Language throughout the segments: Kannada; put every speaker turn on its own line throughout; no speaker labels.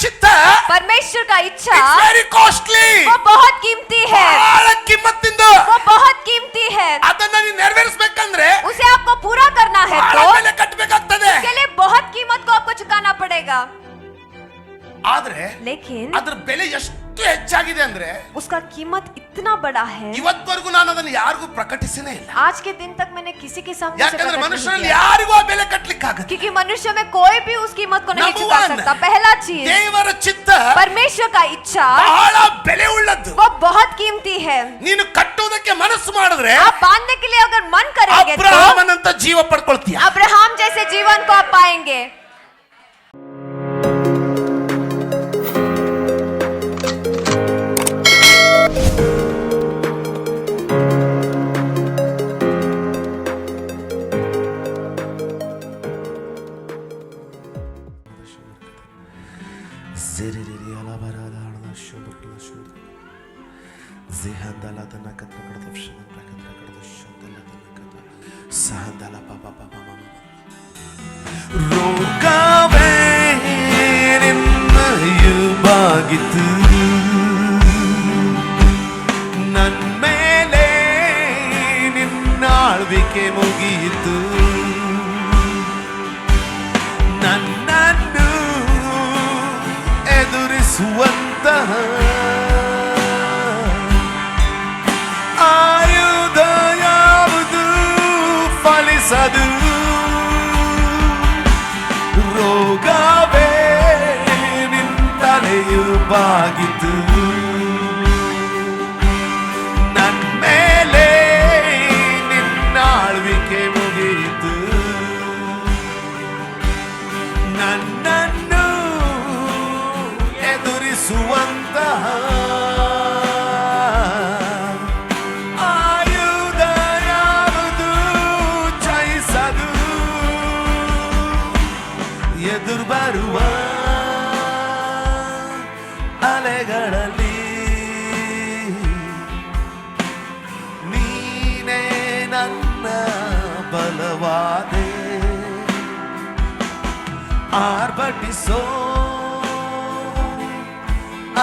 ಚಿತ್ತ,
परमेश्वर का इच्छा
ವೆರಿ ಕಾಸ್ಟ್ಲಿ,
वो बहुत कीमती है,
ಬಹಳ ಕಿಮ್ಮತ್ತಿಂದ.
वो बहुत कीमती है।
ಅದನ್ನ ನೀವು ನೆರವೇರಿಸಬೇಕಂದ್ರೆ
उसे आपको पूरा करना है
ಬಹಳ
तो
ಬೆಲೆ ಕಟ್ಟಬೇಕಾಗ್ತದೆ.
उसके लिए बहुत कीमत को आपको चुकाना पड़ेगा।
ಆದ್ರೆ
लेकिन
ಅದ್ರ ಬೆಲೆ ಎಷ್ಟು ಹೆಚ್ಚಾಗಿದೆ ಅಂದ್ರೆ
उसका कीमत इतना बड़ा है,
ಇವತ್ತವರೆಗೂ ನಾನು ಅದನ್ನು ಯಾರಿಗೂ ಪ್ರಕಟಿಸನೇ ಇಲ್ಲ.
आज के दिन तक मैंने किसी के सामने से
ಯಾಕಂದ್ರೆ
प्रकट नहीं
ಮನುಷ್ಯರಲ್ಲಿ
किया।
ಯಾರಿಗೂ ಆ ಬೆಲೆ ಕಟ್ಟಲಿಕ್ಕಾಗಲ್ಲ.
क्योंकि मनुष्य में कोई भी उस कीमत को नहीं
Number
चुका
one,
सकता। पहला चीज,
ದೇವರ ಚಿತ್ತ
परमेश्वर का इच्छा
ಬಹಳ ಬೆಲೆ ಉಳ್ಳದ್ದು.
वो बहुत कीमती है।
ನೀನು ಕಟ್ಟುವುದಕ್ಕೆ ಮನಸ್ಸು ಮಾಡಿದ್ರೆ
आप बांधने के लिए अगर मन करेंगे तो
ಅಬ್ರಹಾಮನಂತ ಜೀವ ಪಡ್ಕೊಳ್ತೀಯ.
अब्राहम जैसे जीवन को आप पाएंगे।
ರೋಗವೇ ನಿನ್ನಯುವಾಗಿತ್ತು, ನನ್ಮೇಲೆ ನಿನ್ನಾಳ್ವಿಕೆ ಮುಗಿಯಿತು. ನನ್ನನ್ನು ಎದುರಿಸುವಂತಹ ಆಯುಧ ಯಾವುದು ಫಲಿಸದು. ರೋಗವೇ ನಿಂತಲೆಯು ಬಾಗಿತು, ನನ್ಮೇಲೆ ನಿನ್ನಾಳ್ವಿಕೆ ಮುಗಿಯಿತು. ನನ್ನನ್ನು ಎದುರಿಸುವಂತಹ ಆಯುಧ ಯಾವುದು ಜಯಿಸದು. ಎದುರು ಬರುವ ಅಲೆಗಳಲ್ಲಿ ನೀನೇ ನನ್ನ ಬಲವಾದೆ. ಆರ್ಭಟಿಸೋ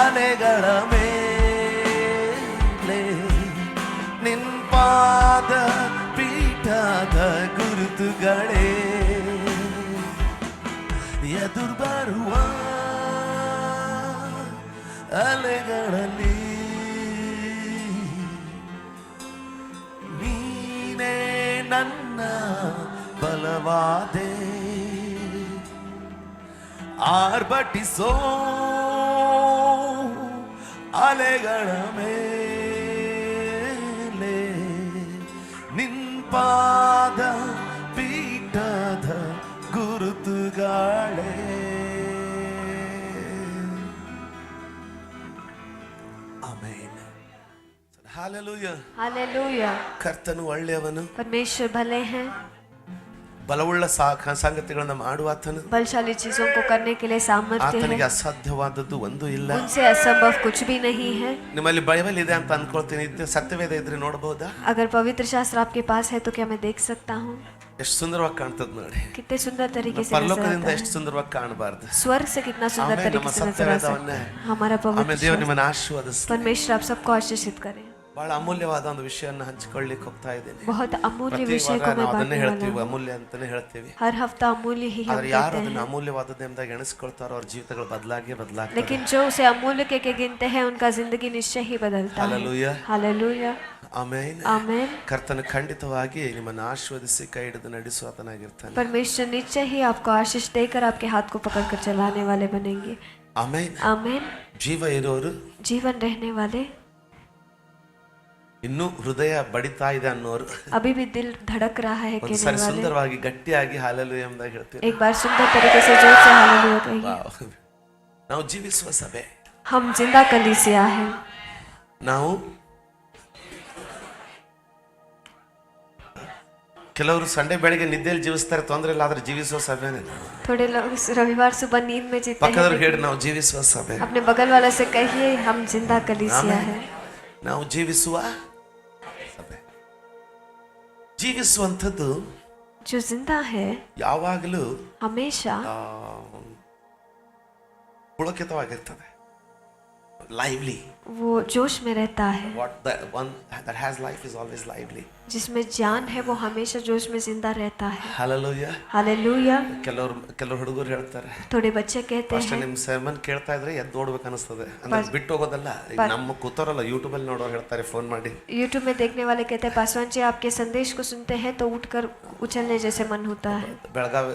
ಅಲೆಗಳ ಮೇಲೆ ನಿನ್ ಪಾದ ಪೀಠದ ಗುರುತುಗಳೇ. ಎದುರು ಬರುವ ಅಲೆಗಳಲ್ಲಿ ನೀನೇ ನನ್ನ ಬಲವಾದೆ. ಆರ್ಭಟಿಸೋ ಅಲೆಗಳ ಮೇಲೆ ನಿನ್ ಪಾದ ಪೀಠದ ಗುರುತುಗಳೇ. ಆಮೆನ್. ಹಾಲೆಲೂಯಾ.
हालेलुया।
ಕರ್ತನು ಒಳ್ಳೆಯವನು,
परमेश्वर भले हैं,
ಬಲವುಳ್ಳ ಸಂಗತಿಗಳನ್ನು ಮಾಡುವಾತನು.
बलशाली चीजों को करने के लिए सामर्थ्य
ಆತನಿಗೆ
है,
ಅಸಾಧ್ಯವಾದದ್ದು ಒಂದು ಇಲ್ಲ.
उनसे असंभव कुछ भी नहीं है।
ನಿಮ್ಮಲ್ಲಿ ಬೈಬಲ್ ಇದೆ ಅಂತ ಅನ್ಕೊಳ್ತೀನಿ. ಸತ್ಯವೇದ ಇದ್ರೆ ನೋಡಬಹುದಾ?
अगर पवित्र शास्त्र आपके पास है तो क्या मैं देख सकता हूँ?
ಎಷ್ಟು ಸುಂದರವಾಗಿ ಕಾಣ್ತದ ನೋಡಿ.
कितने सुंदर तरीके से नजर
ಪರಲೋಕದಿಂದ
आता है।
ಎಷ್ಟು ಸುಂದರವಾಗಿ ಕಾಣಬಾರ್ದು.
स्वर्ग से कितना सुंदर
आमेन।
तरीके से नजर आ सकता है हमारा
ಆಮೇಲೆ
पवित्र
ದೇವರು
शास्त्र।
ನಿಮ್ಮನ್ನು ಆಶೀರ್ವದಿಸಲಿ.
परमेश्वर आप सबको आशीषित करे।
ಬಹಳ ಅಮೂಲ್ಯವಾದ ಒಂದು ವಿಷಯವನ್ನು ಹಂಚಿಕೊಳ್ಳಿಕ್ಕೆ ಹೋಗ್ತಾ ಇದ್ದೀನಿ.
बहुत अमूल्य
ಪ್ರತಿ
विषय
ವಾರ
को मैं
ನಾವು ಅದನ್ನೇ
बांटने
ಹೇಳ್ತೀವಿ,
वाला हूँ।
ಅಮೂಲ್ಯ ಅಂತಾನೆ ಹೇಳ್ತೀವಿ.
हर हफ्ता अमूल्य ही हम
ಆದ್ರೆ ಯಾರು
कहते
ಅದನ್ನ
हैं,
ಅಮೂಲ್ಯವಾದದ್ದು ಎಂಬುದಾಗಿ ಎಣಿಸ್ಕೊಳ್ತಾರೋ ಅವ್ರ ಜೀವಿತಗಳು ಬದಲಾಗ್ತದೆ.
लेकिन जो उसे अमूल्य के गिनते हैं उनका जिंदगी निश्चय ही बदलता है।
हालेलुया।
हालेलुया।
ಆಮೆನ್.
आमेन।
ಕರ್ತನು ಖಂಡಿತವಾಗಿ ನಿಮ್ಮನ್ನು ಆಶೀರ್ವದಿಸಿ ಕೈ ಹಿಡಿದು ನಡೆಸುವಾತನಾಗಿರ್ತಾನೆ.
परमेश्वर निश्चय ही आपको आशीष देकर आपके हाथ को पकड़कर चलाने वाले बनेंगे।
ಆಮೆನ್.
आमेन।
ಜೀವ ಇರೋರು,
जीवन रहने वाले,
ಇನ್ನೂ ಹೃದಯ ಬಡಿತಾ ಇದೆ ಅನ್ನೋರು,
अभी भी दिल धड़क रहा है कहने
ಒಂದ್ಸರಿ
वाले,
ಸುಂದರವಾಗಿ ಗಟ್ಟಿಯಾಗಿ ಹಾಲೆಲೂಯಾ ಎಂಬುದಾಗಿ ಹೇಳ್ತೀವಿ.
एक बार सुंदर तरीके से जोर से हालेलुया कहिए।
ವಾವ್. ನಾವು ಜೀವಿಸುವ ಸಭೆ,
हम जिंदा कलीसिया है।
ನಾವು ಕೆಲವರು ಸಂಡೇ ಬೆಳಿಗ್ಗೆ ನಿದ್ದೆಯಲ್ಲಿ ಜೀವಿಸ್ತಾರೆ, ತೊಂದರೆ ಇಲ್ಲ, ಆದ್ರೆ ಜೀವಿಸುವ ಸಭೆನೇ.
थोड़े लोग रविवार सुबह नींद में जीते
ಪಕ್ಕದವ್ರಿಗೆ
हैं।
ಹೇಳಿ ನಾವು ಜೀವಿಸುವ ಸಭೆ.
अपने बगल वाले से कहिए हम जिंदा कलीसिया है।
ನಾವು ಜೀವಿಸುವ ಸಭೆ. ಜೀವಿಸುವಂಥದ್ದು
जो जिंदा है
ಯಾವಾಗಲೂ
हमेशा
ಪುಳಕಿತವಾಗಿರ್ತದೆ, lively.
वो जोश में रहता है।
What the one that has life is always lively.
जिसमें जान है वो हमेशा जोश में जिंदा रहता है।
Hallelujah.
हालेलुया।
ಕೆಲವರು ಹುಡುಗರು ಹೇಳ್ತಾರೆ,
थोड़े बच्चे कहते
ಫಸ್ಟ್
हैं,
ನಿಮ್ ಸರ್ಮನ್ ಕೇಳ್ತಾ ಇದ್ರೆ ಎದ್ದು ಓಡ್ಬೇಕು ಅನಿಸ್ತದೆ, ಅಂದ್ರೆ ಬಿಟ್ಟು ಹೋಗೋದಲ್ಲ. ಈಗ ನಮ್ಮ ಕೂತೋರಲ್ಲ ಯೂಟ್ಯೂಬ್ ಅಲ್ಲಿ ನೋಡೋರು ಹೇಳ್ತಾರೆ ಫೋನ್ ಮಾಡಿ,
यूट्यूब में देखने वाले कहते हैं पासवान जी आपके संदेश को सुनते हैं तो उठकर उछलने जैसे मन होता है।
ಬೆಳಗಾವಿ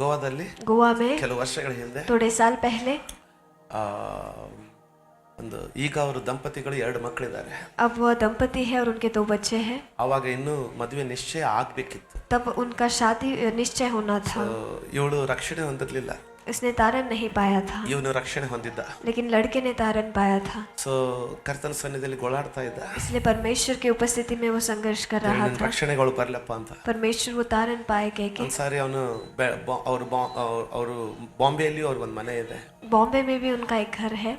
ಗೋವಾದಲ್ಲಿ
गोवा में
ಕೆಲವು ವರ್ಷಗಳ ಹಿಂದೆ
थोड़े साल पहले
ಒಂದು ಈಗ ಅವರು ದಂಪತಿಗಳು 2 ಮಕ್ಕಳಿದ್ದಾರೆ.
अब वह दंपति है और उनके 2 बच्चे हैं।
ಅವಾಗ ಇನ್ನೂ ಮದುವೆ ನಿಶ್ಚಯ ಆಗ್ಬೇಕಿತ್ತು.
तब उनका शादी निश्चय होना था।
ಇವಳು ರಕ್ಷಣೆ ಹೊಂದಿರ್ಲಿಲ್ಲ,
उसने तारण नहीं पाया था,
ಇವನು ರಕ್ಷಣೆ ಹೊಂದಿದ್ದ.
लेकिन लड़के ने तारण पाया था।
ಸೊ ಕರ್ತನ ಸನ್ನಿಧಿಯಲ್ಲಿ ಗೋಳಾಡ್ತಾ ಇದ್ದ,
इसलिए परमेश्वर की उपस्थिति में वो संघर्ष कर रहा था,
ರಕ್ಷಣೆಗಳು ಬರ್ಲಪ್ಪ ಅಂತ.
परमेश्वर वो तारण पाए के
ಒಂದ್ಸಾರಿ ಅವನು ಅವರು ಬಾಂಬೆಯಲ್ಲಿ ಅವ್ರಿಗೆ ಒಂದು ಮನೆ ಇದೆ.
बॉम्बे में भी उनका एक घर है।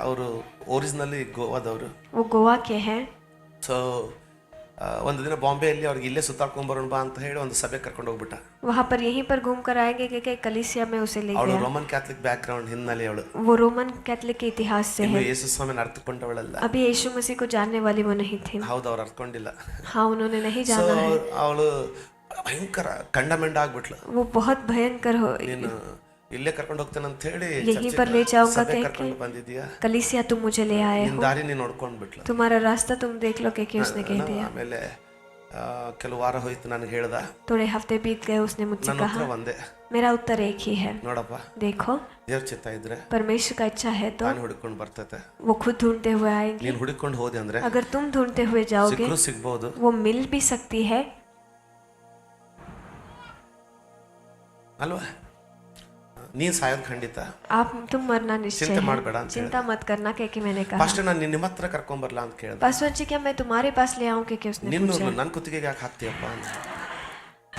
ಅವರು ಒರಿಜಿನಲಿ ಗೋವಾದವರು,
वो गोवा के हैं।
ಸೊ ಒಂದು ದಿನ ಬಾಂಬೆಯಲ್ಲಿ ಅವ್ರಿಗೆ ಇಲ್ಲೇ ಸುತ್ತಾಡ್ಕೊಂಡ್ ಬರೋಣ ಬಾ ಅಂತ ಹೇಳಿ ಒಂದು ಸಭೆ ಕರ್ಕೊಂಡು ಹೋಗ್ಬಿಟ್ಟ.
वहाँ पर यहीं पर घूम कर आएंगे कि कलीसिया में उसे ले
ಅವಳು
गया।
ರೋಮನ್ ಕ್ಯಾಥಲಿಕ್ ಬ್ಯಾಕ್ ಗ್ರೌಂಡ್ ಹಿನ್ನೆಲೆ, ಅವಳು
वो रोमन कैथलिक के इतिहास से है।
ಯೇಸು ಸ್ವಾಮಿನ ಅರ್ಥಕೊಂಡವಳಲ್ಲ.
अभी यीशु मसीह को जानने वाली वो नहीं थी।
ಹೌದು, ಅವ್ರು ಅರ್ಥಕೊಂಡಿಲ್ಲ.
हाँ, उन्होंने नहीं
ಸೊ
जाना है।
ಅವಳು ಭಯಂಕರ ಕಂಡಮೆಂಡ್ ಆಗ್ಬಿಟ್ಲು.
वो बहुत भयंकर हो,
ನೀನು ಇಲ್ಲೇ ಕರ್ಕೊಂಡು ಹೋಗ್ತೇನೆ ಅಂತ ಹೇಳಿ
यहीं पर ले जाऊंगा कह
ಕರ್ಕೊಂಡು ಬಂದಿದ್ಯಾ,
के कलीसिया तुम मुझे ले आए
ನಿನ್
हो,
ದಾರಿ ನೀನು ನೋಡ್ಕೊಂಡ್ ಬಿಟ್ಲು.
तुम्हारा रास्ता तुम देख लो कह के उसने कह दिया।
ಆಮೇಲೆ ಕೆಲವು ವಾರ ಹೋಯ್ತು, ನನಗೆ ಹೇಳ್ದ,
थोड़े हफ्ते बीत गए, उसने मुझसे
ನನ್ನ
कहा,
ಉತ್ತರ ಒಂದೇ,
मेरा उत्तर एक ही है,
ನೋಡಪ್ಪ,
देखो
ದೇವ್ರ ಚಿತ್ತ ಇದ್ರೆ
परमेश्वर का इच्छा है तो
ನಾನು ಹುಡುಕೊಂಡು ಬರ್ತೈತೆ.
वो खुद ढूंढते हुए आएंगे।
ನೀನ್ ಹುಡುಕೊಂಡು ಹೋದೆ ಅಂದ್ರೆ
अगर तुम ढूंढते हुए जाओगे
ಸಿಕ್ಕರೂ ಸಿಗ್ಬಹುದು,
वो मिल भी सकती है,
ಅಲ್ವಾ? ನೀನ್ ಸಾಯೋದು ಖಂಡಿತ,
तुम मरना निश्चय
ಚಿಂತೆ
है,
ಮಾಡಬೇಡ ಅಂತ
चिंता मत करना कह के मैंने कहा।
ಫಸ್ಟ್ ನಾನು ನಿಮ್ಮ ಹತ್ರ ಕರ್ಕೊಂಡ್ ಬರ್ಲಾ ಅಂತ ಕೇಳ್ದೆ.
पासवान जी क्या मैं तुम्हारे पास ले आऊं कि उसने
ನಿನ್ನ
पूछा,
ನನ್ನ ಕುತ್ತಿಗೆಗೆ ಯಾಕೆ ಹಾಕ್ತೀಯಪ್ಪ ಅಂತ.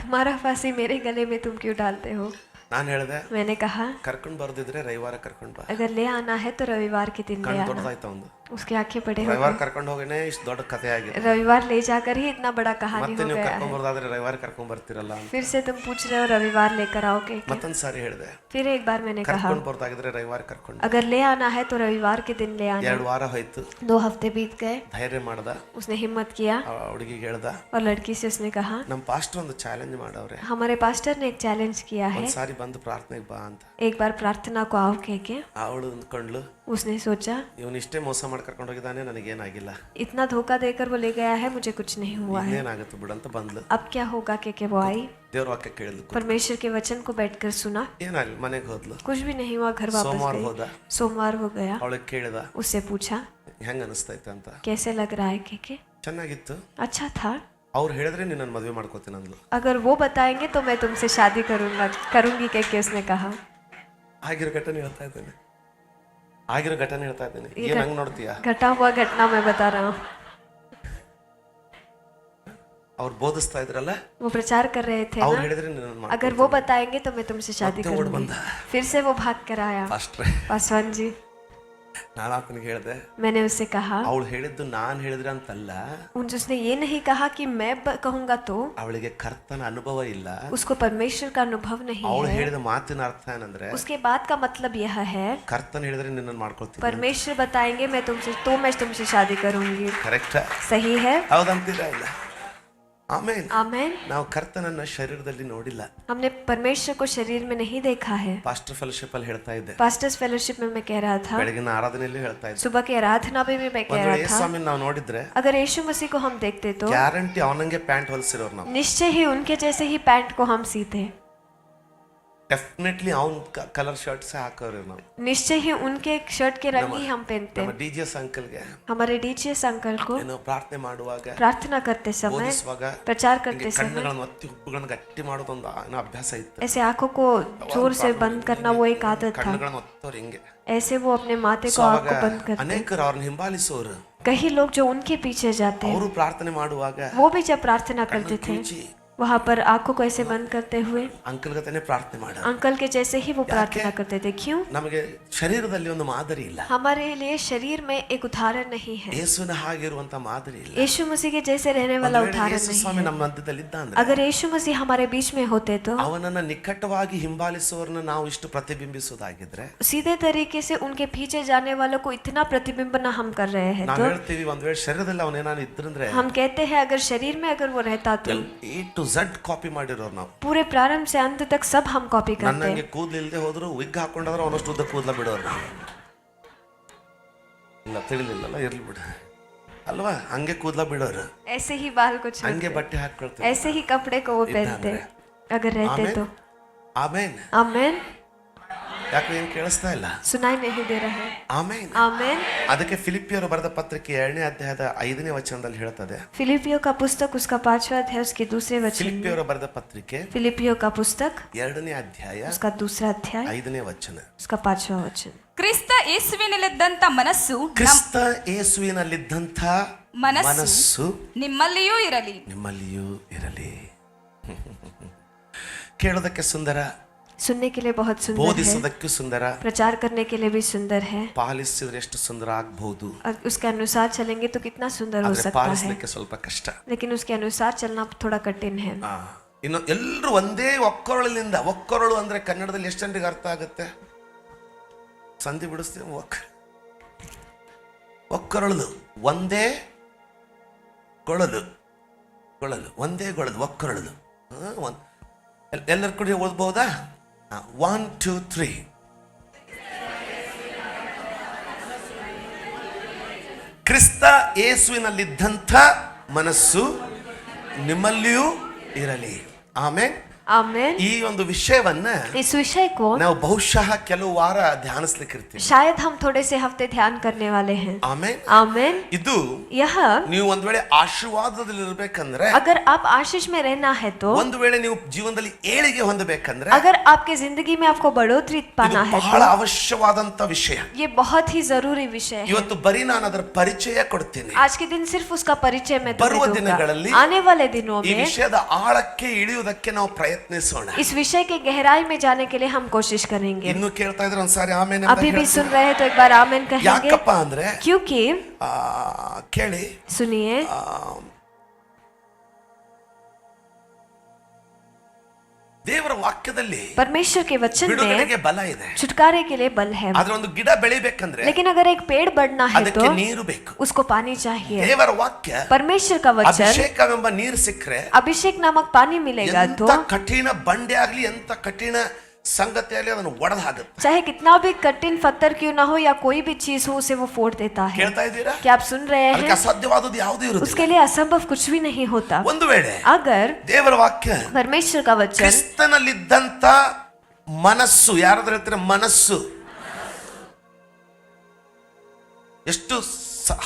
तुम्हारा फांसी मेरे गले में तुम क्यों डालते हो?
ನಾನು ಹೇಳ್ದೆ,
मैंने कहा
ಕರ್ಕೊಂಡ್ ಬರ್ದಿದ್ರೆ ರವಿವಾರ ಕರ್ಕೊಂಡ್ ಬಾ.
अगर ले आना है तो रविवार के दिन ले
ಕಣ್ಣು
आना।
ದೊಡ್ಡದಾಯ್ತು ಒಂದು.
उसकी आंखें बड़े हो
ರವಿವಾರ
गई,
ಕರ್ಕೊಂಡು ಹೋಗಿನೇ ಇಷ್ಟು ದೊಡ್ಡ ಕಥೆ ಆಗಿದೆ.
रविवार ले जाकर ही इतना बड़ा कहानी
ಮತ್ತೆ
हो
ನೀವು
गया
ಕರ್ಕೊಂಡ್
है।
ಬರ್ದಾದ್ರೆ ರವಿವಾರ ಕರ್ಕೊಂಡ್ ಬರ್ತಿರಲ್ಲ ಅಂತ.
फिर से तुम पूछ रहे हो रविवार लेकर आओगे क्या?
ಮತ್ತೊಂದ್ ಸಾರಿ ಹೇಳ್ದೆ,
फिर एक बार मैंने कहा
ಕರ್ಕೊಂಡ್ ಬರ್ದಾಗಿದ್ರೆ ರವಿವಾರ ಕರ್ಕೊಂಡು.
अगर ले आना है तो रविवार के दिन ले आना।
2 ವಾರ ಹೋಯ್ತು,
2 हफ्ते बीत गए,
ಧೈರ್ಯ ಮಾಡ್ದ,
उसने हिम्मत किया
ಆ ಹುಡುಗಿಗೆ ಹೇಳ್ದ,
और लड़की से उसने कहा,
ನಮ್ಮ ಪಾಸ್ಟರ್ ಒಂದು ಚಾಲೆಂಜ್ ಮಾಡವ್ರೆ,
हमारे पास्टर ने एक चैलेंज किया है,
ಒಂದ್ ಸಾರಿ ಬಂದು ಪ್ರಾರ್ಥನೆಗೆ ಬಾ ಅಂತ.
एक बार प्रार्थना को आओ कह के।
ಅವಳು ಅಂದ್ಕೊಂಡ್ಲು,
उसने सोचा
ಇವನು ಇಷ್ಟೇ ಮೋಸ ಮಾಡಿ ಕರ್ಕೊಂಡು ಹೋಗಿದ್ದಾನೆ, ನನಗೇನಾಗಿಲ್ಲ,
इतना धोखा देकर वो ले गया है, मुझे कुछ नहीं हुआ है,
ಏನಾಗುತ್ತೆ ಬಿಡಂತ ಬಂದ್ಲು.
अब क्या होगा कह के वो आई,
ದೇವ್ರ ವಾಕ್ಯ ಕೇಳಿದ್ಲು,
परमेश्वर के वचन को बैठकर सुना,
ಏನಾಗಲಿ, ಮನೆಗೆ ಹೋದ್ಲು.
कुछ भी नहीं हुआ, घर वापस
ಸೋಮವಾರ
गई।
ಹೋದ,
सोमवार हो गया,
ಅವಳಿಗೆ ಕೇಳಿದ
उससे पूछा
ಹೆಂಗ ಅನಿಸ್ತೈತೆ ಅಂತ.
कैसे लग रहा है कह के।
ಚೆನ್ನಾಗಿತ್ತು,
अच्छा था,
ಅವ್ರು ಹೇಳಿದ್ರೆ ನೀನು ನನ್ನ ಮದುವೆ ಮಾಡ್ಕೋತೀನಿ ಅಂದ್ಲು.
अगर वो बताएंगे तो मैं तुमसे शादी करूंगी कह के उसने कहा।
ಆಗಿರೋ ಘಟನೆ ಹೇಳ್ತಾ ಇದ್ದೇನೆ, ಆಗಿರೋ ಘಟನೆ ಹೇಳ್ತಾ ಇದ್ದೇನೆ. ಏನ್ ಹಂಗ್ ನೋಡ್ತೀಯಾ?
घटा हुआ घटना मैं बता रहा हूँ।
ಅವ್ರು ಬೋಧಿಸ್ತಾ ಇದ್ರಲ್ಲ,
वो प्रचार कर रहे थे
ಅವ್ರು
ना,
ಹೇಳಿದ್ರೆ ನೀನು
अगर वो बताएंगे तो मैं तुमसे शादी
ಮತ್ತೆ ಓಡ್
करूंगी।
ಬಂದ.
फिर से वो भाग कर आया।
ಫಾಸ್ಟ್ರೆ,
पासवान जी,
ನಾನು ಆತನಿಗೆ ಹೇಳಿದೆ,
मैंने उससे कहा,
ಅವಳು ಹೇಳಿದ್ದು ನಾನ್ ಹೇಳಿದ್ರೆ ಅಂತಲ್ಲ,
उसने ये नहीं कहा कि मैं कहूंगा तो,
ಅವಳಿಗೆ ಕರ್ತನ ಅನುಭವ ಇಲ್ಲ.
उसको परमेश्वर का अनुभव नहीं
ಅವಳು
है।
ಹೇಳಿದ ಮಾತಿನ ಅರ್ಥ ಏನಂದ್ರೆ,
उसके बात का मतलब यह है,
ಕರ್ತನ ಹೇಳಿದ್ರೆ ನಿನ್ನನ್ನು ಮಾಡ್ಕೊಳ್ತೀನಿ.
परमेश्वर बताएंगे मैं तुमसे शादी करूंगी।
ಕರೆಕ್ಟ್,
सही है,
ಹೌದಂತೀರಾ? ಇಲ್ಲ, ಆಮೇನ್.
आमेन।
ನಾವು ಕರ್ತನನ್ನ ಶರೀರದಲ್ಲಿ ನೋಡಿಲ್ಲ,
हमने परमेश्वर को शरीर में नहीं देखा है।
ಪಾಸ್ಟರ್ ಫೆಲೋಶಿಪ್ ಅಲ್ಲಿ ಹೇಳ್ತಾ ಇದ್ದೆ,
पास्टर्स फेलोशिप में मैं कह रहा था,
ಬೆಳಗಿನ ಆರಾಧನೆಯಲ್ಲಿ ಹೇಳ್ತಾ ಇದ್ದೆ.
सुबह की आराधना में भी मैं कह
ಒಂದ್
रहा
ವೇಳೆ
था,
ಸ್ವಾಮಿ ನಾವು ನೋಡಿದ್ರೆ
अगर यीशु मसीह को हम देखते तो
ಗ್ಯಾರಂಟಿ ಅವನಂಗೆ ಪ್ಯಾಂಟ್ ಹೊಲಿಸಿರೋರು ನಾವು.
निश्चय ही उनके जैसे ही पैंट को हम सीते,
ಡೆಫಿನೆಟ್ಲಿ ಅವನ್ ಕಲರ್ ಶರ್ಟ್ಸ್ ಹಾಕೋರು ನಾವು.
निश्चय ही उनके शर्ट के रंग ही हम पहनते।
ನಮ್ಮ ಡಿಜಿಎಸ್ ಅಂಕಲ್ಗೆ
हमारे डीजीएस अंकल को
ಏನೋ ಪ್ರಾರ್ಥನೆ ಮಾಡುವಾಗ,
प्रार्थना करते समय,
ಬೋಧಿಸುವಾಗ
प्रचार करते समय
ಕಣ್ಣುಗಳನ್ನು ಒತ್ತಿ ಹುಬ್ಬುಗಳನ್ನು ಗಟ್ಟಿ ಮಾಡೋದೊಂದು ಏನೋ ಅಭ್ಯಾಸ ಇತ್ತು.
ऐसे आंखों को जोर से बंद करना वो एक आदत था।
ಕಣ್ಣುಗಳನ್ನು ಒತ್ತೋರು ಹಿಂಗೆ.
ऐसे वो अपने माथे को आंख को बंद करते।
ಅನೇಕರು ಅವ್ರನ್ನ ಹಿಂಬಾಲಿಸೋರು,
कई लोग जो उनके पीछे जाते हैं,
ಅವರು ಪ್ರಾರ್ಥನೆ ಮಾಡುವಾಗ
वो भी जब प्रार्थना करते थे
ಕಿಂಚಿ
वहां पर आंखों को ऐसे बंद करते हुए
ಅಂಕಲ್ ಗತನೆ ಪ್ರಾರ್ಥನೆ ಮಾಡ.
अंकल के जैसे ही वो प्रार्थना करते थे। क्यों?
ನಮಗೆ ಶರೀರದಲ್ಲಿ ಒಂದು ಮಾದರಿ ಇಲ್ಲ.
हमारे लिए शरीर में एक उदाहरण नहीं है.
ಯೇಸುವಿನ ಹಾಗಿರುವಂತ ಮಾದರಿ ಇಲ್ಲ.
यीशु मसीह के जैसे रहने वाला उदाहरण
ಯೇಸು
नहीं
ಸ್ವಾಮಿ
है.
ನಮ್ಮ ಮಧ್ಯದಲ್ಲಿ ಇದ್ದ ಅಂದ್ರೆ
अगर यीशु मसीह हमारे बीच में होते तो
ಅವನನ್ನ ನಿಕಟವಾಗಿ ಹಿಂಬಾಲಿಸುವವರನ್ನ ನಾವು ಇಷ್ಟು ಪ್ರತಿಬಿಂಬಿಸುವುದಾಗಿದ್ರೆ,
सीधे तरीके से उनके पीछे जाने वालों को इतना प्रतिबिंबन हम कर रहे हैं
ನಾವು
तो
ಹೇಳ್ತೀವಿ ಒಂದ್ ವೇಳೆ ಶರೀರದಲ್ಲಿ ಅವನೇನಾದ್ರು ಇದ್ರಂದ್ರೆ
हम कहते हैं अगर शरीर में अगर वो रहता तो
A to Z ಕಾಪಿ ಮಾಡಿರೋರು ನಾವು.
पूरे प्रारंभ से अंत तक सब हम कॉपी करते
ನನ್ನಂಗೆ
हैं.
ಕೂದಲಿಲ್ಲದೆ ಹೋದ್ರು ವಿಗ್ ಹಾಕೊಂಡಾದ್ರೆ ಅವನಷ್ಟು ಉದ್ದ ಕೂದಲ ಬಿಡೋರು. ಇಲ್ಲ ತಿಳಿಲಿಲ್ಲಲ್ಲ, ಇರ್ಲಿ ಬಿಡು ಅಲ್ವಾ, ಹಂಗೆ ಕೂದಲ ಬಿಡೋರು,
ऐसे ही बाल को
ಹಂಗೆ
छोड़ते,
ಬಟ್ಟೆ ಹಾಕೊಳ್ತಾರೆ.
ऐसे ही कपड़े को वो पहनते अगर रहते तो.
ಆಮೇನ್.
आमेन.
ಯಾಕೆ ಏನ್ ಕೇಳಿಸ್ತಾ ಇಲ್ಲ?
सुनाई नहीं दे रहा है.
ಆಮೇನ್.
आमेन.
ಅದಕ್ಕೆ ಫಿಲಿಪಿಯರು ಬರೆದ ಪತ್ರಿಕೆ 2ನೇ ಅಧ್ಯಾಯದ 5ನೇ ವಚನದಲ್ಲಿ ಹೇಳ್ತದೆ.
फिलिपियो का पुस्तक उसका 5वां अध्याय उसके दूसरे वचन.
ಫಿಲಿಪಿಯರು ಬರೆದ ಪತ್ರಿಕೆ
फिलिपियो का पुस्तक
2ನೇ ಅಧ್ಯಾಯ
उसका दूसरा अध्याय
5ನೇ ವಚನ.
उसका 5वां वचन.
ಕ್ರಿಸ್ತ ಯೇಸುವಿನಲ್ಲಿದ್ದಂಥ ಮನಸ್ಸು
ಕ್ರಿಸ್ತ ಯೇಸುವಿನಲ್ಲಿದ್ದಂಥ ಮನಸ್ಸು
ನಿಮ್ಮಲ್ಲಿಯೂ ಇರಲಿ.
ನಿಮ್ಮಲ್ಲಿಯೂ ಇರಲಿ. ಕೇಳೋದಕ್ಕೆ ಸುಂದರ,
सुनने के लिए बहुत सुंदर है,
ಬೋಧಿಸೋದಕ್ಕೂ ಸುಂದರ,
प्रचार करने के लिए भी सुंदर है.
ಪಾಲಿಸಿದ್ರೆ ಎಷ್ಟು ಸುಂದರ ಆಗ್ಬಹುದು.
और उसके अनुसार चलेंगे तो कितना सुंदर हो
ಆದ್ರೆ
सकता है,
ಪಾಲಿಸಲಿಕ್ಕೆ ಸ್ವಲ್ಪ ಕಷ್ಟ.
लेकिन उसके अनुसार चलना थोड़ा कठिन है.
ಇನ್ನು ಎಲ್ಲರೂ ಒಂದೇ ಒಕ್ಕೊರಳಿನಿಂದ, ಒಕ್ಕೊರಳು ಅಂದ್ರೆ ಕನ್ನಡದಲ್ಲಿ ಎಷ್ಟು ಜನರಿಗೆ ಅರ್ಥ ಆಗುತ್ತೆ? ಸಂಧಿ ಬಿಡಿಸ್ತೀವಿ. ಒಕ್ಕೊರಳು ಒಂದೇ ಕೊಳಲು, ಕೊಳಲು ಒಂದೇ ಕೊಳಲು, ಒಕ್ಕೊರಳು. ಎಲ್ಲರ ಕೂಡ ಓದ್ಬಹುದಾ? 1 2 3. ಕ್ರಿಸ್ತ ಯೇಸುವಿನಲ್ಲಿದ್ದಂಥ ಮನಸ್ಸು ನಿಮ್ಮಲ್ಲಿಯೂ ಇರಲಿ. ಆಮೇನ್.
आमेन.
ಈ ಒಂದು ವಿಷಯವನ್ನ
इस विषय को
ನಾವು ಬಹುಶಃ ಕೆಲವು ವಾರ ಧ್ಯಾನಿಸ್ಲಿಕ್ಕೆ ಇರ್ತೀವಿ.
शायद हम थोड़े से हफ्ते ध्यान करने वाले हैं.
ಆಮೇನ್.
आमेन.
ಇದು
यह
ನೀವು ಒಂದ್ ವೇಳೆ ಆಶೀರ್ವಾದದಲ್ಲಿ ಇರಬೇಕಂದ್ರೆ,
अगर आप आशीष में रहना है तो,
ಒಂದು ವೇಳೆ ನೀವು ಜೀವನದಲ್ಲಿ ಏಳಿಗೆ ಹೊಂದಬೇಕಂದ್ರೆ,
अगर आपके जिंदगी में आपको बढ़ोतरी
ಇದು
पाना है
ಬಹಳ
तो
ಅವಶ್ಯವಾದಂತ ವಿಷಯ.
ये बहुत ही जरूरी विषय है.
ಇವತ್ತು ಬರೀ ನಾನು ಅದರ ಪರಿಚಯ ಕೊಡ್ತೀನಿ.
आज के दिन सिर्फ उसका परिचय मैं
ಬರುವ
तुम्हें दूंगा.
ದಿನಗಳಲ್ಲಿ
आने वाले दिनों
ಈ
में
ವಿಷಯದ ಆಳಕ್ಕೆ ಇಳಿಯುವುದಕ್ಕೆ ನಾವು ಪ್ರಯತ್ನಿಸೋಣ.
इस विषय के गहराई में जाने के लिए हम कोशिश करेंगे.
ಇನ್ನು ಕೇಳ್ತಾ ಇದ್ರೆ ಒಂದ್ಸಾರಿ ಆಮೇನ್ ಅಂತ
अभी भी
ಹೇಳ್ತೀನಿ.
सुन रहे हैं तो एक बार आमेन कहेंगे.
ಯಾಕಪ್ಪ ಅಂದ್ರೆ
क्योंकि
ಕೇಳಿ,
सुनिए,
ದೇವರ ವಾಕ್ಯದಲ್ಲಿ
परमेश्वर के वचन
ಬಿಡುಗಡೆಗೆ
में
ಬಲ ಇದೆ.
छुटकारे के लिए बल है.
ಆದ್ರೆ ಒಂದು ಗಿಡ ಬೆಳಿಬೇಕಂದ್ರೆ
लेकिन अगर एक पेड़ बढ़ना है तो
ಅದಕ್ಕೆ ನೀರು ಬೇಕು.
उसको पानी चाहिए.
ದೇವರ ವಾಕ್ಯ
परमेश्वर का वचन,
ಅಭಿಷೇಕವೆಂಬ ನೀರು ಸಿಕ್ಕರೆ
अभिषेक नामक पानी मिलेगा तो
ಎಂತ ಕಠಿಣ ಬಂಡೆ ಆಗ್ಲಿ, ಎಂತ ಕಠಿಣ ಸಂಗತಿ ಆಗ್ಲಿ, ಅದನ್ನು ಒಡೆದು ಹಾಕುತ್ತೆ.
चाहे कितना भी कठिन पत्थर क्यों ना हो या कोई भी चीज हो उसे वो फोड़ देता है.
ಕೇಳ್ತಾ ಇದ್ದೀರಾ?
क्या आप सुन रहे
ಅದಕ್ಕೆ
हैं?
ಅಸಾಧ್ಯವಾದದ್ದು ಯಾವುದೂ ಇರುವುದಿಲ್ಲ.
उसके लिए असंभव कुछ भी नहीं होता.
ಒಂದು ವೇಳೆ
अगर
ದೇವರ ವಾಕ್ಯ
परमेश्वर का वचन
ಕ್ರಿಸ್ತನಲ್ಲಿದ್ದಂತ ಮನಸ್ಸು, ಯಾರಾದ್ರೂ ಹೇಳ್ತಾರೆ ಮನಸ್ಸು, ಎಷ್ಟು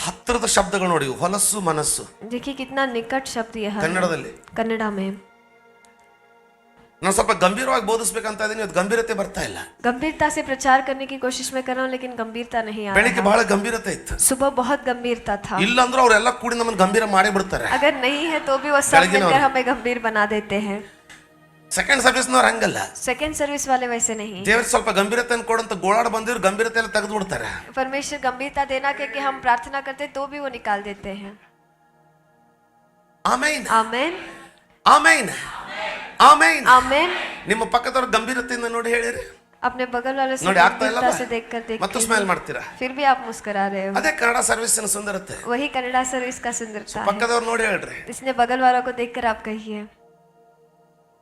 ಹತ್ತಿರದ ಶಬ್ದಗಳು ನೋಡಿ. ಹೊಲಸು, ಮನಸ್ಸು.
देखिए कितना निकट शब्द यह है
ಕನ್ನಡದಲ್ಲಿ.
कन्नड़ा में.
ನಾನು ಸ್ವಲ್ಪ ಗಂಭೀರವಾಗಿ ಬೋಧಿಸ್ಬೇಕಂತ ಇದೀನಿ, ಅದು ಗಂಭೀರತೆ ಬರ್ತಾ ಇಲ್ಲ.
गंभीरता से प्रचार करने की कोशिश में कर रहा हूँ लेकिन गंभीरता नहीं आ
ಬೆಳಿಗ್ಗೆ
रहा.
ಬಹಳ ಗಂಭೀರತೆ ಇತ್ತು.
सुबह बहुत गंभीरता था.
ಇಲ್ಲಾಂದ್ರೆ ಅವರೆಲ್ಲ ಕೂಡಿ ನಮ್ಮನ್ನು ಗಂಭೀರ ಮಾಡೇ ಬಿಡ್ತಾರೆ.
अगर नहीं है तो भी वो सब मिलकर हमें गंभीर बना देते हैं.
ಸೆಕೆಂಡ್ ಸರ್ವಿಸ್ನವ್ರು ಹಂಗಲ್ಲ.
सेकंड सर्विस वाले वैसे नहीं.
ದೇವ್ರ ಸ್ವಲ್ಪ ಗಂಭೀರತೆ ಕೊಡಂತ ಗೋಳಾಡ ಬಂದಿದ್ರು, ಗಂಭೀರತೆ ಎಲ್ಲ ತೆಗೆದು ಬಿಡ್ತಾರೆ.
परमेश्वर गंभीरता देना कि हम प्रार्थना करते तो भी वो निकाल देते हैं.
ಆಮೇನ್.
आमेन.
ಆಮೇನ್. ಆಮೇನ್.
आमेन.
ನಿಮ್ಮ ಪಕ್ಕದವ್ರ ಗಂಭೀರತೆಯಿಂದ ನೋಡಿ ಹೇಳಿರಿ.
अपने बगल वाले से
ನೋಡಿ ಆಗ್ತಾ ಇಲ್ಲ,
गंभीरता से देखकर
ಮತ್ತೆ ಸ್ಮೈಲ್ ಮಾಡ್ತೀರಾ.
फिर भी आप मुस्कुरा रहे हो.
ಅದೇ ಕನ್ನಡ ಸರ್ವಿಸ್ನ ಸುಂದರತೆ.
वही कन्नड़ा सर्विस का सुंदरता है.
ಪಕ್ಕದವ್ರು ನೋಡಿ ಹೇಳ್ರಿ.
इसने बगल वालों को देखकर आप कहिए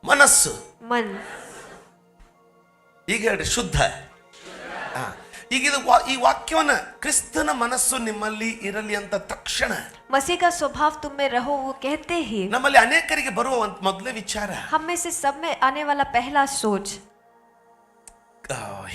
ಮನಸ್ಸು.
मन.
ಈಗ ಹೇಳ್ರಿ ಶುದ್ಧ. ಈಗ ಈ ವಾಕ್ಯವನ್ನ ಕ್ರಿಸ್ತನ ಮನಸ್ಸು ನಿಮ್ಮಲ್ಲಿ ಇರಲಿ ಅಂತ ತಕ್ಷಣ
मसीह का स्वभाव तुम में रहो वो कहते ही
ನಮ್ಮಲ್ಲಿ ಅನೇಕರಿಗೆ ಬರುವ ಒಂದು ಮೊದಲೇ ವಿಚಾರ
हम में से सब में आने वाला पहला सोच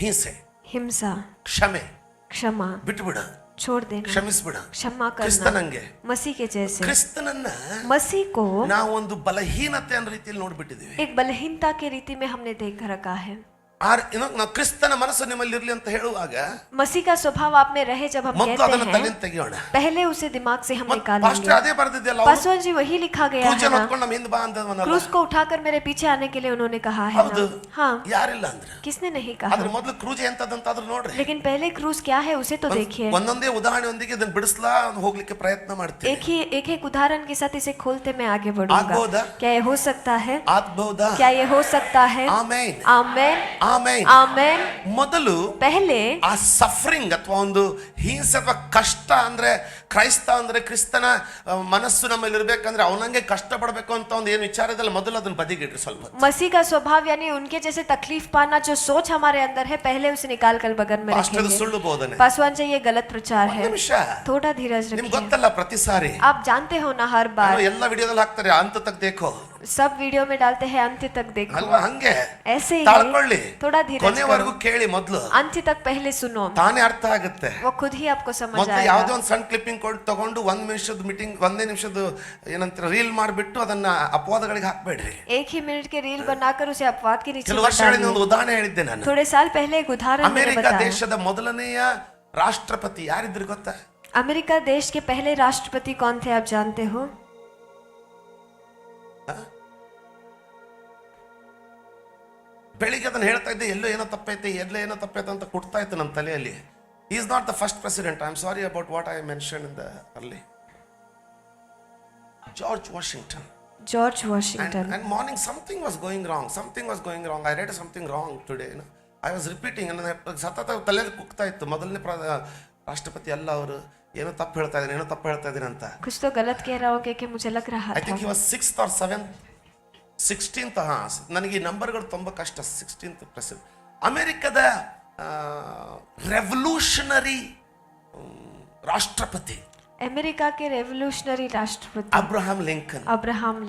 ಹಿಂಸೆ,
हिंसा,
ಕ್ಷಮೆ,
क्षमा,
ಬಿಟ್ಟುಬಿಡು,
छोड़ देना,
ಕ್ಷಮಿಸ್ಬಿಡು.
क्षमा करना.
ಕ್ರಿಸ್ತನಂಗೆ,
मसीह के जैसे.
ಕ್ರಿಸ್ತನನ್ನ
मसीह को
ನಾವು ಒಂದು ಬಲಹೀನತೆ ಅನ್ನೋ ರೀತಿಯಲ್ಲಿ ನೋಡ್ಬಿಟ್ಟಿದೀವಿ.
एक बलहीनता की रीति में हमने देख रखा है.
ನಾವು ಕ್ರಿಸ್ತನ ಮನಸ್ಸು ನಿಮ್ಮಲ್ಲಿ ಇರ್ಲಿ ಅಂತ ಹೇಳುವಾಗ
मसीह का स्वभाव आप में रहे जब हम
ಮೊದಲು ಅದನ್ನ
कहते
ತಲೆಯಿಂದ
हैं,
ತೆಗೆಯೋಣ.
पहले उसे दिमाग से हम
ಪಾಸ್ಟರ್
निकालेंगे।
ಅದೇ ಬರೆದಿದ್ದೆಲ್ಲ,
पासवान जी वही लिखा गया है
ಕ್ರೂಜನ್ನು
ना,
ಹೊತ್ಕೊಂಡು ನಮ್ಮ ಹಿಂದೆ ಬಾ ಅಂತವನಲ್ಲ.
क्रूस को उठाकर मेरे पीछे आने के लिए उन्होंने कहा है
ಹೌದು.
ना। हाँ,
ಯಾರಿಲ್ಲ ಅಂದ್ರೆ
किसने नहीं
ಅದ್ರ
कहा,
ಮೊದಲು ಕ್ರೂಜ್ ಎಂತದಂತಾದ್ರೂ ನೋಡ್ರಿ.
लेकिन पहले क्रूस क्या है उसे तो देखिए।
ಒಂದೊಂದೇ ಉದಾಹರಣೆಯೊಂದಿಗೆ ಇದನ್ನ ಬಿಡಿಸ್ಲಾ ಹೋಗ್ಲಿಕ್ಕೆ ಪ್ರಯತ್ನ ಮಾಡ್ತೀನಿ.
एक उदाहरण के साथ इसे खोलते मैं आगे बढ़ूंगा।
ಆಗ್ಬೋದಾ?
क्या ये हो सकता है?
ಆಗ್ಬಹುದಾ?
क्या ये हो सकता है?
ಆಮೇನ್
आमेन
ಆಮೇನ್.
आमेन।
ಮೊದಲು
पहले
ಆ ಸಫರಿಂಗ್ ಅಥವಾ ಒಂದು ಹಿಂಸೆ ಅಥವಾ ಕಷ್ಟ ಅಂದ್ರೆ ಕ್ರೈಸ್ತ ಅಂದ್ರೆ ಕ್ರಿಸ್ತನ ಮನಸ್ಸು ನಮ್ಮಲ್ಲಿ ಇರ್ಬೇಕಂದ್ರೆ ಅವನಂಗೆ ಕಷ್ಟ ಪಡ್ಬೇಕು ಅಂತ ಒಂದು ಏನು ವಿಚಾರ ಇದೆಲ್ಲ ಮೊದಲು ಅದನ್ನ ಬದಿಗಿಡ್ರಿ ಸ್ವಲ್ಪ.
मसीह का स्वभाव यानी उनके जैसे तकलीफ पाना जो सोच हमारे अंदर है, पहले उसे निकाल कर बगल में
ಪಾಸ್ಟರ್
रखेंगे।
ಸುಳ್ಳು ಬೋಧನೆ.
पासवान जी ये गलत प्रचार है।
ನಿಮಿಷ,
थोड़ा धीरज
ನಿಮ್ಗೆ
रखिए।
ಗೊತ್ತಲ್ಲ ಪ್ರತಿ ಸಾರಿ
आप जानते हो ना, हर बार
ಎಲ್ಲ ವಿಡಿಯೋದಲ್ಲಿ ಹಾಕ್ತಾರೆ ಅಂತ ತಕ್ ದೇಖೋ
सब वीडियो में डालते हैं अंत तक देखो।
ಅಲ್ವಾ? ಹಂಗೆ
ऐसे ही
ತಾಳ್ಕೊಳ್ಳಿ,
थोड़ा धीरज
ಕೊನೆವರೆಗೂ
करो,
ಕೇಳಿ ಮೊದಲು,
अंत तक पहले सुनो,
ತಾನೇ ಅರ್ಥ ಆಗುತ್ತೆ.
वो खुद ही आपको समझ
ಮೊದಲು ಯಾವ್ದೋ
आएगा।
ಒಂದು ಸಣ್ಣ ಕ್ಲಿಪ್ಪಿಂಗ್ ತಗೊಂಡು 1 ನಿಮಿಷದ ಮೀಟಿಂಗ್ 1 ನಿಮಿಷದ ಏನಂತಾರೆ ರೀಲ್ ಮಾಡಿಬಿಟ್ಟು ಅದನ್ನ ಅಪವಾದಗಳಿಗೆ ಹಾಕ್ಬೇಡ್ರಿ.
एक ही मिनट के रील बनाकर उसे अपवाद के नीचे
ಕೆಲವು
मत
ವರ್ಷಗಳಿಂದ
डालिए।
ಒಂದು ಉದಾಹರಣೆ ಹೇಳಿದ್ದೆ ನಾನು.
थोड़े साल पहले एक उदाहरण मैंने
ಅಮೆರಿಕ
बताया।
ದೇಶದ ಮೊದಲನೆಯ ರಾಷ್ಟ್ರಪತಿ ಯಾರಿದ್ರು ಗೊತ್ತಾ?
अमेरिका देश के पहले राष्ट्रपति कौन थे आप जानते हो?
ಬೆಳಿಗ್ಗೆ ಅದನ್ನ ಹೇಳ್ತಾ ಇದ್ದೆ, ಎಲ್ಲೋ ಏನೋ ತಪ್ಪೈತೆ ಅಂತ ಕುಟ್ತಾ ಇತ್ತು ನಮ್ಮ ತಲೆಯಲ್ಲಿ. Is not the first president. I am sorry about what I mention in the early. George Washington.
George Washington.
And morning something was going wrong. I read something wrong today. I was repeating. ಸತತ ತಲೆಯಲ್ಲಿ ಕುಗ್ತಾ ಇತ್ತು. ಮೊದಲನೇ ರಾಷ್ಟ್ರಪತಿ ಅಲ್ಲ ಅವರು, ಏನೋ ತಪ್ಪು ಹೇಳ್ತಾ ಇದ್ದೀನಿ ಅಂತ.
कुछ तो गलत कह रहा हूँ कि मुझे लग रहा
ಐ ಥಿಂಕ್
था।
He was 6th or 7th 16th. ನನಗೆ ಈ ನಂಬರ್ಗಳು ತುಂಬ ಕಷ್ಟ. 16th president. ಅಮೆರಿಕದ ರೆವಲ್ಯೂಷನರಿ ರಾಷ್ಟ್ರಪತಿ
अमेरिका के रेवोल्यूशनरी राष्ट्रपति
ಅಬ್ರಹಾಂ ಲಿಂಕನ್.
अब्राहम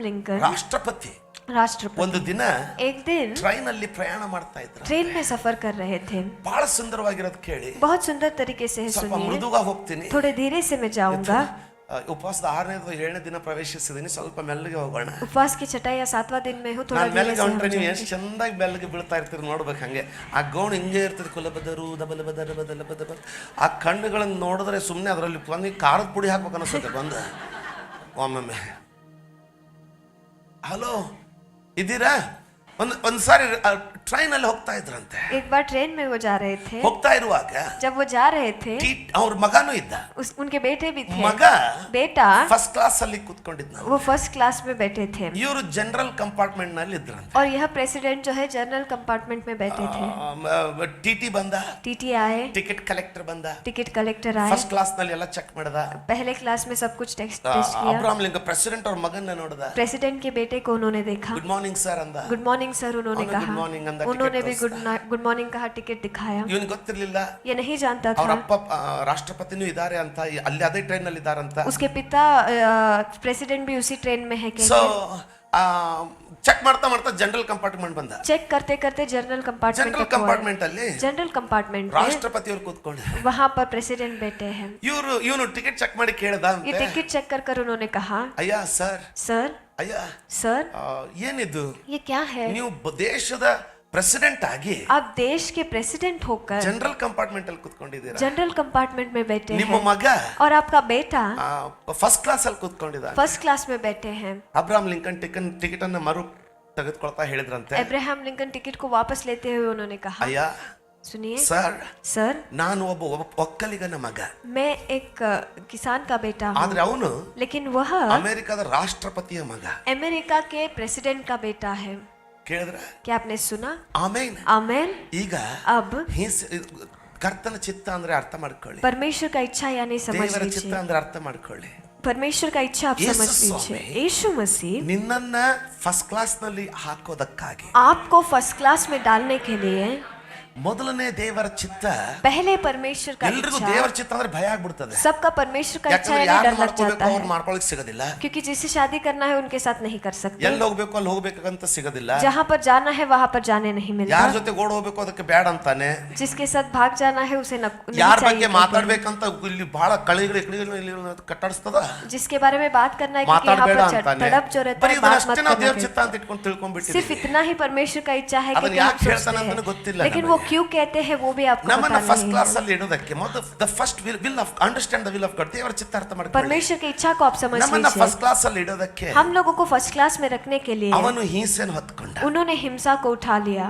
लिंकन
ರಾಷ್ಟ್ರಪತಿ
राष्ट्रपति
ಒಂದು ದಿನ
एक दिन
ಟ್ರೈನ್ ಅಲ್ಲಿ ಪ್ರಯಾಣ ಮಾಡ್ತಾ ಇದ್ರು.
ट्रेन में सफर कर रहे थे।
ಬಹಳ ಸುಂದರವಾಗಿರೋದು ಕೇಳಿ.
बहुत सुंदर तरीके से है,
ಸ್ವಲ್ಪ
सुनिए।
ಮೃದುವಾಗಿ ಹೋಗ್ತೀನಿ.
थोड़े धीरे से मैं जाऊंगा।
ಉಪವಾಸದ 6ನೇ ಅಥವಾ 7ನೇ ದಿನ ಪ್ರವೇಶಿಸಿದೀನಿ. ಸ್ವಲ್ಪ ಮೆಲ್ಲಗೆ ಹೋಗೋಣ.
उपवास की छठा या 7वां दिन में हूँ, थोड़ा
ನಾನು
धीरे
ಮೆಲ್ಲಗೆ
से हो
ಹೊಂಟ್ರೆ ನೀವು
जाएंगे।
ಎಷ್ಟು ಚಂದಾಗಿ ಮೆಲ್ಲಗೆ ಬೀಳ್ತಾ ಇರ್ತೀರಿ ನೋಡ್ಬೇಕು. ಹಂಗೆ ಆ ಗೌಣ ಹಿಂಗೆ ಇರ್ತದೆ, ಕುಲಬದರು ದಬಲ. ಆ ಕಣ್ಣುಗಳನ್ನ ನೋಡಿದ್ರೆ ಸುಮ್ಮನೆ ಅದರಲ್ಲಿ ಬಂದು ಖಾರದ ಪುಡಿ ಹಾಕ್ಬೇಕು ಅನಿಸುತ್ತೆ. ಬಂದು ಒಮ್ಮೊಮ್ಮೆ ಹಲೋ ಇದ್ದೀರಾ? ಒಂದು ಸಾರಿ ಟ್ರೈನ್ ಅಲ್ಲಿ ಹೋಗ್ತಾ ಇದ್ರಂತೆ.
एक बार ट्रेन में वो जा रहे थे।
ಹೋಗ್ತಾ ಇರುವಾಗ
जब वो जा रहे थे,
ಅವ್ರ ಮಗನೂ ಇದ್ದ.
उनके बेटे भी थे।
ಮಗ
बेटा
ಫಸ್ಟ್ ಕ್ಲಾಸ್ ಅಲ್ಲಿ ಕೂತ್ಕೊಂಡಿದ್ದ.
वो फर्स्ट क्लास में बैठे थे
ಇವರು ಜನರಲ್ ಕಂಪಾರ್ಟ್ಮೆಂಟ್ ನಲ್ಲಿ ಇದ್ರಂತೆ.
और यह प्रेसिडेंट जो है जनरल कंपार्टमेंट में बैठे थे।
ಟಿಟಿ ಬಂದ,
टीटी आए,
ಟಿಕೆಟ್ ಕಲೆಕ್ಟರ್ ಬಂದ,
टिकट कलेक्टर आए,
ಫಸ್ಟ್ ಕ್ಲಾಸ್ ನಲ್ಲಿ ಎಲ್ಲ ಚೆಕ್ ಮಾಡ್ದ.
पहले क्लास में सब कुछ टेस्ट किया।
ಅಬ್ರಹಾಂ ಲಿಂಕನ್ ಪ್ರೆಸಿಡೆಂಟ್ ಅವ್ರ ಮಗನ್ನ ನೋಡ್ದ.
प्रेसिडेंट के बेटे को उन्होंने देखा।
ಗುಡ್ ಮಾರ್ನಿಂಗ್ ಸರ್ ಅಂದ.
गुड मॉर्निंग सर उन्होंने
उन्होंने
कहा।
good morning अंदा,
उन्होंने
ticket
भी गुड मॉर्निंग कहा, टिकट दिखाया।
ಇವನಿಗೆ ಗೊತ್ತಿರ್ಲಿಲ್ಲ
ये नहीं जानता
ಅವ್ರ
था
ಅಪ್ಪ ರಾಷ್ಟ್ರಪತಿನೂ ಇದ್ದಾರೆ ಅಂತ, ಅಲ್ಲಿ ಅದೇ ಟ್ರೈನ್ ನಲ್ಲಿ ಇದಾರಂತ.
उसके पिता प्रेसिडेंट भी उसी ट्रेन में है।
ಸೊ ಚೆಕ್ ಮಾಡ್ತಾ ಜನರಲ್ ಕಂಪಾರ್ಟ್ಮೆಂಟ್ ಬಂದ.
चेक करते करते जनरल
ಜನರಲ್ ಕಂಪಾರ್ಟ್ಮೆಂಟ್ ಅಲ್ಲಿ
जनरल कंपार्टमेंट में
ರಾಷ್ಟ್ರಪತಿ ಅವ್ರು ಕೂತ್ಕೊಂಡು
वहाँ पर प्रेसिडेंट बैठे हैं।
ಇವನು ಟಿಕೆಟ್ ಚೆಕ್ ಮಾಡಿ ಕೇಳ್ದ
ये
ಅಂತೆ.
टिकट चेक कर उन्होंने कहा,
ಅಯ್ಯ ಸರ್,
सर
ಅಯ್ಯ
सर
ಏನಿದು,
ये क्या है?
ನೀವು ದೇಶದ ಪ್ರೆಸಿಡೆಂಟ್ ಆಗಿ
आप देश के प्रेसिडेंट होकर
ಜನರಲ್ ಕಂಪಾರ್ಟ್ಮೆಂಟ್ ಅಲ್ಲಿ ಕೂತ್ಕೊಂಡಿದ್ದೀರಾ.
जनरल कंपार्टमेंट में बैठे
ನಿಮ್ಮ
हैं
ಮಗ
और आपका बेटा
ಫಸ್ಟ್ ಕ್ಲಾಸ್ ಅಲ್ಲಿ ಕೂತ್ಕೊಂಡಿದ್ದಾನೆ.
फर्स्ट क्लास में बैठे हैं।
ಅಬ್ರಹಾಂ ಲಿಂಕನ್ ಟಿಕೆಟ್ ಅನ್ನ ಮರು ತೆಗೆದುಕೊಳ್ತಾ ಹೇಳಿದ್ರಂತೆ.
अब्राहम लिंकन टिकट को वापस लेते हुए उन्होंने कहा,
ಅಯ್ಯ
सुनिए
ಸರ್,
सर,
ನಾನು ಒಬ್ಬ ಒಕ್ಕಲಿಗನ ಮಗ.
मैं एक किसान का बेटा हूँ,
ಆದ್ರೆ ಅವನು
लेकिन वह
ಅಮೆರಿಕದ ರಾಷ್ಟ್ರಪತಿಯ ಮಗ.
अमेरिका के प्रेसिडेंट का बेटा है।
ಕೇಳಿದ್ರ?
क्या आपने सुना?
ಆಮೇನ್.
आमेन।
ಈಗ
अब
ಕರ್ತನ ಚಿತ್ತ ಅಂದ್ರೆ ಅರ್ಥ ಮಾಡ್ಕೊಳ್ಳಿ.
परमेश्वर का इच्छा यानी समझ
ದೇವರ ಚಿತ್ತ
लीजिए।
ಅಂದ್ರೆ ಅರ್ಥ ಮಾಡ್ಕೊಳ್ಳಿ.
परमेश्वर का इच्छा आप समझ
यीशु
लीजिए।
स्वामी
यीशु मसीह
ನಿನ್ನನ್ನ ಫಸ್ಟ್ ಕ್ಲಾಸ್ ನಲ್ಲಿ ಹಾಕೋದಕ್ಕಾಗಿ
आपको फर्स्ट क्लास में डालने के लिए
ಮೊದಲನೇ ದೇವರ ಚಿತ್ತ.
पहले परमेश्वर का
ಎಲ್ರಿಗೂ
इच्छा,
ದೇವರ ಚಿತ್ತ ಅಂದ್ರೆ ಭಯ ಆಗ್ಬಿಡ್ತದೆ.
सबका परमेश्वर का इच्छा
ಯಾಕಂದ್ರೆ
यानी
ಯಾರು
डर लग जाता
ಅವ್ರು
है,
ಮಾಡ್ಕೊಳಕ್ ಸಿಗೋದಿಲ್ಲ.
क्योंकि जिसे शादी करना है उनके साथ नहीं कर सकते,
ಎಲ್ಲಿ ಹೋಗ್ಬೇಕು ಅಲ್ಲಿ ಹೋಗ್ಬೇಕಂತ ಸಿಗೋದಿಲ್ಲ.
जहाँ पर जाना है वहाँ पर जाने नहीं
ಯಾರ
मिलता,
ಜೊತೆ ಓಡ್ ಹೋಗ್ಬೇಕು ಅದಕ್ಕೆ ಬ್ಯಾಡ ಅಂತಾನೆ.
जिसके साथ भाग जाना है उसे नहीं
ಯಾರ
चाहिए
ಬಗ್ಗೆ
कहते हैं।
ಮಾತಾಡ್ಬೇಕಂತ ಇಲ್ಲಿ ಬಹಳ ಕಳಿಗಳು ಕಟ್ಟಾಡಿಸ್ತದ.
जिसके बारे में बात करना है क्योंकि यहाँ
ಮಾತಾಡಬೇಡ
पर
ಅಂತಾನೆ.
तड़प जो रहता
ಬರೀ
है बात मत
ಇದನ್ನಷ್ಟೇ ನಾವು
करना
ದೇವ್ರ
है।
ಚಿತ್ತ ಅಂತ ಇಟ್ಕೊಂಡು ತಿಳ್ಕೊಂಡ್ಬಿಟ್ಟಿದ್ದೀವಿ.
सिर्फ इतना ही परमेश्वर का इच्छा है
ಅದನ್ನ
कि हम
ಯಾಕೆ
सोचते
ಹೇಳ್ತಾನೆ ಅಂತಾನೆ
हैं,
ಗೊತ್ತಿಲ್ಲ
लेकिन
ನಮಗೆ.
वो क्यों कहते हैं वो भी आपको
ನಮ್ಮನ್ನ
पता
ಫಸ್ಟ್
नहीं
ಕ್ಲಾಸ್
है।
ಅಲ್ಲಿ ಇಡೋದಕ್ಕೆ ಮೊದಲು the first will of understand the will of god, ದೇವರ ಚಿತ್ತ ಅರ್ಥ ಮಾಡ್ಕೊಳ್ಳಿ.
परमेश्वर की इच्छा को आप समझ
ನಮ್ಮನ್ನ
लीजिए।
ಫಸ್ಟ್ ಕ್ಲಾಸ್ ಅಲ್ಲಿ ಇಡೋದಕ್ಕೆ
हम लोगों को फर्स्ट क्लास में रखने के लिए
ಅವನು ಹಿಂಸೆಯನ್ನು ಹೊತ್ಕೊಂಡ.
उन्होंने हिंसा को उठा लिया।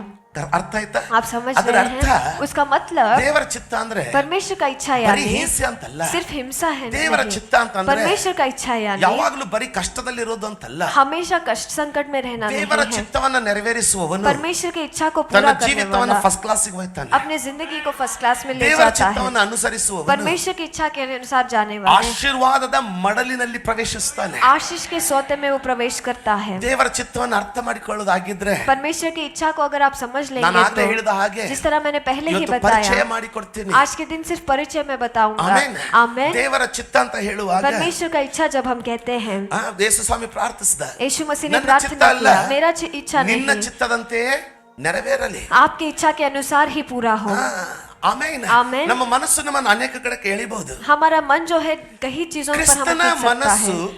ಅರ್ಥ ಆಯ್ತಾ?
आप समझ
ಅದರ
रहे
ಅರ್ಥ
हैं? उसका मतलब
ದೇವರ ಚಿತ್ತ ಅಂದ್ರೆ
परमेश्वर का इच्छा
ಬರೀ
यानी
ಹಿಂಸೆ ಅಂತಲ್ಲ.
सिर्फ हिंसा है
ದೇವರ
नहीं।
ಚಿತ್ತ ಅಂತಂದ್ರೆ
परमेश्वर का इच्छा यानी
ಯಾವಾಗಲೂ ಬರೀ ಕಷ್ಟದಲ್ಲಿ ಇರೋದು ಅಂತಲ್ಲ.
हमेशा कष्ट संकट में रहना नहीं
ದೇವರ
है।
ಚಿತ್ತವನ್ನ ನೆರವೇರಿಸುವವನು
परमेश्वर की इच्छा को
ತನ್ನ
पूरा करने
ಜೀವಿತವನ್ನ
वाला
ಫಸ್ಟ್ ಕ್ಲಾಸಿಗೆ ಹೋಯ್ತಾನೆ.
अपने जिंदगी को फर्स्ट क्लास में ले
ದೇವರ
जाता है।
ಚಿತ್ತವನ್ನ ಅನುಸರಿಸುವವನು
परमेश्वर की इच्छा के अनुसार जाने वाला
ಆಶೀರ್ವಾದದ ಮಡಲಿನಲ್ಲಿ ಪ್ರವೇಶಿಸ್ತಾನೆ.
आशीष के सोते में वो प्रवेश करता है।
ದೇವರ ಚಿತ್ತವನ್ನ ಅರ್ಥ ಮಾಡಿಕೊಳ್ಳೋದಾಗಿದ್ರೆ
परमेश्वर की इच्छा को अगर आप समझ
ನಾನು
लेंगे
ಆಗ್ಲೇ ಹೇಳಿದ ಹಾಗೆ
तो जिस तरह मैंने पहले ही
ಇವತ್ತು ಪರಿಚಯ
बताया,
ಮಾಡಿಕೊಡ್ತೀನಿ.
आज के दिन सिर्फ परिचय में बताऊंगा।
ಆಮೆನ್.
आमेन।
ದೇವರ ಚಿತ್ತ ಅಂತ ಹೇಳುವಾಗ
परमेश्वर का इच्छा जब हम कहते हैं,
ಯೇಸು ಸ್ವಾಮಿ ಪ್ರಾರ್ಥಿಸಿದ,
यीशु मसीह ने
ನನ್ನ ಚಿತ್ತ
प्रार्थना
ಅಲ್ಲ,
किया, मेरा इच्छा
ನಿನ್ನ
नहीं,
ಚಿತ್ತದಂತೆಯೇ ನೆರವೇರಲಿ.
आपकी इच्छा के अनुसार ही पूरा हो।
ಆಮೆನ್.
ಆಮೆನ್.
ನಮ್ಮ ಮನಸ್ಸು ನಮ್ಮನ್ನು ಅನೇಕ ಕಡೆ ಕೇಳಿಬಹುದು.
हमारा मन जो है कई चीजों पर हमें
ಕ್ರಿಸ್ತನ
खींच सकता
ಮನಸ್ಸು
है।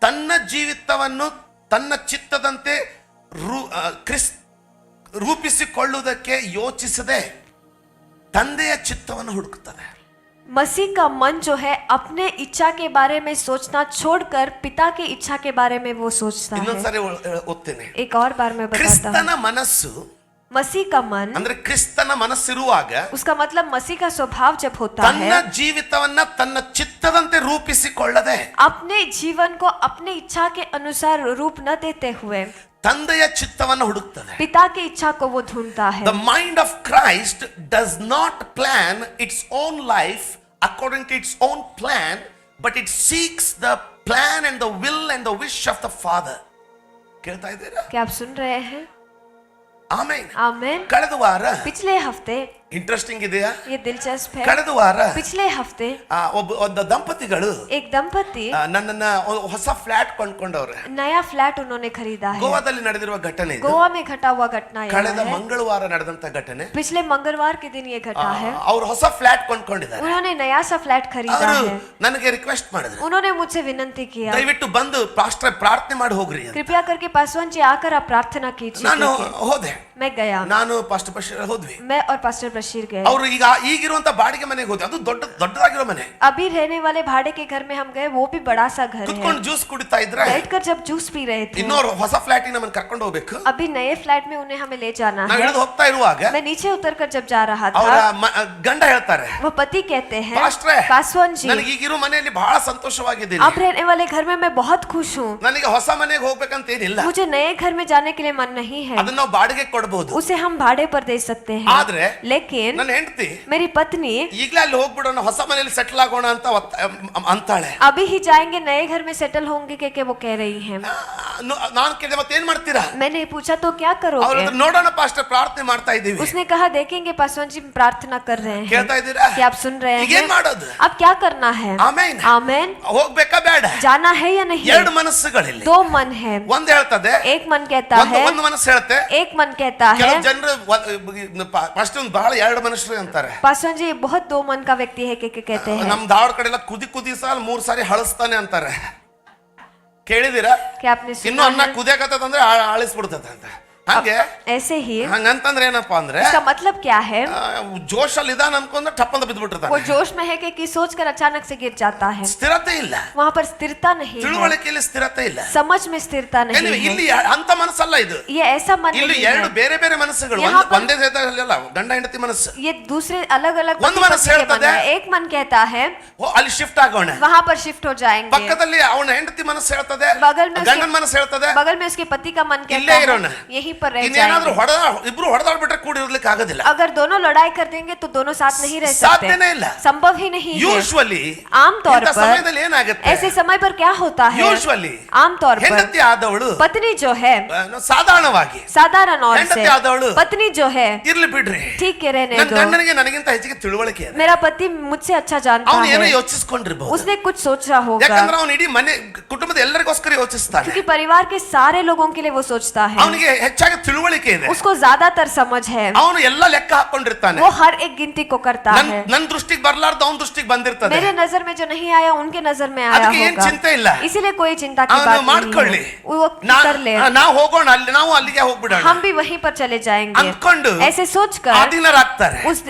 ತನ್ನ ಜೀವಿತವನ್ನು ತನ್ನ ಚಿತ್ತದಂತೆ ರೂಪಿಸಿಕೊಳ್ಳುವುದಕ್ಕೆ ಯೋಚಿಸದೆ ತಂದೆಯ ಚಿತ್ತವನ್ನು ಹುಡುಕುತ್ತದೆ.
मसीह का मन जो है अपने इच्छा के बारे में सोचना छोड़कर पिता की इच्छा के बारे में वो सोचता है।
ಇನ್ನೊಂದ್ಸರಿ ಓದ್ತೇನೆ.
एक और बार मैं बताता
ಕ್ರಿಸ್ತನ
हूँ,
ಮನಸ್ಸು
मसीह का मन,
ಅಂದ್ರೆ ಕ್ರಿಸ್ತನ ಮನಸ್ಸಿರುವಾಗ
उसका मतलब मसीह का स्वभाव जब होता
ತನ್ನ
है,
ಜೀವಿತವನ್ನ ತನ್ನ ಚಿತ್ತದಂತೆ ರೂಪಿಸಿಕೊಳ್ಳದೆ
अपने जीवन को अपने इच्छा के अनुसार रूप न देते हुए
ತಂದೆಯ ಚಿತ್ತವನ್ನು ಹುಡುಕ್ತದೆ.
पिता की इच्छा को वो ढूंढता है।
The mind of Christ does not plan its own life according to its own plan, but it seeks the plan and the will and the wish of the Father. ಕೇಳ್ತಾ ಇದ್ದೀರಾ?
क्या आप सुन रहे हैं?
ಆಮೆನ್.
आमेन।
ಕಳೆದ ವಾರ
पिछले हफ्ते,
ಇಂಟ್ರೆಸ್ಟಿಂಗ್ ಇದೆಯಾ?
ये दिलचस्प है,
ಕಳೆದ ವಾರ
पिछले हफ्ते
ಒಂದು ದಂಪತಿಗಳು
एक दंपति
ನನ್ನನ್ನ ಹೊಸ ಫ್ಲಾಟ್ ಕೊಂಡ್ಕೊಂಡವ್ರೆ.
नया फ्लैट उन्होंने खरीदा है।
ಗೋವಾದಲ್ಲಿ ನಡೆದಿರುವ ಘಟನೆ ಇದು.
गोवा में घटा हुआ घटना यह
ಕಳೆದ
है।
ಮಂಗಳವಾರ ನಡೆದಂತ ಘಟನೆ.
पिछले मंगलवार के दिन ये घटा है।
ಅವ್ರು ಹೊಸ ಫ್ಲಾಟ್ ಕೊಂಡ್ಕೊಂಡಿದ್ದಾರೆ.
उन्होंने नया सा फ्लैट खरीदा
ಅವರು
है।
ನನಗೆ ರಿಕ್ವೆಸ್ಟ್ ಮಾಡಿದ್ರು,
उन्होंने मुझसे विनंती किया,
ದಯವಿಟ್ಟು ಬಂದು ಪಾಸ್ಟರ್ ಪ್ರಾರ್ಥನೆ ಮಾಡಿ ಹೋಗ್ರಿ ಅಂತ.
कृपया करके पासवान जी आकर आप प्रार्थना कीजिए।
ನಾನು ಹೋದೆ.
मैं गया,
ನಾನು ಪಾಸ್ಟರ್ ಬಶೀರ್ ಹೋದ್ವಿ.
मैं और पास्टर बशीर गए।
ಅವರು ಈಗಿರುವಂತ ಬಾಡಿಗೆ ಮನೆಗೆ ಹೋದ್ವಿ. ಅದು ದೊಡ್ಡದಾಗಿರೋ ಮನೆ.
अभी रहने वाले भाड़े के घर में हम गए, वो भी बड़ा सा घर है।
ಕುತ್ಕೊಂಡು ಜ್ಯೂಸ್ ಕುಡಿತಾ ಇದ್ರೆ
बैठकर जब जूस पी रहे थे,
ಇನ್ನೊರು ಹೊಸ ಫ್ಲಾಟಿಗೆ ನಮ್ಮನ್ನ ಕರ್ಕೊಂಡು ಹೋಗ್ಬೇಕು.
अभी नए फ्लैट में उन्हें हमें ले जाना
ನಾವು
है।
ಇಳಿದು ಹೋಗ್ತಾ ಇರುವಾಗ
मैं नीचे उतरकर जब जा रहा
ಅವರ
था,
ಗಂಡ ಹೇಳ್ತಾರೆ,
वो पति कहते हैं,
ಪಾಸ್ಟ್ರೇ,
पासवान जी
ನನಗೆ ಈಗಿರೋ ಮನೆಯಲ್ಲಿ ಬಹಳ ಸಂತೋಷವಾಗಿದ್ದೀನಿ.
अब रहने वाले घर में मैं बहुत खुश हूँ।
ನನಗೆ ಹೊಸ ಮನೆಗೆ ಹೋಗ್ಬೇಕಂತ ಏನಿಲ್ಲ.
मुझे नए घर में जाने के लिए मन नहीं है,
ಅದನ್ನ ನಾವು ಬಾಡಿಗೆ ಕೊಡಬಹುದು.
उसे हम भाड़े पर दे सकते हैं।
ಆದ್ರೆ
लेकिन
ನನ್ನ ಹೆಂಡತಿ
मेरी पत्नी
ಈಗಲೇ ಅಲ್ಲಿ ಹೋಗ್ಬಿಡೋಣ, ಹೊಸ ಮನೆಯಲ್ಲಿ ಸೆಟ್ಲ್ ಆಗೋಣ ಅಂತ ಅಂತಾಳೆ.
अभी ही जाएंगे, नए घर में सेटल होंगे के वो कह रही हैं।
ನಾನು ಕೇಳಿದೆ, ಮತ್ತೆ ಏನ್ ಮಾಡ್ತೀರಾ?
मैंने पूछा तो क्या
ಅವ್ರ
करोगे?
ಹತ್ರ ನೋಡೋಣ ಪಾಸ್ಟರ್, ಪ್ರಾರ್ಥನೆ ಮಾಡ್ತಾ ಇದ್ದೀವಿ.
उसने कहा देखेंगे पासवान जी, प्रार्थना कर रहे हैं।
ಕೇಳ್ತಾ ಇದ್ದೀರಾ?
क्या आप सुन रहे
ಈಗ
हैं?
ಏನ್ ಮಾಡೋದು?
अब क्या करना है?
ಆಮೆನ್.
आमेन।
ಹೋಗ್ಬೇಕಾ ಬೇಡ?
जाना है या नहीं?
ಎರಡು ಮನಸ್ಸುಗಳಿಲ್ಲ.
दो मन है।
ಒಂದು ಹೇಳ್ತದೆ,
एक मन कहता है,
ಒಂದು ಮನಸ್ಸು ಹೇಳುತ್ತೆ.
एक मन कहता है।
ಕೆಲವು ಜನರು ಫಸ್ಟ್ ಒಂದು ಬಹಳ ಎರಡು ಮನಸ್ಸು ಅಂತಾರೆ.
पासवान जी बहुत दो मन का व्यक्ति है के कहते हैं।
ನಮ್ ಧಾರವಾಡ ಕಡೆ ಎಲ್ಲ ಕುದಿ ಸಾಲ 3 ಸಾರಿ ಹಳಸ್ತಾನೆ ಅಂತಾರೆ. ಕೇಳಿದಿರಾ?
क्या आपने
ಇನ್ನು
सुना
ಅನ್ನ
है?
ಕುದಿಯಕತ್ತಂದ್ರೆ ಆಳಿಸ್ಬಿಡ್ತದೆ ಅಂತ. ಹಾಗೆ
ऐसे ही
ಹಂಗಂತಂದ್ರೆ ಏನಪ್ಪಾ ಅಂದ್ರೆ,
इसका मतलब क्या है?
ಜೋಶಲ್ಲಿ ಇದಾನ ಅನ್ಕೊಂಡ್ರೆ ಟಪ್ಪಂತ ಬಿದ್ದ್ಬಿಟ್ಟಿರ್ತಾನೆ.
वो जोश में है कि सोचकर अचानक से गिर जाता है।
ಸ್ಥಿರತೆ ಇಲ್ಲ,
वहाँ पर स्थिरता नहीं है,
ತಿಳುವಳಿಕೆಯಲ್ಲಿ ಸ್ಥಿರತೆ ಇಲ್ಲ.
समझ में स्थिरता नहीं
Anyway,
है।
ಇಲ್ಲಿ ಅಂತ ಮನಸ್ಸಲ್ಲ ಇದು.
ये ऐसा मन
ಇಲ್ಲಿ
नहीं
ಎರಡು
है।
ಬೇರೆ ಬೇರೆ ಮನಸ್ಸುಗಳು,
यहाँ पर-
ಒಂದೇ ಅಲ್ಲ, ಗಂಡ ಹೆಂಡತಿ ಮನಸ್ಸು.
ये दूसरे अलग अलग
ಒಂದು ಮನಸ್ಸು ಹೇಳ್ತದೆ,
एक मन कहता है
ಅಲ್ಲಿ ಶಿಫ್ಟ್ ಆಗೋಣ.
वहाँ पर शिफ्ट हो जाएंगे।
ಪಕ್ಕದಲ್ಲಿ ಅವನ ಹೆಂಡತಿ ಮನಸ್ಸು ಹೇಳ್ತದೆ,
बगल में
ಗಂಡನ ಮನಸ್ಸು ಹೇಳ್ತದೆ,
बगल में उसके पति का मन
ಇಲ್ಲೇ
कहता
ಇರೋಣ.
है यहीं पर रह
ಇನ್ನೇನಾದ್ರೂ
जाएंगे।
ಇಬ್ರು ಹೊಡೆದಾಡ್ಬಿಟ್ರೆ ಕೂಡಿರ್ಲಿಕ್ಕೆ ಆಗೋದಿಲ್ಲ.
अगर दोनों लड़ाई कर देंगे तो दोनों साथ नहीं रह
ಸಾಧ್ಯನೇ ಇಲ್ಲ.
सकते, संभव ही नहीं है।
ಯೂಶುವಲಿ
आमतौर
ಇಂಥ
पर
ಸಮಯದಲ್ಲಿ ಏನಾಗುತ್ತೆ,
ऐसे समय पर क्या होता है,
ಯೂಶುವಲಿ
आमतौर पर
ಹೆಂಡತಿ ಆದವಳು
पत्नी जो है
ಸಾಧಾರಣವಾಗಿ
साधारण और से
ಹೆಂಡತಿ ಆದವಳು
पत्नी जो है
ಇರ್ಲಿ ಬಿಡ್ರಿ,
ठीक है रहने
ನನ್ನ
दो,
ಗಂಡನಿಗೆ ನನಗಿಂತ ಹೆಚ್ಚಿಗೆ ತಿಳುವಳಿಕೆ ಇದೆ,
मेरा पति मुझसे अच्छा जानता
ಅವನು ಏನೋ
है,
ಯೋಚಿಸ್ಕೊಂಡಿರ್ಬಹುದು.
उसने कुछ सोचा होगा,
ಯಾಕಂದ್ರೆ ಅವನು ಇಡೀ ಮನೆ ಕುಟುಂಬದ ಎಲ್ಲರಿಗೋಸ್ಕರ ಯೋಚಿಸ್ತಾನೆ.
क्योंकि परिवार के सारे लोगों के लिए वो सोचता है,
ಅವನಿಗೆ ಹೆಚ್ಚಾಗಿ ತಿಳುವಳಿಕೆ ಇದೆ,
उसको ज्यादातर समझ है,
ಅವನು ಎಲ್ಲ ಲೆಕ್ಕ ಹಾಕೊಂಡಿರ್ತಾನೆ.
वो हर एक गिनती को करता है।
ನನ್ನ ದೃಷ್ಟಿಗೆ ಬರ್ಲಾರ್ದು ಅವನ ದೃಷ್ಟಿಗೆ ಬಂದಿರ್ತದೆ.
मेरे नजर में जो नहीं आया उनके नजर में आया
ಅದಕ್ಕೆ ಏನ್
होगा,
ಚಿಂತೆ ಇಲ್ಲ,
इसीलिए कोई चिंता की
ಅವನು
बात नहीं
ಮಾಡ್ಕೊಳ್ಳಿ,
है, वो कर ले,
ನಾವು ಹೋಗೋಣ, ನಾವು ಅಲ್ಲಿಗೆ ಹೋಗ್ಬಿಡೋಣ
हम भी वहीं पर चले जाएंगे,
ಅಂದ್ಕೊಂಡು
ऐसे सोचकर
ಅಧೀನರಾಗ್ತಾರೆ.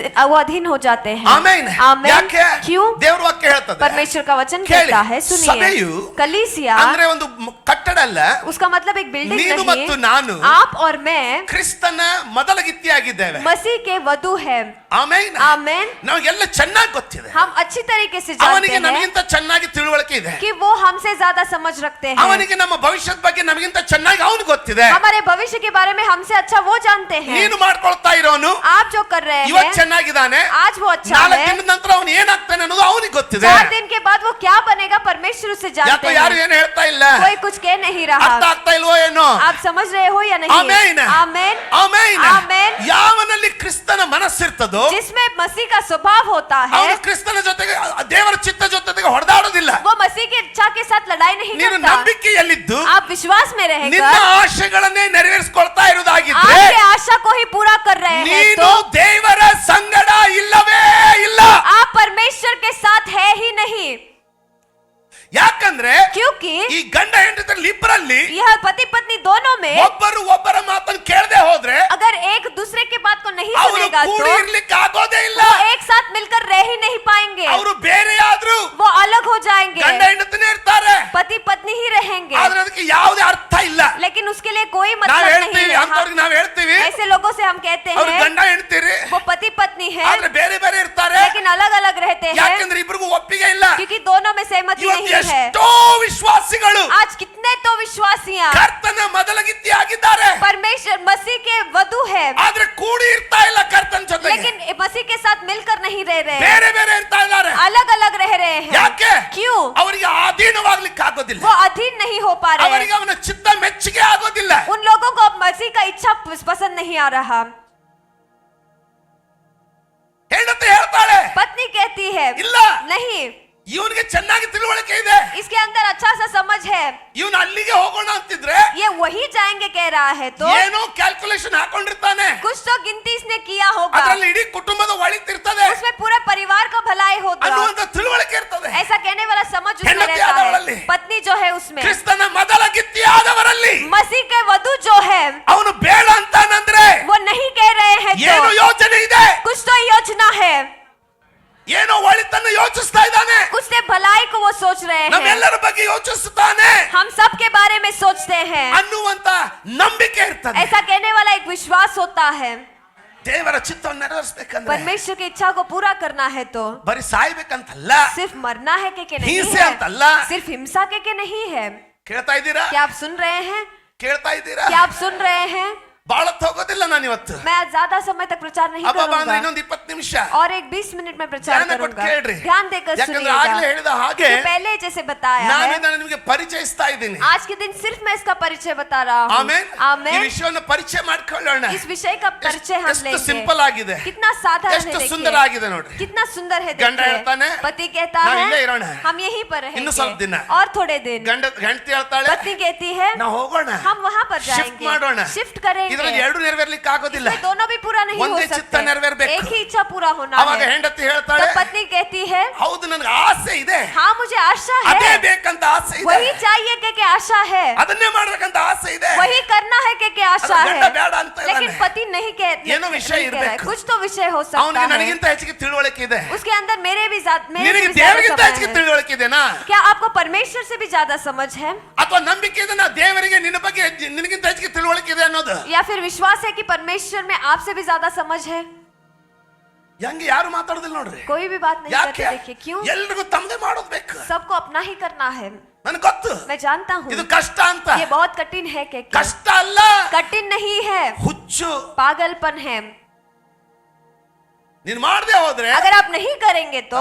वो अधीन हो जाते हैं।
ಆಮೇನ್.
आमीन।
ಯಾಕೆ?
क्यों?
ದೇವ್ರ ವಾಕ್ಯ ಹೇಳ್ತದೆ,
परमेश्वर का वचन
ಕೇಳಿ,
कहता है, सुनिए,
ಸಭೆಯು
कलीसिया
ಅಂದ್ರೆ ಒಂದು ಕಟ್ಟಡ ಅಲ್ಲ,
उसका मतलब एक बिल्डिंग
ನೀನು ಮತ್ತು
नहीं,
ನಾನು
आप और मैं
ಕ್ರಿಸ್ತನ ಮೊದಲ ಗಿತ್ತಿಯಾಗಿದ್ದೇವೆ.
मसीह के वधु है।
ಆಮೇನ್.
आमीन।
ನಮಗೆಲ್ಲ ಚೆನ್ನಾಗಿ ಗೊತ್ತಿದೆ,
हम अच्छी तरीके से जानते
ಅವನಿಗೆ
हैं
ನಮಗಿಂತ ಚೆನ್ನಾಗಿ ತಿಳುವಳಿಕೆ ಇದೆ,
कि वो हमसे ज्यादा समझ रखते हैं,
ಅವನಿಗೆ ನಮ್ಮ ಭವಿಷ್ಯದ ಬಗ್ಗೆ ನಮಗಿಂತ ಚೆನ್ನಾಗಿ ಅವನು ಗೊತ್ತಿದೆ.
हमारे भविष्य के बारे में हमसे अच्छा वो जानते हैं।
ನೀನು ಮಾಡ್ಕೊಳ್ತಾ ಇರೋನು
आप जो कर रहे
ಇವತ್ತು
हैं
ಚೆನ್ನಾಗಿದ್ದಾನೆ,
आज वो अच्छा
4
है,
ದಿನದ ನಂತರ ಅವನು ಏನಾಗ್ತಾನೆ ಅನ್ನೋದು ಅವನಿಗೆ ಗೊತ್ತಿದೆ.
4 दिन के बाद वो क्या बनेगा परमेश्वर उसे जानते
ಯಾಕೋ ಯಾರು
हैं।
ಏನು ಹೇಳ್ತಾ ಇಲ್ಲ,
कोई कुछ कह नहीं
ಅರ್ಥ
रहा,
ಆಗ್ತಾ ಇಲ್ವೋ ಏನೋ.
आप समझ रहे हो या नहीं?
ಆಮೇನ್.
आमीन।
ಆಮೇನ್.
ಆಮೇನ್.
ಯಾವನಲ್ಲಿ ಕ್ರಿಸ್ತನ ಮನಸ್ಸಿರ್ತದೋ
जिसमें मसीह का स्वभाव होता है
ಅವನು ಕ್ರಿಸ್ತನ ಜೊತೆಗೆ ದೇವರ ಚಿತ್ತ ಜೊತೆಗೆ ಹೊಡೆದಾಡೋದಿಲ್ಲ.
वो मसीह की इच्छा के साथ लड़ाई नहीं
ನೀನು
करता।
ನಂಬಿಕೆಯಲ್ಲಿದ್ದು
आप विश्वास में
ನಿನ್ನ
रहकर
ಆಶೆಗಳನ್ನೇ ನೆರವೇರಿಸಿಕೊಳ್ತಾ ಇರುವುದಾಗಿದ್ರೆ
आपके आशा को ही पूरा कर रहे हैं
ನೀನು
तो
ದೇವರ ಸಂಗಡ ಇಲ್ಲವೇ ಇಲ್ಲ.
आप परमेश्वर के साथ है ही नहीं,
ಯಾಕಂದ್ರೆ
क्योंकि
ಈ ಗಂಡ ಹೆಂಡತಿ ಇಬ್ಬರಲ್ಲಿ
यह पति पत्नी दोनों में
ಒಬ್ಬರು ಒಬ್ಬರ ಮಾತನ್ನು ಕೇಳದೆ ಹೋದ್ರೆ
अगर एक दूसरे की बात को नहीं
ಅವರು
सुनेगा
ಕೂಡಿ
तो
ಇರ್ಲಿಕ್ಕೆ ಆಗೋದೇ ಇಲ್ಲ.
वो एक साथ मिलकर रह ही नहीं पाएंगे,
ಅವರು ಬೇರೆ ಆದ್ರೂ
वो अलग हो जाएंगे,
ಗಂಡ ಹೆಂಡತಿನೇ ಇರ್ತಾರೆ,
पति पत्नी ही रहेंगे,
ಆದ್ರೆ ಅದಕ್ಕೆ ಯಾವುದೇ ಅರ್ಥ ಇಲ್ಲ.
लेकिन उसके लिए कोई
ನಾವ್
मतलब नहीं
ಹೇಳ್ತೀವಿ,
है।
ಅಂತವ್ರಿಗೆ ನಾವ್ ಹೇಳ್ತೀವಿ
ऐसे लोगों से हम कहते
ಅವ್ರು
हैं
ಗಂಡ ಹೆಂಡತಿರಿ,
वो पति पत्नी है
ಆದ್ರೆ ಬೇರೆ ಬೇರೆ ಇರ್ತಾರೆ,
लेकिन अलग अलग रहते हैं,
ಯಾಕಂದ್ರೆ ಇಬ್ರಿಗೂ ಒಪ್ಪಿಗೆ ಇಲ್ಲ.
क्योंकि दोनों में सहमति
ಇವತ್ತು
नहीं है।
ಎಷ್ಟೋ ವಿಶ್ವಾಸಿಗಳು
आज कितने तो विश्वासियां
ಕರ್ತನ ಮೊದಲ ಗಿತ್ತಿ ಆಗಿದ್ದಾರೆ,
परमेश्वर मसीह के वधु है,
ಆದ್ರೆ ಕೂಡಿ ಇರ್ತಾ ಇಲ್ಲ ಕರ್ತನ ಜೊತೆಗೆ,
लेकिन मसीह के साथ मिलकर नहीं रह रहे,
ಬೇರೆ ಬೇರೆ ಇರ್ತಾ ಇದ್ದಾರೆ.
अलग अलग रह रहे हैं।
ಯಾಕೆ?
क्यों?
ಅವರಿಗೆ ಅಧೀನವಾಗ್ಲಿಕ್ಕೆ ಆಗೋದಿಲ್ಲ,
वो अधीन नहीं हो पा रहे
ಅವರಿಗೆ
हैं,
ಅವನ ಚಿತ್ತ ಮೆಚ್ಚುಗೆ ಆಗೋದಿಲ್ಲ.
उन लोगों को अब मसीह का इच्छा पसंद नहीं आ रहा।
ಹೆಂಡತಿ ಹೇಳ್ತಾಳೆ,
पत्नी कहती है
ಇಲ್ಲ
नहीं,
ಇವನಿಗೆ ಚೆನ್ನಾಗಿ ತಿಳುವಳಿಕೆ ಇದೆ,
इसके अंदर अच्छा सा समझ है,
ಇವನು ಅಲ್ಲಿಗೆ ಹೋಗೋಣ ಅಂತಿದ್ರೆ
ये वही जाएंगे कह रहा है तो
ಏನೋ ಕ್ಯಾಲ್ಕುಲೇಷನ್ ಹಾಕೊಂಡಿರ್ತಾನೆ,
कुछ तो गिनती इसने किया होगा,
ಅದರಲ್ಲಿ ಇಡೀ ಕುಟುಂಬದ ಒಳಿತಿರ್ತದೆ
उसमें पूरे परिवार को भलाई होगा,
ಅನ್ನುವಂತ ತಿಳುವಳಿಕೆ ಇರ್ತದೆ.
ऐसा कहने वाला समझ उसमें
ಹೆಂಡತಿ
रहता
ಆದವಳಲ್ಲಿ,
है। पत्नी जो है उसमें
ಕ್ರಿಸ್ತನ ಮೊದಲ ಗಿತ್ತಿ ಆದವರಲ್ಲಿ
मसीह के वधु जो है
ಅವನು ಬೇಡ ಅಂತಾನಂದ್ರೆ
वो नहीं कह रहे हैं
ಏನು
तो
ಯೋಚನೆ ಇದೆ,
कुछ तो योजना है,
ಏನೋ ಒಳಿತನ್ನು ಯೋಚಿಸ್ತಾ ಇದ್ದಾನೆ,
कुछ तो भलाई को वो सोच रहे हैं,
ನಮ್ಮೆಲ್ಲರ ಬಗ್ಗೆ ಯೋಚಿಸುತ್ತಾನೆ
हम सब के बारे में सोचते हैं,
ಅನ್ನುವಂತ ನಂಬಿಕೆ ಇರ್ತದೆ.
ऐसा कहने वाला एक विश्वास होता है।
ದೇವರ ಚಿತ್ತವನ್ನು ನೆರವೇರಿಸಬೇಕಂದ್ರೆ
परमेश्वर की इच्छा को पूरा करना है तो
ಬರೀ ಸಾಯ್ಬೇಕಂತಲ್ಲ,
सिर्फ मरना है कि नहीं
ಹಿಂಸೆ
है,
ಅಂತಲ್ಲ.
सिर्फ हिंसा के नहीं है।
ಕೇಳ್ತಾ ಇದ್ದೀರಾ?
क्या आप सुन रहे हैं?
ಕೇಳ್ತಾ ಇದ್ದೀರಾ?
क्या आप सुन रहे हैं?
ಬಾಳತ್ ಹೋಗೋದಿಲ್ಲ ನಾನು ಇವತ್ತು.
मैं आज ज्यादा समय तक प्रचार नहीं
ಅಬ್ಬಬ್ಬಾ ಅಂದ್ರೆ
करूंगा
ಇನ್ನೊಂದು 20 ನಿಮಿಷ
और एक 20 मिनट में प्रचार
ಧ್ಯಾನ ಕೊಟ್ಟು
करूंगा।
ಕೇಳ್ರಿ.
ध्यान देकर
ಯಾಕಂದ್ರೆ ಆಗ್ಲೇ
सुनिएगा,
ಹೇಳಿದ ಹಾಗೆ
कि पहले जैसे बताया
ನಾನು
है,
ಇದನ್ನ ನಿಮಗೆ ಪರಿಚಯಿಸ್ತಾ ಇದ್ದೀನಿ.
आज के दिन सिर्फ मैं इसका परिचय बता रहा हूँ।
ಆಮೇನ್. ಈ
आमीन।
ವಿಷಯವನ್ನು ಪರಿಚಯ ಮಾಡ್ಕೊಳ್ಳೋಣ.
इस विषय का परिचय हम
ಎಷ್ಟು
लेंगे।
ಸಿಂಪಲ್ ಆಗಿದೆ,
कितना साधारण है,
ಎಷ್ಟು
देखिए।
ಸುಂದರ ಆಗಿದೆ ನೋಡ್ರಿ.
कितना सुंदर है
ಗಂಡ
देखिए।
ಹೇಳ್ತಾನೆ,
पति कहता
ನಾವು
है
ಇಲ್ಲೇ ಇರೋಣ,
हम यहीं पर
ಇನ್ನು ಸ್ವಲ್ಪ ದಿನ.
रहेंगे और थोड़े दिन।
ಹೆಂಡತಿ ಹೇಳ್ತಾಳೆ,
पत्नी कहती है
ನಾವು ಹೋಗೋಣ,
हम वहां पर
ಶಿಫ್ಟ್
जाएंगे,
ಮಾಡೋಣ.
शिफ्ट करेंगे।
ಇದರಲ್ಲಿ ಎರಡು ನೆರವೇರ್ಲಿಕ್ಕೆ ಆಗೋದಿಲ್ಲ.
इसमें दोनों भी पूरा नहीं हो
ಒಂದೇ ಚಿತ್ತ
सकते,
ನೆರವೇರ್ಬೇಕು.
एक ही इच्छा पूरा होना
ಅವಾಗ
है।
ಹೆಂಡತಿ ಹೇಳ್ತಾಳೆ,
तो पत्नी कहती है
ಹೌದು ನನಗೆ ಆಸೆ ಇದೆ,
हाँ मुझे आशा
ಅದೇ
है,
ಬೇಕಂತ ಆಸೆ ಇದೆ,
वही चाहिए के आशा है,
ಅದನ್ನೇ ಮಾಡ್ಬೇಕಂತ ಆಸೆ ಇದೆ,
वही करना है के आशा
ಅದ್ರ ಗಂಡ
है,
ಬೇಡ ಅಂತ
लेकिन
ಇದ್ದಾನೆ.
पति नहीं
ಏನೋ ವಿಷಯ
कह रहा है।
ಇರ್ಬೇಕು.
कुछ तो विषय हो सकता
ಅವನಿಗೆ
है,
ನನಗಿಂತ ಹೆಚ್ಚಿಗೆ ತಿಳುವಳಿಕೆ ಇದೆ,
उसके अंदर मेरे भी मेरे से
ನಿನಗೆ
भी ज्यादा
ದೇವರಿಗಿಂತ
समझ
ಹೆಚ್ಚಿಗೆ
है।
ತಿಳುವಳಿಕೆ ಇದೆನಾ,
क्या आपको परमेश्वर से भी ज्यादा समझ है,
ಅಥವಾ ನಂಬಿಕೆ ಇದೆನಾ ದೇವರಿಗೆ ನಿನ್ನ ಬಗ್ಗೆ ನಿನಗಿಂತ ಹೆಚ್ಚಿಗೆ ತಿಳುವಳಿಕೆ ಇದೆ ಅನ್ನೋದು?
या फिर विश्वास है कि परमेश्वर में आपसे भी ज्यादा समझ है?
ಹೆಂಗೆ ಯಾರು ಮಾತಾಡೋದಿಲ್ಲ ನೋಡ್ರಿ.
कोई भी बात नहीं
ಯಾಕೆ?
करते, देखिए क्यों?
ಎಲ್ರಿಗೂ ತಮ್ಮದೇ ಮಾಡೋದು ಬೇಕು.
सबको अपना ही करना है।
ನನಗೆ ಗೊತ್ತು
मैं जानता हूँ
ಇದು ಕಷ್ಟ ಅಂತ.
ये बहुत कठिन है क्या?
ಕಷ್ಟ ಅಲ್ಲ,
कठिन नहीं है,
ಹುಚ್ಚು.
पागलपन है।
ನೀನ್ ಮಾಡದೆ ಹೋದ್ರೆ
अगर आप नहीं करेंगे तो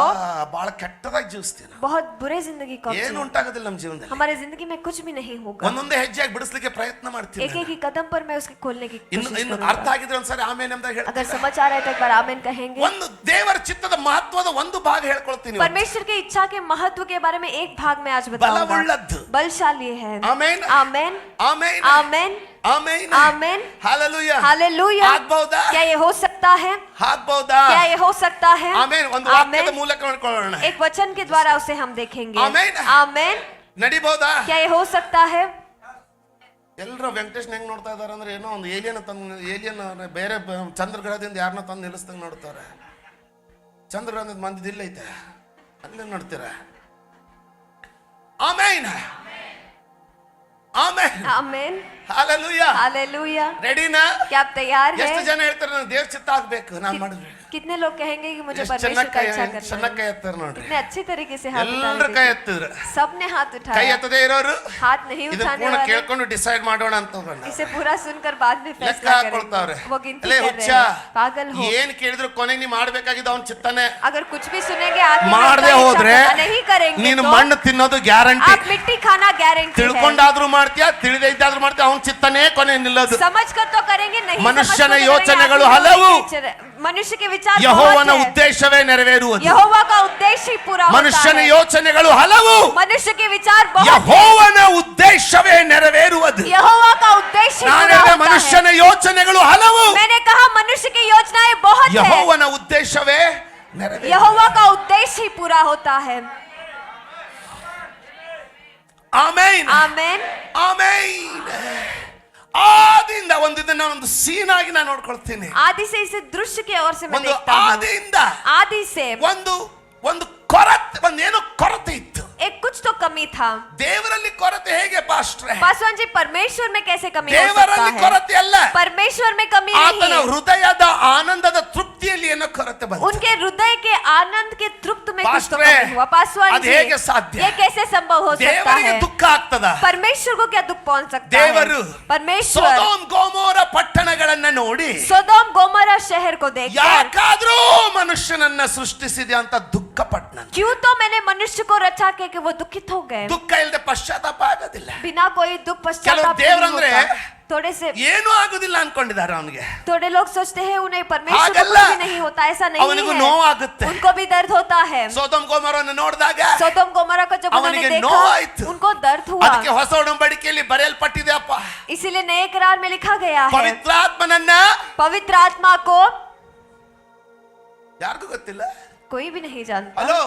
ಬಹಳ ಕೆಟ್ಟದಾಗಿ ಜೀವಿಸ್ತೀನ.
बहुत बुरे जिंदगी को
ಏನು ಉಂಟಾಗೋದಿಲ್ಲ ನಮ್ಮ ಜೀವನದಲ್ಲಿ.
हमारे जिंदगी में कुछ भी नहीं होगा।
ಒಂದೊಂದೇ ಹೆಜ್ಜೆಯಾಗಿ ಬಿಡಿಸ್ಲಿಕ್ಕೆ ಪ್ರಯತ್ನ ಮಾಡ್ತೀನಿ.
एक एक ही कदम पर मैं उसके खोलने की
ಇನ್ನು
कोशिश
ಇನ್ನು
करूंगा।
ಅರ್ಥ ಆಗಿದ್ರೆ ಒಂದ್ಸರಿ ಆಮೇಲೆ ಅಂತ ಹೇಳಿ.
अगर समझ आ रहा है तो एक बार आमीन कहेंगे।
ಒಂದು ದೇವರ ಚಿತ್ತದ ಮಹತ್ವದ ಒಂದು ಭಾಗ ಹೇಳ್ಕೊಳ್ತೀನಿ.
परमेश्वर की इच्छा के महत्व के बारे में एक भाग में आज बताऊंगा।
ಬಲವುಳ್ಳದ್ದು.
बलशाली है।
ಆಮೆನ್
आमेन
ಆಮೆನ್
आमेन
ಆಮೆನ್
आमेन
ಹalleluya
हालेलुया।
ಆಗ್ಬಹುದಾ?
क्या ये हो सकता है?
ಆಗ್ಬಹುದಾ?
क्या ये हो सकता है?
ಆಮೆನ್. ಒಂದು ವಾಕ್ಯದ ಮೂಲಕ ನೋಡ್ಕೊಳ್ಳೋಣ.
एक वचन के द्वारा उसे हम देखेंगे।
आमेन।
आमेन।
ನಡಿಬಹುದಾ?
क्या ये हो सकता है?
ಎಲ್ಲರೂ ವೆಂಕಟೇಶ್ ಹೆಂಗ್ ನೋಡ್ತಾ ಇದಾರೆ ಅಂದ್ರೆ ಏನೋ ಒಂದು ಏಲಿಯನ್ ಬೇರೆ ಚಂದ್ರಗ್ರಹದಿಂದ ಯಾರನ್ನ ತಂದು ನಿಲ್ಲಿಸ್ದಂಗೆ ನೋಡ್ತಾರೆ. ಚಂದ್ರಗ್ರಹದಿಂದ ಮಂದಿದಿಲ್ಲ ಐತೆ ಅಲ್ಲೇ ನೋಡ್ತೀರ. ಆಮೇನ್ ಆಮೇನ್
आमेन
ಹalleluya
हालेलुया।
ರೆಡಿನಾ?
क्या आप तैयार
ಎಷ್ಟು
हैं?
ಜನ ಹೇಳ್ತಾರೆ ನನಗೆ ದೇವ್ರ ಚಿತ್ತ ಆಗ್ಬೇಕು ನಾನು ಮಾಡಿದ್ರೆ?
कितने लोग कहेंगे कि मुझे
ಎಷ್ಟು
परमेश्वर का इच्छा करना
ಚೆನ್ನಾಗಿ
है?
ಕೈ ಎತ್ತಾರೆ ನೋಡ್ರಿ.
कितने अच्छे तरीके से हाथ
ಎಲ್ಲರೂ
उठाने
ಕೈ
देखे।
ಎತ್ತಿದ್ರು.
सबने हाथ
ಕೈ
उठाया।
ಎತ್ತದೇ ಇರೋರು
हाथ नहीं
ಇದನ್ನ
उठाने
ಪೂರ್ಣ
वाले
ಕೇಳ್ಕೊಂಡು ಡಿಸೈಡ್ ಮಾಡೋಣ ಅಂತ ಹೋಗೋಣ.
इसे पूरा सुनकर बाद में
ಲೆಕ್ಕ
फैसला
ಹಾಕೊಳ್ತಾವ್ರೆ.
करेंगे। वो गिनती
ಅಲ್ಲೇ
कर
ಹುಚ್ಚ
रहे हैं। पागल हो।
ಏನ್ ಕೇಳಿದ್ರು ಕೊನೆಗೆ ನೀ ಮಾಡ್ಬೇಕಾಗಿದ್ದು ಅವನ್ ಚಿತ್ತನೆ.
अगर कुछ भी सुनेंगे आखिर में
ಮಾಡದೆ
उसका
ಹೋದ್ರೆ
इच्छा करना नहीं करेंगे
ನೀನು
तो
ಮಣ್ಣು ತಿನ್ನೋದು ಗ್ಯಾರಂಟಿ.
आप मिट्टी खाना गारंटी है।
ತಿಳ್ಕೊಂಡಾದ್ರೂ ಮಾಡ್ತೀಯಾ ತಿಳಿದೇ ಇದ್ದಾದ್ರೂ ಮಾಡ್ತೀಯ, ಅವನ್ ಚಿತ್ತನೇ ಕೊನೆ ನಿಲ್ಲೋದು.
समझ कर तो करेंगे नहीं
ಮನುಷ್ಯನ
समझ कर तो
ಯೋಚನೆಗಳು
करेंगे,
ಹಲವು.
मनुष्य के विचार
ಯೆಹೋವನ
बहुत है।
ಉದ್ದೇಶವೇ ನೆರವೇರುವುದು.
यहोवा का उद्देश्य ही पूरा होता
ಮನುಷ್ಯನ
है।
ಯೋಚನೆಗಳು ಹಲವು,
मनुष्य के विचार बहुत है।
ಯೆಹೋವನ ಉದ್ದೇಶವೇ ನೆರವೇರುವುದು.
यहोवा का उद्देश्य ही पूरा
ನಾನೇ
होता है।
ಮನುಷ್ಯನ ಯೋಚನೆಗಳು ಹಲವು,
मैंने कहा मनुष्य की योजनाएं बहुत है।
ಯೆಹೋವನ ಉದ್ದೇಶವೇ ನೆರವೇರುವುದು.
यहोवा का उद्देश्य ही पूरा होता है।
ಆಮೆನ್
आमेन
ಆಮೆನ್. ಆದಿಯಿಂದ ಒಂದು ಸೀನ್ ಆಗಿ ನಾನು ನೋಡ್ಕೊಳ್ತೀನಿ.
आदि से इसे दृश्य की ओर से मैं
ಒಂದು
देखता हूँ।
ಆದಿಯಿಂದ
आदि से
ಒಂದು ಕೊರತೆ, ಒಂದೇನೋ ಕೊರತೆ ಇತ್ತು.
एक कुछ तो कमी था।
ದೇವರಲ್ಲಿ ಕೊರತೆ ಹೇಗೆ ಪಾಸ್ಟ್ರೆ?
पासवान जी परमेश्वर में कैसे कमी हो सकता
ದೇವರಲ್ಲಿ
है?
ಕೊರತೆ ಅಲ್ಲ,
परमेश्वर में कमी
ಆತನ
नहीं है।
ಹೃದಯದ ಆನಂದದ ತೃಪ್ತಿಯಲ್ಲಿ ಏನೋ ಕೊರತೆ ಬಂತು.
उनके हृदय के आनंद के तृप्त में कुछ तो
पास्टरे,
कमी हुआ। पासवान
ಅದು
जी
ಹೇಗೆ ಸಾಧ್ಯ?
ये कैसे संभव हो सकता
ದೇವರಿಗೆ
है?
ದುಃಖ ಆಗ್ತದ?
परमेश्वर को क्या दुख पहुंच सकता है?
ದೇವರು
परमेश्वर
ಸೊದೋಮ್ ಗೋಮೋರ ಪಟ್ಟಣಗಳನ್ನ ನೋಡಿ
सोदोम गोमोरा शहर को देखकर
ಯಾಕಾದ್ರೂ ಮನುಷ್ಯನನ್ನ ಸೃಷ್ಟಿಸಿದೆ ಅಂತ ದುಃಖ ಪಟ್ಟಣ.
क्यों तो मैंने मनुष्य को रचा के वो दुखित हो गए।
ದುಃಖ ಇಲ್ಲದೆ ಪಶ್ಚಾತ್ತಾಪ ಆಗೋದಿಲ್ಲ.
बिना कोई दुख
ಕೆಲವು
पश्चाताप नहीं
ದೇವರಂದ್ರೆ
होता। थोड़े से
ಏನೂ ಆಗುದಿಲ್ಲ ಅನ್ಕೊಂಡಿದ್ದಾರೆ ಅವನಿಗೆ.
थोड़े लोग सोचते हैं उन्हें परमेश्वर को
ಹಾಗಲ್ಲ.
कुछ भी नहीं होता, ऐसा नहीं
ಅವನಿಗೂ
है।
ನೋವಾಗುತ್ತೆ.
उनको भी दर्द होता है।
ಸೊದೋಮ್ ಗೋಮೋರನ್ನು ನೋಡಿದಾಗ
सोदोम गोमोरा को जब उन्होंने
ಅವನಿಗೆ
देखा
ನೋವಾಯ್ತು.
उनको दर्द हुआ।
ಅದಕ್ಕೆ ಹೊಸ ಒಡಂಬಡಿಕೆಯಲ್ಲಿ ಬರೆಯಲ್ಪಟ್ಟಿದೆ ಅಪ್ಪ,
इसीलिए नए करार में लिखा गया है
ಪವಿತ್ರಾತ್ಮನನ್ನ
पवित्र आत्मा को
ಯಾರಿಗೂ ಗೊತ್ತಿಲ್ಲ.
कोई भी नहीं जानता।
ಹಲೋ,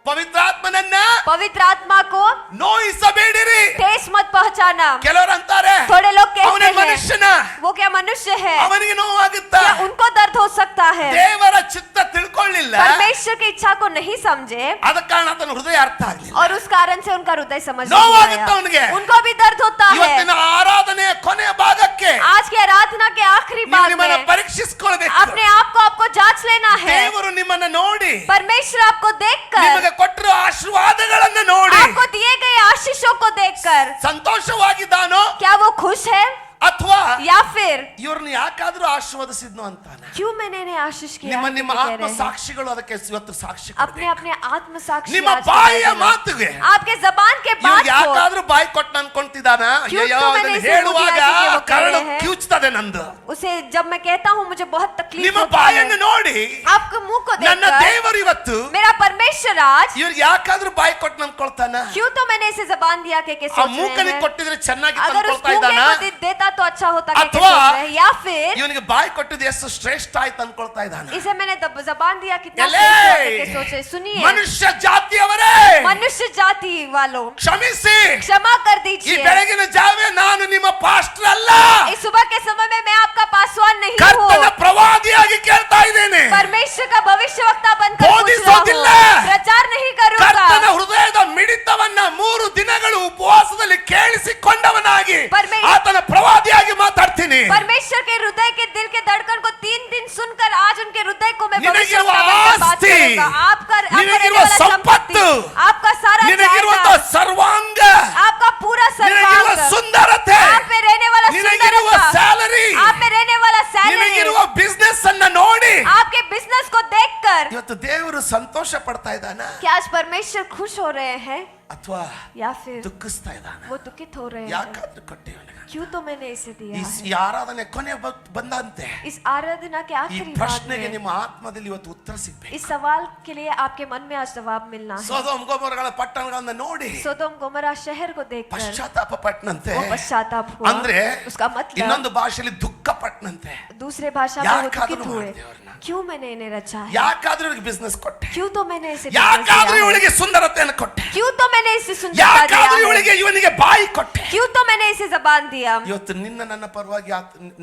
ಪವಿತ್ರಾತ್ಮನನ್ನ
पवित्र आत्मा को
ನೋಯಿಸಬೇಡಿರಿ.
ठेस मत पहुंचाना।
ಕೆಲವರು ಅಂತಾರೆ
थोड़े लोग
ಅವನೇ
कहते हैं
ಮನುಷ್ಯನ,
वो क्या मनुष्य है,
ಅವನಿಗೆ ನೋವಾಗುತ್ತಾ?
क्या उनको दर्द हो सकता है?
ದೇವರ ಚಿತ್ತ ತಿಳ್ಕೊಳ್ಳಿಲ್ಲ,
परमेश्वर की इच्छा को नहीं समझे
ಆದ ಕಾರಣ ಆತನ ಹೃದಯ ಅರ್ಥ ಆಗಲಿಲ್ಲ.
और उस कारण से उनका हृदय समझ
ನೋವು
नहीं
ಆಗುತ್ತೆ ಅವನಿಗೆ.
आया। उनको भी दर्द होता है।
ಇವತ್ತಿನ ಆರಾಧನೆಯ ಕೊನೆಯ ಭಾಗಕ್ಕೆ
आज की आराधना के आखिरी
ನೀವು
भाग
ನಿಮ್ಮನ್ನ
में
ಪರೀಕ್ಷಿಸಿಕೊಳ್ಳಬೇಕು.
अपने आप को आपको जांच लेना है।
ದೇವರು ನಿಮ್ಮನ್ನ ನೋಡಿ
परमेश्वर आपको देखकर,
ನಿಮಗೆ ಕೊಟ್ಟಿರೋ ಆಶೀರ್ವಾದಗಳನ್ನ ನೋಡಿ
आपको दिए गए आशीषों को देखकर
ಸಂತೋಷವಾಗಿದ್ದಾನೋ
क्या वो खुश है
ಅಥವಾ
या फिर
ಇವ್ರನ್ನ ಯಾಕಾದ್ರೂ ಆಶೀರ್ವದಿಸಿದ್ನು ಅಂತಾನೆ.
क्यों मैंने इन्हें आशीष किया
ನಿಮ್ಮ
है
ನಿಮ್ಮ
कि कह
ಆತ್ಮ
रहे हैं?
ಸಾಕ್ಷಿಗಳು ಅದಕ್ಕೆ ಇವತ್ತು ಸಾಕ್ಷಿ
अपने
ಕೊಡ್ಬೇಕು.
अपने आत्म साक्षी
ನಿಮ್ಮ
आज
ಬಾಯಿಯ
बताइए।
ಮಾತುಗೆ
आपके जबान के
ಇವ್ರು
बात को
ಯಾಕಾದ್ರೂ ಬಾಯಿ ಕೊಟ್ಟು ಅನ್ಕೊಂತಿದ್ದಾನ?
ಕ್ಯೂಟ್
ಅಯ್ಯೋ
तो मैंने
ಅದನ್ನ
इसे
ಹೇಳುವಾಗ
ಮುಗಿಯಾಗಿ ಕೇಳೋ
ಕರಳು
ಕರೆ ಹೈ.
ಕಿವುಚ್ತದೆ ನಂದು.
उसे जब मैं कहता हूँ मुझे बहुत तकलीफ
ನಿಮ್ಮ
होता है।
ಬಾಯನ್ನು ನೋಡಿ
आपके मुंह को
ನನ್ನ
देखकर
ದೇವರು ಇವತ್ತು
मेरा परमेश्वर आज
ಇವ್ರಿಗೆ ಯಾಕಾದ್ರೂ ಬಾಯಿ ಕೊಟ್ಟು ಅನ್ಕೊಳ್ತಾನ?
क्यों तो मैंने इसे जबान दिया के
ಆ
सोच रहे
ಮೂಕನಿಗೆ
हैं।
ಕೊಟ್ಟಿದ್ರೆ ಚೆನ್ನಾಗಿ
अगर उस
ಅನ್ಕೊಳ್ತಾ
मूंगे
ಇದ್ದಾನ?
को देता तो अच्छा होता के
ಅಥವಾ
सोच रहे हैं। या फिर
ಇವನಿಗೆ ಬಾಯಿ ಕೊಟ್ಟಿದ್ದು ಎಷ್ಟು ಶ್ರೇಷ್ಠ ಆಯ್ತು ಅನ್ಕೊಳ್ತಾ ಇದ್ದಾನ?
इसे मैंने जबान दिया कितना
ಎಲೇ!
श्रेष्ठ होने के सोचे। सुनिए
ಮನುಷ್ಯ ಜಾತಿಯವರೇ,
मनुष्य जाति वालों
ಕ್ಷಮಿಸಿ.
क्षमा कर
ಈ
दीजिए।
ಬೆಳಗಿನ ಜಾವೇ ನಾನು ನಿಮ್ಮ ಪಾಸ್ಟರ್ ಅಲ್ಲ,
इस सुबह के समय में मैं आपका पासवान नहीं
ಕರ್ತನ
हूँ,
ಪ್ರವಾದಿಯಾಗಿ ಕೇಳ್ತಾ ಇದ್ದೇನೆ.
परमेश्वर का भविष्यवक्ता बनकर पूछ रहा
ಬೋಧಿಸೋದಿಲ್ಲ.
हूँ, प्रचार नहीं करूंगा।
ಕರ್ತನ ಹೃದಯದ ಮಿಡಿತವನ್ನ 3 ದಿನಗಳು ಉಪವಾಸದಲ್ಲಿ ಕೇಳಿಸಿಕೊಂಡವನಾಗಿ
परमेश्वर-
ಆತನ ಪ್ರವಾದಿಯಾಗಿ ಮಾತಾಡ್ತೀನಿ.
परमेश्वर के हृदय के दिल के धड़कन को 3 दिन सुनकर आज उनके हृदय को मैं
ನಿನಗಿರುವ
भविष्यवाणी बात
ಆಸ್ತಿ,
करूंगा। आपका
ನಿನಗಿರುವ
रहने वाला
ಸಂಪತ್ತು,
संपत्ति, आपका सारा
ನಿನಗಿರುವಂತ
जायदाद,
ಸರ್ವಾಂಗ,
आपका पूरा
ನಿನಗಿರುವ
सर्वांग,
ಸುಂದರತೆ,
आप में रहने वाला
ನಿನಗಿರುವ
सुंदरता,
ಸ್ಯಾಲರಿ,
आप में रहने वाला सैलरी,
ನಿನಗಿರುವ ಬಿಸ್ನೆಸ್ ಅನ್ನ ನೋಡಿ
आपके बिजनेस को देखकर
ಇವತ್ತು ದೇವರು ಸಂತೋಷ ಪಡ್ತಾ ಇದ್ದಾನ
क्या आज परमेश्वर खुश हो रहे हैं
ಅಥವಾ
या फिर
ದುಃಖಿಸ್ತಾ ಇದ್ದಾನ?
वो दुखित हो रहे हैं?
ಯಾಕಾದ್ರೂ ಕೊಟ್ಟೆ ಇವನಿಗೆ?
क्यों तो मैंने इसे दिया
ಈ
है?
ಈ ಆರಾಧನೆ ಕೊನೆ ಬಂದಂತೆ
इस आराधना के
ಈ
आखिरी भाग
ಪ್ರಶ್ನೆಗೆ
में
ನಿಮ್ಮ ಆತ್ಮದಲ್ಲಿ ಇವತ್ತು ಉತ್ತರ ಸಿಗ್ಬೇಕು.
इस सवाल के लिए आपके मन में आज जवाब मिलना है।
ಸೊದೋಮ್ ಗೊಮೋರಗಳ ಪಟ್ಟಣಗಳನ್ನ ನೋಡಿ
सोदोम गोमोरा शहर को देखकर
ಪಶ್ಚಾತ್ತಾಪ ಪಟ್ಟನಂತೆ.
वो पश्चाताप हुआ।
ಅಂದ್ರೆ
उसका मतलब
ಇನ್ನೊಂದು ಭಾಷೆಯಲ್ಲಿ ದುಃಖ ಪಟ್ಟನಂತೆ.
दूसरे भाषा में वो
ಯಾಕಾದ್ರೂ
दुखित हुए।
ಮಾಡಿದೆ ಅವ್ರನ್ನ?
क्यों मैंने इन्हें रचा है?
ಯಾಕಾದ್ರೂ ಇವಳಿಗೆ ಬಿಸ್ನೆಸ್ ಕೊಟ್ಟೆ?
क्यों तो मैंने इसे business
ಯಾಕಾದ್ರೂ
दिया है?
ಇವಳಿಗೆ ಸುಂದರತೆಯನ್ನು ಕೊಟ್ಟೆ?
क्यों तो मैंने इसे सुंदरता
ಯಾಕಾದ್ರೂ
दिया
ಇವಳಿಗೆ
है?
ಇವನಿಗೆ ಬಾಯಿ ಕೊಟ್ಟೆ?
क्यों तो मैंने इसे जबान दिया?
ಇವತ್ತು ನಿನ್ನ ನನ್ನ ಪರವಾಗಿ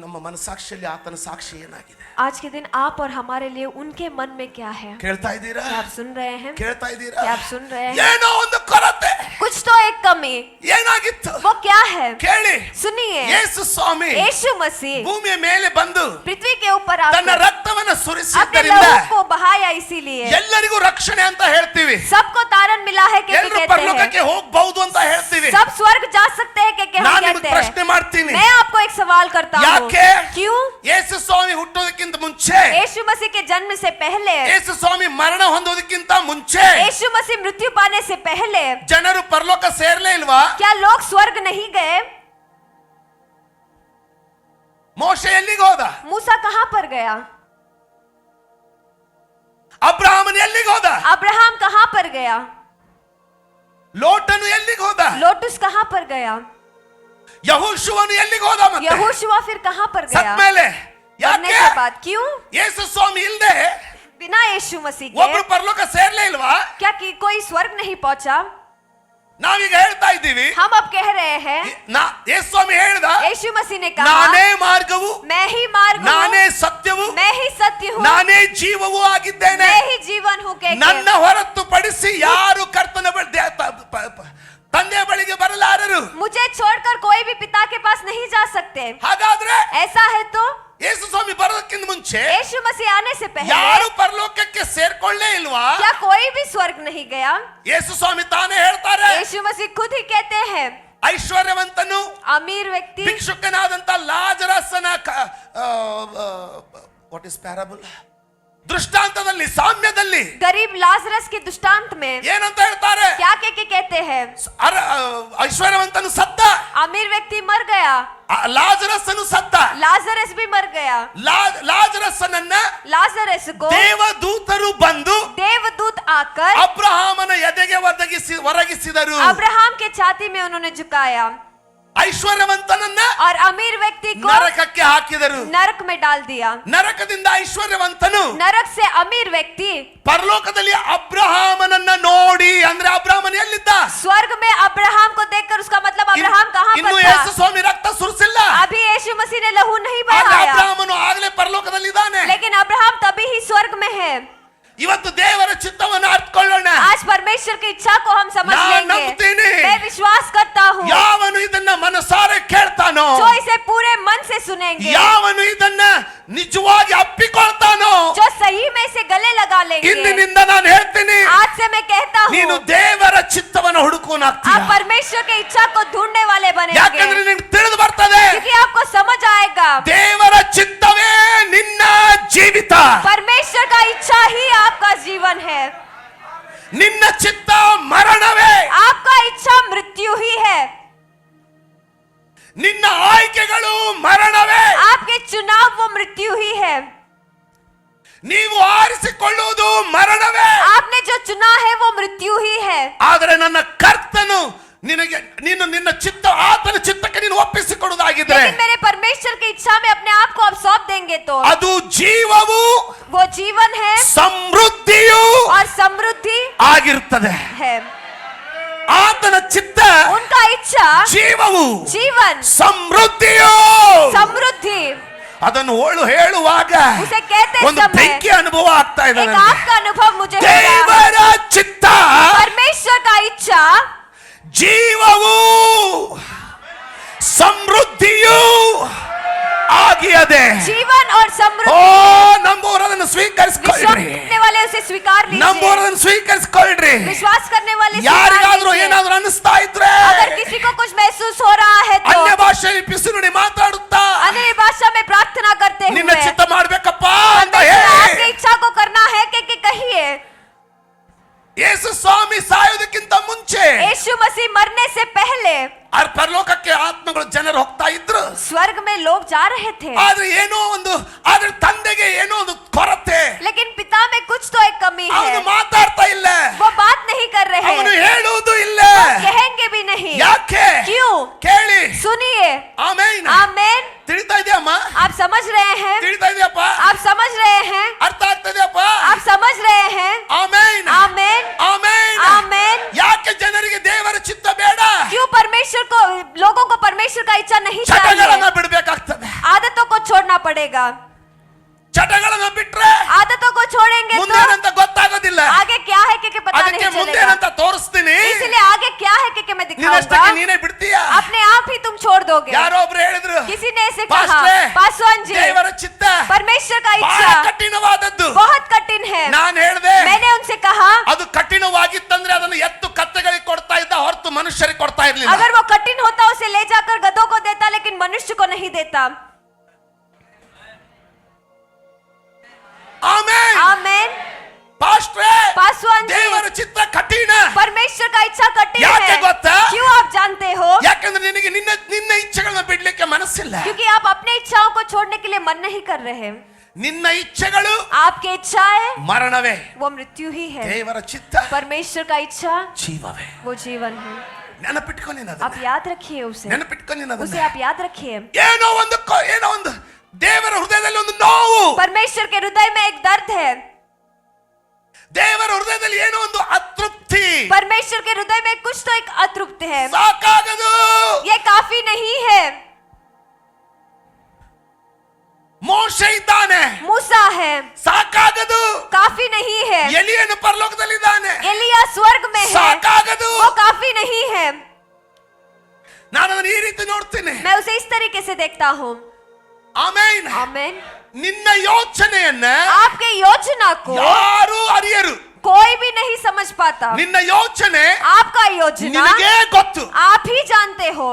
ನಮ್ಮ ಮನಸಾಕ್ಷಿಯಲ್ಲಿ ಆತನ ಸಾಕ್ಷಿ ಏನಾಗಿದೆ?
आज के दिन आप और हमारे लिए उनके मन में क्या है?
ಕೇಳ್ತಾ ಇದ್ದೀರಾ?
क्या आप सुन रहे हैं?
ಕೇಳ್ತಾ ಇದ್ದೀರಾ?
क्या आप सुन रहे हैं?
ಏನೋ ಒಂದು ಕೊರತೆ,
कुछ तो एक कमी,
ಏನಾಗಿತ್ತು
वो क्या है?
ಕೇಳಿ.
सुनिए,
ಯೇಸು ಸ್ವಾಮಿ
यीशु मसीह
ಭೂಮಿಯ ಮೇಲೆ ಬಂದು
पृथ्वी के ऊपर
ತನ್ನ
आकर
ರಕ್ತವನ್ನ
अपने
ಸುರಿಸಿದ್ದರಿಂದ
लहू को बहाया, इसीलिए
ಎಲ್ಲರಿಗೂ ರಕ್ಷಣೆ ಅಂತ ಹೇಳ್ತೀವಿ.
सबको तारण मिला है कि
ಎಲ್ಲರೂ
कहते
ಪರಲೋಕಕ್ಕೆ
हैं।
ಹೋಗಬಹುದು ಅಂತ ಹೇಳ್ತೀವಿ.
सब स्वर्ग जा सकते हैं कि हम
ನಾನು ನಿಮಗೆ
कहते हैं।
ಪ್ರಶ್ನೆ ಮಾಡ್ತೀನಿ,
मैं आपको एक सवाल करता हूँ,
ಯಾಕೆ
क्यों
ಯೇಸು ಸ್ವಾಮಿ ಹುಟ್ಟೋದಕ್ಕಿಂತ ಮುಂಚೆ,
यीशु मसीह के जन्म से पहले,
ಯೇಸು ಸ್ವಾಮಿ ಮರಣ ಹೊಂದೋದಕ್ಕಿಂತ ಮುಂಚೆ
यीशु मसीह मृत्यु पाने से पहले
ಜನರು ಪರಲೋಕ ಸೇರ್ಲೇ ಇಲ್ವಾ?
क्या लोग स्वर्ग नहीं गए?
ಮೋಶೆ ಎಲ್ಲಿಗೆ ಹೋದ?
मूसा कहाँ पर गया?
ಅಬ್ರಹಾಮನ್ ಎಲ್ಲಿಗೆ ಹೋದ?
अब्राहम कहाँ पर गया?
ಲೋಟನು ಎಲ್ಲಿಗೆ ಹೋದ?
लोटुस कहाँ पर गया?
ಯಹೋಶುವನು ಎಲ್ಲಿಗೆ ಹೋದ? ಮತ್ತೆ
यहोशुआ फिर कहाँ पर गया?
ಸತ್ಮೇಲೆ
मरने
ಯಾಕೆ?
के बाद क्यों?
ಯೇಸು ಸ್ವಾಮಿ ಇಲ್ದೆ
बिना यीशु मसीह
ಒಬ್ರು
के
ಪರಲೋಕ ಸೇರ್ಲೇ ಇಲ್ವಾ?
क्या कि कोई स्वर्ग नहीं पहुंचा?
ನಾವೀಗ ಹೇಳ್ತಾ ಇದ್ದೀವಿ,
हम अब कह रहे हैं,
ಯೇಸು ಸ್ವಾಮಿ ಹೇಳ್ದ,
यीशु मसीह ने कहा,
ನಾನೇ ಮಾರ್ಗವು,
मैं ही मार्ग हूँ,
ನಾನೇ ಸತ್ಯವು,
मैं ही सत्य हूँ,
ನಾನೇ ಜೀವವೂ ಆಗಿದ್ದೇನೆ.
मैं ही जीवन हूँ कह
ನನ್ನ
के
ಹೊರತುಪಡಿಸಿ ಯಾರು ಕರ್ತನ ತಂದೆಯ ಬಳಿಗೆ ಬರಲಾರರು.
मुझे छोड़कर कोई भी पिता के पास नहीं जा सकते।
ಹಾಗಾದ್ರೆ
ऐसा है तो
ಯೇಸು ಸ್ವಾಮಿ ಬರೋದಕ್ಕಿಂತ ಮುಂಚೆ
यीशु मसीह आने से पहले
ಯಾರು ಪರಲೋಕಕ್ಕೆ ಸೇರ್ಕೊಳ್ಳೇ ಇಲ್ವಾ?
क्या कोई भी स्वर्ग नहीं गया?
ಯೇಸು ಸ್ವಾಮಿ ತಾನೇ ಹೇಳ್ತಾರೆ,
यीशु मसीह खुद ही कहते हैं,
ಐಶ್ವರ್ಯವಂತನು
अमीर व्यक्ति,
ಭಿಕ್ಷುಕನಾದಂತ ಲಾಜರಸನ ವಾಟ್ ಇಸ್ ಪ್ಯಾರಬಲ್, ದೃಷ್ಟಾಂತದಲ್ಲಿ ಸಾಮ್ಯದಲ್ಲಿ
गरीब लाजरस के दृष्टांत में
ಏನಂತ ಹೇಳ್ತಾರೆ?
क्या कह के कहते हैं?
ಐಶ್ವರ್ಯವಂತನು ಸತ್ತ,
अमीर व्यक्ति मर गया,
ಲಾಜರಸನು ಸತ್ತ.
लाजरस भी मर गया।
ಲಾಜರಸನನ್ನ
लाजरस को
ದೇವದೂತರು ಬಂದು
देवदूत आकर
ಅಬ್ರಹಾಮನ ಎದೆಗೆ ಒರಗಿಸಿದರು.
अब्राहम के छाती में उन्होंने झुकाया
ಐಶ್ವರ್ಯವಂತನನ್ನ
और अमीर व्यक्ति को
ನರಕಕ್ಕೆ ಹಾಕಿದರು.
नरक में डाल दिया।
ನರಕದಿಂದ ಐಶ್ವರ್ಯವಂತನು
नरक से अमीर व्यक्ति
ಪರಲೋಕದಲ್ಲಿ ಅಬ್ರಹಾಮನನ್ನ ನೋಡಿ, ಅಂದ್ರೆ ಅಬ್ರಹಾಮನ ಎಲ್ಲಿದ್ದ?
स्वर्ग में अब्राहम को देखकर, उसका मतलब अब्राहम कहाँ
ಇನ್ನು
पर
ಯೇಸು
था?
ಸ್ವಾಮಿ ರಕ್ತ ಸುರಿಸಿಲ್ಲ,
अभी यीशु मसीह ने लहू नहीं
ಆದ್ರೆ
बहाया,
ಅಬ್ರಹಾಮನು ಆಗ್ಲೇ ಪರಲೋಕದಲ್ಲಿ ಇದ್ದಾನೆ.
लेकिन अब्राहम तभी ही स्वर्ग में है।
ಇವತ್ತು ದೇವರ ಚಿತ್ತವನ್ನು ಅರ್ಥಕೊಳ್ಳೋಣ.
आज परमेश्वर की इच्छा को हम समझ
ನಾನು
लेंगे।
ನಂಬ್ತೀನಿ.
मैं विश्वास करता हूँ,
ಯಾವನು ಇದನ್ನ ಮನಸಾರೆ ಕೇಳ್ತಾನೋ,
जो इसे पूरे मन से सुनेंगे,
ಯಾವನು ಇದನ್ನ ನಿಜವಾಗಿ ಅಪ್ಪಿಕೊಳ್ತಾನೋ,
जो सही में इसे गले लगा लेंगे,
ಇಂದಿನಿಂದ ನಾನು ಹೇಳ್ತೀನಿ,
आज से मैं कहता
ನೀನು
हूँ,
ದೇವರ ಚಿತ್ತವನ್ನು ಹುಡುಕೋನಾಗ್ತೀಯ.
आप परमेश्वर की इच्छा को ढूंढने वाले
ಯಾಕಂದ್ರೆ
बनेंगे,
ನಿನಗೆ ತಿಳಿದು ಬರ್ತದೆ,
क्योंकि आपको समझ आएगा
ದೇವರ ಚಿತ್ತವೇ ನಿನ್ನ ಜೀವಿತ,
परमेश्वर का इच्छा ही आपका जीवन है,
ನಿನ್ನ ಚಿತ್ತ ಮರಣವೇ,
आपका इच्छा मृत्यु ही है,
ನಿನ್ನ ಆಯ್ಕೆಗಳು ಮರಣವೇ,
आपके चुनाव वो मृत्यु ही है,
ನೀವು ಆರಿಸಿಕೊಳ್ಳುವುದು ಮರಣವೇ.
आपने जो चुना है वो मृत्यु ही है।
ಆದರೆ ನನ್ನ ಕರ್ತನು ನಿನಗೆ ನಿನ್ನ ಚಿತ್ತ ಆತನ ಚಿತ್ತಕ್ಕೆ ನೀನು ಒಪ್ಪಿಸಿಕೊಡುವುದಾಗಿದ್ರೆ,
लेकिन मेरे परमेश्वर की इच्छा में अपने आप को आप सौंप देंगे तो
ಅದು ಜೀವವು
वो जीवन है
ಸಮೃದ್ಧಿಯು
और समृद्धि
ಆಗಿರುತ್ತದೆ.
है।
ಆತನ ಚಿತ್ತ
उनका इच्छा
ಜೀವವು
जीवन
ಸಮೃದ್ಧಿಯು.
समृद्धि,
ಅದನ್ನು ಹೇಳುವಾಗ
उसे कहते
ಒಂದು
समय
ಬೆಂಕಿ ಅನುಭವ ಆಗ್ತಾ ಇದೆ
एक
ನನಗೆ.
आग का अनुभव मुझे हो रहा है।
ದೇವರ ಚಿತ್ತ
परमेश्वर का इच्छा
ಜೀವವು ಸಮೃದ್ಧಿಯು ಆಗಿಯದೆ.
जीवन और
ಓ
समृद्धि,
ನಂಬುವವರಾದ
लीजिए,
ನಂಬೋರನ್ನು ಸ್ವೀಕರಿಸಿಕೊಳ್ಳ್ರಿ.
विश्वास करने वाले स्वीकार
ಯಾರಿಗಾದ್ರೂ
कीजिए।
ಏನಾದ್ರೂ ಅನಿಸ್ತಾ ಇದ್ರೆ
अगर किसी को कुछ महसूस हो रहा है तो
ಅನ್ಯ ಭಾಷೆಯಲ್ಲಿ ಪಿಸು ನುಡಿ ಮಾತಾಡುತ್ತಾ
अन्य भाषा में प्रार्थना करते
ನಿನ್ನ
हुए
ಚಿತ್ತ ಮಾಡ್ಬೇಕಪ್ಪ ಅಂತ
परमेश्वर, आपकी
ಹೇಳಿ
इच्छा को करना है कि कहिए।
ಯೇಸು ಸ್ವಾಮಿ ಸಾಯೋದಕ್ಕಿಂತ ಮುಂಚೆ
यीशु मसीह मरने से पहले
ಪರಲೋಕಕ್ಕೆ ಆತ್ಮಗಳು ಜನರು ಹೋಗ್ತಾ ಇದ್ರು.
स्वर्ग में लोग जा रहे थे,
ಆದ್ರೆ ಆದ್ರೆ ತಂದೆಗೆ ಏನೋ ಒಂದು ಕೊರತೆ.
लेकिन पिता में कुछ तो एक कमी
ಅವನು
है,
ಮಾತಾಡ್ತಾ ಇಲ್ಲ,
वो बात नहीं कर रहे,
ಅವನು ಹೇಳುವುದು ಇಲ್ಲ.
कहेंगे भी नहीं।
ಯಾಕೆ?
क्यों?
ಕೇಳಿ.
सुनिए।
ಆಮೇನ್.
आमेन।
ತಿಳಿತಾ ಇದೆಯಮ್ಮ?
आप समझ रहे हैं?
ತಿಳಿತಾ ಇದೆಯಪ್ಪ?
आप समझ रहे हैं?
ಅರ್ಥ ಆಗ್ತದೆಯಪ್ಪ?
आप समझ रहे हैं?
ಆಮೇನ್.
आमेन।
ಆಮೇನ್.
आमेन।
ಯಾಕೆ ಜನರಿಗೆ ದೇವರ ಚಿತ್ತ ಬೇಡ?
क्यों परमेश्वर को, लोगों को परमेश्वर का इच्छा नहीं
ಚಟಗಳನ್ನ
चाहिए?
ಬಿಡಬೇಕಾಗ್ತದೆ.
आदतों को छोड़ना पड़ेगा।
ಚಟಗಳನ್ನ ಬಿಟ್ರೆ
आदतों को छोड़ेंगे तो
ಮುಂದೇನಂತ ಗೊತ್ತಾಗೋದಿಲ್ಲ.
आगे क्या है कि पता
ಅದಕ್ಕೆ
नहीं चलेगा।
ಮುಂದೇನಂತ ತೋರಿಸ್ತೀನಿ.
इसलिए आगे क्या है कि मैं
ನಿನ್ನಷ್ಟಕ್ಕೆ
दिखाऊंगा,
ನೀನೇ ಬಿಡ್ತೀಯಾ?
अपने आप ही तुम छोड़ दोगे।
ಯಾರೋ ಒಬ್ರು ಹೇಳಿದ್ರು,
किसी ने ऐसे कहा,
ಪಾಸ್ಟ್ರೇ,
पासवान जी,
ದೇವರ ಚಿತ್ತ
परमेश्वर का
ಬಹಳ
इच्छा
ಕಠಿಣವಾದದ್ದು.
बहुत कठिन है।
ನಾನು ಹೇಳಿದೆ,
मैंने उनसे कहा,
ಅದು ಕಠಿಣವಾಗಿತ್ತಂದ್ರೆ ಅದನ್ನು ಎತ್ತು ಕತ್ತೆಗಳಿಗೆ ಕೊಡ್ತಾ ಇದ್ದ ಹೊರತು ಮನುಷ್ಯರಿಗೆ ಕೊಡ್ತಾ ಇರ್ಲಿಲ್ಲ.
अगर वो कठिन होता उसे ले जाकर गधों को देता, लेकिन मनुष्य को नहीं देता।
ಆಮೇನ್.
आमेन।
ಪಾಸ್ಟ್ರೇ,
पासवान जी,
ದೇವರ ಚಿತ್ತ ಕಠಿಣ.
परमेश्वर का इच्छा कठिन
ಯಾಕೆ
है।
ಗೊತ್ತಾ?
क्यों आप जानते हो?
ಯಾಕಂದ್ರೆ ನಿನಗೆ ನಿನ್ನ ಇಚ್ಛೆಗಳನ್ನ ಬಿಡ್ಲಿಕ್ಕೆ ಮನಸ್ಸಿಲ್ಲ.
क्योंकि आप अपने इच्छाओं को छोड़ने के लिए मन नहीं कर रहे।
ನಿನ್ನ ಇಚ್ಛೆಗಳು
आपकी इच्छाएं
ಮರಣವೇ,
वो मृत्यु ही है,
ದೇವರ ಚಿತ್ತ
परमेश्वर का इच्छा
ಜೀವವೇ.
वो जीवन है।
ನೆನಪಿಟ್ಕೊ ನೀನು ಅದನ್ನ.
आप याद रखिए उसे,
ನೆನಪಿಟ್ಕೊ ನೀನು
उसे
ಅದನ್ನ.
आप याद रखिए।
ಏನೋ ಒಂದು ದೇವರ ಹೃದಯದಲ್ಲಿ ಒಂದು ನೋವು,
परमेश्वर के हृदय में एक दर्द है,
ದೇವರ ಹೃದಯದಲ್ಲಿ ಏನೋ ಒಂದು ಅತೃಪ್ತಿ.
परमेश्वर के हृदय में कुछ तो एक अतृप्त है,
ಸಾಕಾಗದು.
ये काफी नहीं है।
ಮೋಶೆ ಇದ್ದಾನೆ,
मूसा है,
ಸಾಕಾಗದು.
काफी नहीं है।
ಎಲಿಯನು ಪರಲೋಕದಲ್ಲಿದ್ದಾನೆ,
एलिया स्वर्ग में है,
ಸಾಕಾಗದು.
वो काफी नहीं है।
ನಾನು ಅದನ್ನು ಈ ರೀತಿ ನೋಡ್ತೀನಿ.
मैं उसे इस तरीके से देखता हूँ।
ಆಮೇನ್.
आमेन।
ನಿನ್ನ ಯೋಚನೆಯನ್ನ
आपके योजना को
ಯಾರು ಅರಿಯರು.
कोई भी नहीं समझ पाता।
ನಿನ್ನ ಯೋಚನೆ
आपका योजना
ನಿನಗೆ ಗೊತ್ತು.
आप ही जानते हो।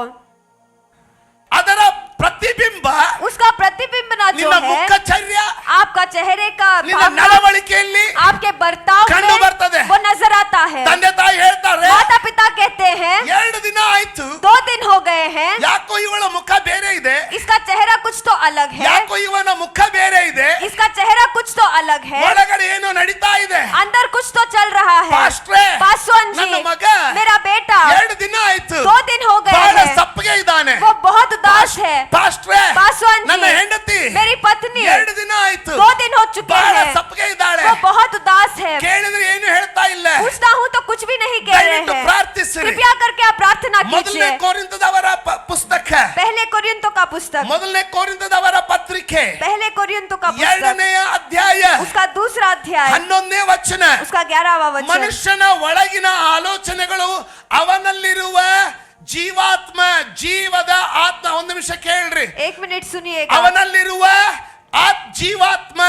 ಅದರ ಪ್ರತಿಬಿಂಬ
उसका प्रतिबिंब ना जो
ನಿನ್ನ
है
ಮುಖಚರ್ಯ,
आपका चेहरे का
ನಿನ್ನ
भावना,
ನಡವಳಿಕೆಯಲ್ಲಿ
आपके बर्ताव
ಕಂಡು
में
ಬರ್ತದೆ.
वो नजर आता है।
ತಂದೆ ತಾಯಿ ಹೇಳ್ತಾರೆ,
माता पिता कहते हैं
2 ದಿನ ಆಯ್ತು,
2 दिन हो गए हैं,
ಯಾಕೋ ಇವಳ ಮುಖ ಬೇರೆ ಇದೆ,
इसका चेहरा कुछ तो अलग है,
ಯಾಕೋ ಇವನ ಮುಖ ಬೇರೆ ಇದೆ,
इसका चेहरा कुछ तो अलग है,
ಒಳಗಡೆ ಏನೋ ನಡೀತಾ ಇದೆ.
अंदर कुछ तो चल रहा है।
ಪಾಸ್ಟ್ರೇ,
पासवान जी,
ನನ್ನ ಮಗ
मेरा बेटा
2 ದಿನ ಆಯ್ತು,
2 दिन हो गए
ಬಹಳ
हैं,
ಸಪ್ಪಗೆ ಇದ್ದಾನೆ.
वो बहुत उदास है।
ಪಾಸ್ಟ್ರೇ,
पासवान
ನನ್ನ
जी,
ಹೆಂಡತಿ
मेरी पत्नी
2 ದಿನ ಆಯ್ತು,
2 दिन हो चुके
ಬಹಳ
हैं,
ಸಪ್ಪಗೆ ಇದ್ದಾಳೆ.
वो बहुत उदास है।
ಕೇಳಿದ್ರೆ ಏನು ಹೇಳ್ತಾ ಇಲ್ಲ.
पूछता हूँ तो कुछ भी नहीं कह रहे
ದಯವಿಟ್ಟು
हैं।
ಪ್ರಾರ್ಥಿಸಿರಿ.
कृपया करके आप प्रार्थना
ಮೊದಲನೇ
कीजिए।
ಕೊರಿಂಥದವರ ಪುಸ್ತಕ,
पहले कोरिन्थों का पुस्तक,
ಮೊದಲನೇ ಕೊರಿಂಥದವರ ಪತ್ರಿಕೆ
पहले कोरिन्थों का पुस्तक,
2ನೇ ಅಧ್ಯಾಯ
उसका दूसरा अध्याय,
11ನೇ ವಚನ.
उसका 11वां वचन।
ಮನುಷ್ಯನ ಒಳಗಿನ ಆಲೋಚನೆಗಳು ಅವನಲ್ಲಿರುವ ಜೀವಾತ್ಮ, ಜೀವದ ಆತ್ಮ. ಒಂದು ನಿಮಿಷ ಕೇಳ್ರಿ.
1 मिनट सुनिएगा।
ಅವನಲ್ಲಿರುವ ಜೀವಾತ್ಮ.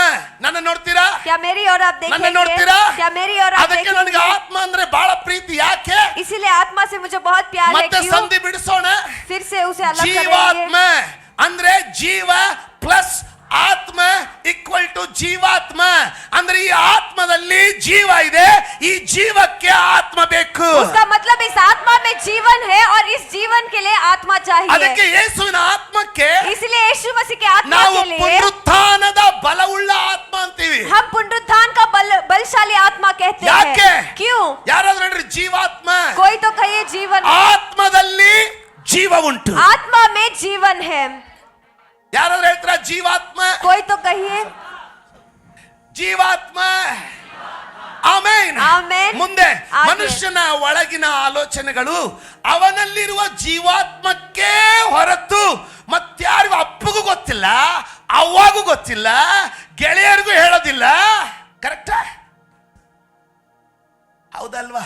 ನನ್ನ ನೋಡ್ತೀರಾ?
क्या मेरी और आप
ನನ್ನ
देखेंगे?
ನೋಡ್ತೀರಾ?
क्या मेरी और आप
ಅದಕ್ಕೆ ನನಗೆ
देखेंगे?
ಆತ್ಮ ಅಂದ್ರೆ ಬಹಳ ಪ್ರೀತಿ. ಯಾಕೆ?
इसीलिए आत्मा से मुझे बहुत प्यार है।
ಮತ್ತೆ
क्यों?
ಸಂಧಿ ಬಿಡಿಸೋಣ.
फिर से उसे अलग
ಜೀವಾತ್ಮ
करेंगे।
ಅಂದ್ರೆ ಜೀವ ಪ್ಲಸ್ ಆತ್ಮ ಈಕ್ವಲ್ ಟು ಜೀವಾತ್ಮ. ಅಂದ್ರೆ ಈ ಆತ್ಮದಲ್ಲಿ ಜೀವ ಇದೆ, ಈ ಜೀವಕ್ಕೆ ಆತ್ಮ ಬೇಕು.
उसका मतलब इस आत्मा में जीवन है और इस जीवन के लिए आत्मा
ಅದಕ್ಕೆ
चाहिए।
ಯೇಸುವಿನ ಆತ್ಮಕ್ಕೆ
इसलिए यीशु मसीह के आत्मा
ನಾವು
के लिए
ಪುನರುತ್ಥಾನದ ಬಲವುಳ್ಳ ಆತ್ಮ ಅಂತೀವಿ.
हम पुनरुत्थान का बलशाली आत्मा कहते
ಯಾಕೆ?
हैं। क्यों?
ಯಾರಾದ್ರೂ ಹೇಳ್ರಿ ಜೀವಾತ್ಮ.
कोई तो कहिए जीवन।
ಆತ್ಮದಲ್ಲಿ ಜೀವ ಉಂಟು.
आत्मा में जीवन है।
ಯಾರಾದ್ರೂ ಹೇಳ್ತಾರ ಜೀವಾತ್ಮ?
कोई तो कहिए
ಜೀವಾತ್ಮ. ಆಮೇನ್.
ಆಮೆನ್.
ಮುಂದೆ
ಆಗೆ.
ಮನುಷ್ಯನ ಒಳಗಿನ ಆಲೋಚನೆಗಳು ಅವನಲ್ಲಿರುವ ಜೀವಾತ್ಮಕ್ಕೆ ಹೊರತು ಮತ್ತಾರಿಗೂ ಅಪ್ಪಗೂ ಗೊತ್ತಿಲ್ಲ, ಅವ್ವಾಗೂ ಗೊತ್ತಿಲ್ಲ, ಗೆಳೆಯರಿಗೂ ಹೇಳೋದಿಲ್ಲ. ಕರೆಕ್ಟಾ? ಹೌದಲ್ವಾ?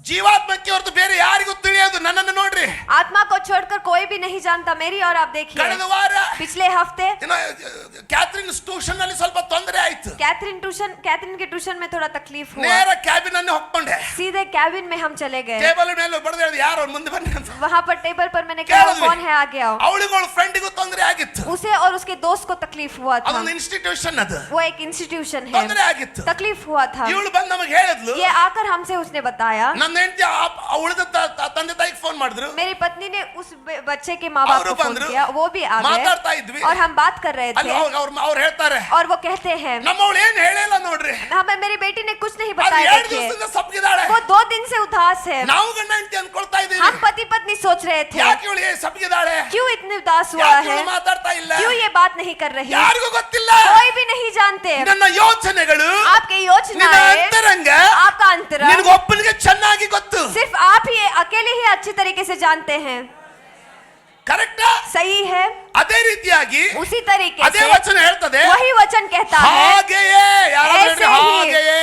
ಜೀವಾತ್ಮಕ್ಕೆ ಹೊರತು ಬೇರೆ ಯಾರಿಗೂ ತಿಳಿಯೋದು. ನನ್ನನ್ನು ನೋಡ್ರಿ.
आत्मा को छोड़कर कोई भी नहीं जानता मेरी। और आप देखिए
ಕಳೆದ ವಾರ
पिछले हफ्ते
ಕ್ಯಾಥರಿನ್ ಟ್ಯೂಷನ್ ನಲ್ಲಿ ಸ್ವಲ್ಪ ತೊಂದರೆ ಆಯ್ತು.
कैथरीन के ट्यूशन में थोड़ा तकलीफ हुआ।
ನೇರ ಕ್ಯಾಬಿನ್ ಅನ್ನು ಹೊಕ್ಕೊಂಡೆ.
सीधे कैबिन में हम चले गए।
ಟೇಬಲ್ ಮೇಲೆ ಬಡದ ಹೇಳಿದೆ ಯಾರು ಮುಂದೆ ಬನ್ನಿ ಅಂತ.
वहाँ पर टेबल पर मैंने कहा कौन है आगे आओ।
ಅವಳಿಗಳು ಫ್ರೆಂಡಿಗೂ ತೊಂದರೆ ಆಗಿತ್ತು.
उसे और उसके दोस्त को तकलीफ हुआ था।
ಅದೊಂದು ಇನ್ಸ್ಟಿಟ್ಯೂಷನ್ ಅದು.
वो एक इंस्टीट्यूशन है,
ತೊಂದರೆ ಆಗಿತ್ತು.
तकलीफ हुआ था।
ಇವಳು ಬಂದು ನಮಗೆ ಹೇಳಿದ್ಲು.
ये आकर हमसे उसने बताया।
ನನ್ನ ಹೆಂಡತಿ ಉಳಿದ ತಂದೆ ತಾಯಿಗೆ ಫೋನ್ ಮಾಡಿದ್ರು.
मेरी पत्नी ने उस बच्चे के माँ बाप को फोन किया, वो भी आ
ಮಾತಾಡ್ತಾ
गए
ಇದ್ವಿ.
और हम बात कर रहे थे।
ಅವ್ರು ಹೇಳ್ತಾರೆ
और वो कहते हैं
ನಮ್ಮವಳು ಏನು ಹೇಳಿಲ್ಲ ನೋಡ್ರಿ.
हमें मेरी बेटी ने कुछ नहीं
ಅದು
बताया।
2
देखिए
ದಿವಸದಿಂದ ಸಪ್ಪಗಿದಾಳೆ.
वो 2 दिन से उदास है।
ನಾವು ಗಂಡ ಹೆಂಡತಿ ಅನ್ಕೊಳ್ತಾ ಇದ್ದೀವಿ.
हम पति पत्नी सोच रहे थे
ಯಾಕೆ ಇವಳು ಸಪ್ಪಗಿದಾಳೆ,
क्यों इतनी उदास हुआ
ಯಾಕೆ
है,
ಇವಳು ಮಾತಾಡ್ತಾ ಇಲ್ಲ,
क्यों ये बात नहीं कर रही।
ಯಾರಿಗೂ ಗೊತ್ತಿಲ್ಲ.
कोई भी नहीं जानते।
ನನ್ನ ಯೋಚನೆಗಳು,
आपके
ನಿನ್ನ
योजनाएं,
ಅಂತರಂಗ
आपका अंतरंग
ನಿನಗೊಬ್ಬನಿಗೆ ಚೆನ್ನಾಗಿ ಗೊತ್ತು.
सिर्फ आप ही अकेले ही अच्छी तरीके से जानते हैं।
ಕರೆಕ್ಟಾ?
सही है।
ಅದೇ ರೀತಿಯಾಗಿ
उसी तरीके
ಅದೇ
से
ವಚನ ಹೇಳ್ತದೆ,
वही वचन कहता है
ಹಾಗೆಯೇ. ಯಾರಾದ್ರೂ ಹೇಳ್ರಿ,
ऐसे ही।
ಹಾಗೆಯೇ.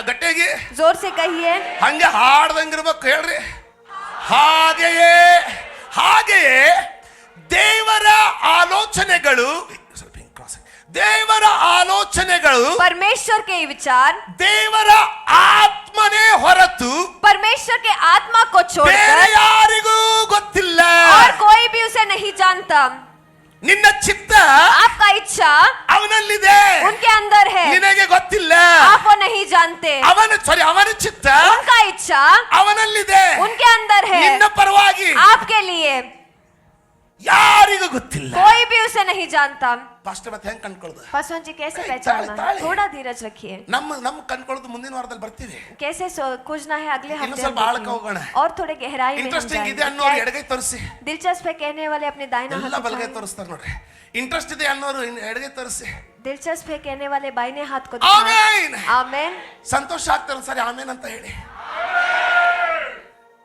ಗಟ್ಟಿಯಾಗಿ
जोर से कहिए।
ಹಂಗೆ ಹಾಡ್ದಂಗಿರ್ಬೇಕು ಹೇಳ್ರಿ. ಹಾಗೆಯೇ ಹಾಗೆಯೇ ದೇವರ ಆಲೋಚನೆಗಳು, ದೇವರ ಆಲೋಚನೆಗಳು,
परमेश्वर के विचार,
ದೇವರ ಆತ್ಮನೇ ಹೊರತು
परमेश्वर के आत्मा को
ಬೇರೆ
छोड़कर
ಯಾರಿಗೂ ಗೊತ್ತಿಲ್ಲ.
और कोई भी उसे नहीं जानता।
ನಿನ್ನ ಚಿತ್ತ
आपका इच्छा
ಅವನಲ್ಲಿದೆ,
उनके अंदर है,
ನಿನಗೆ ಗೊತ್ತಿಲ್ಲ.
आप वो नहीं जानते।
ಅವನ ಚಿತ್ತ
उनका इच्छा
ಅವನಲ್ಲಿದೆ,
उनके अंदर है,
ನಿನ್ನ ಪರವಾಗಿ
आपके लिए।
ಯಾರಿಗೂ ಗೊತ್ತಿಲ್ಲ.
कोई भी उसे नहीं जानता।
ಪಾಸ್ಟರ್ ಮತ್ತೆ ಹೆಂಗ್ ಕಂಡ್ಕೊಳ್ಳೋದು?
पासवान जी कैसे
ताली,
पहचानना है?
ताली।
थोड़ा धीरज रखिए।
ನಮ್ಮ ಕಂಡ್ಕೊಳ್ಳೋದು ಮುಂದಿನ ವಾರದಲ್ಲಿ ಬರ್ತೀವಿ.
कैसे खोजना है अगले
ಇನ್ನು
हफ्ते
ಸ್ವಲ್ಪ
हम
ಆಳಕ್ಕೆ
देखेंगे।
ಹೋಗೋಣ.
और थोड़े गहराई में हम
ಇಂಟ್ರೆಸ್ಟಿಂಗ್ ಇದೆ
जाएंगे।
ಅನ್ನೋರು
क्या
ಎಡಗೈ ತೋರಿಸಿ.
दिलचस्प है कहने वाले अपने दाहिना हाथ
ಎಲ್ಲ ಬಲಗೈ
उठाएं।
ತೋರಿಸ್ತಾರೆ ನೋಡ್ರಿ. ಇಂಟ್ರೆಸ್ಟ್ ಇದೆ ಅನ್ನೋರು ಎಡಗೈ ತೋರಿಸಿ.
दिलचस्प है कहने वाले बाइने हाथ को
ಆಮೆನ್.
आमेन।
ಸಂತೋಷ ಆಗ್ತಾರೆ ಒಂದ್ಸರಿ ಆಮೇನ್ ಅಂತ ಹೇಳಿ.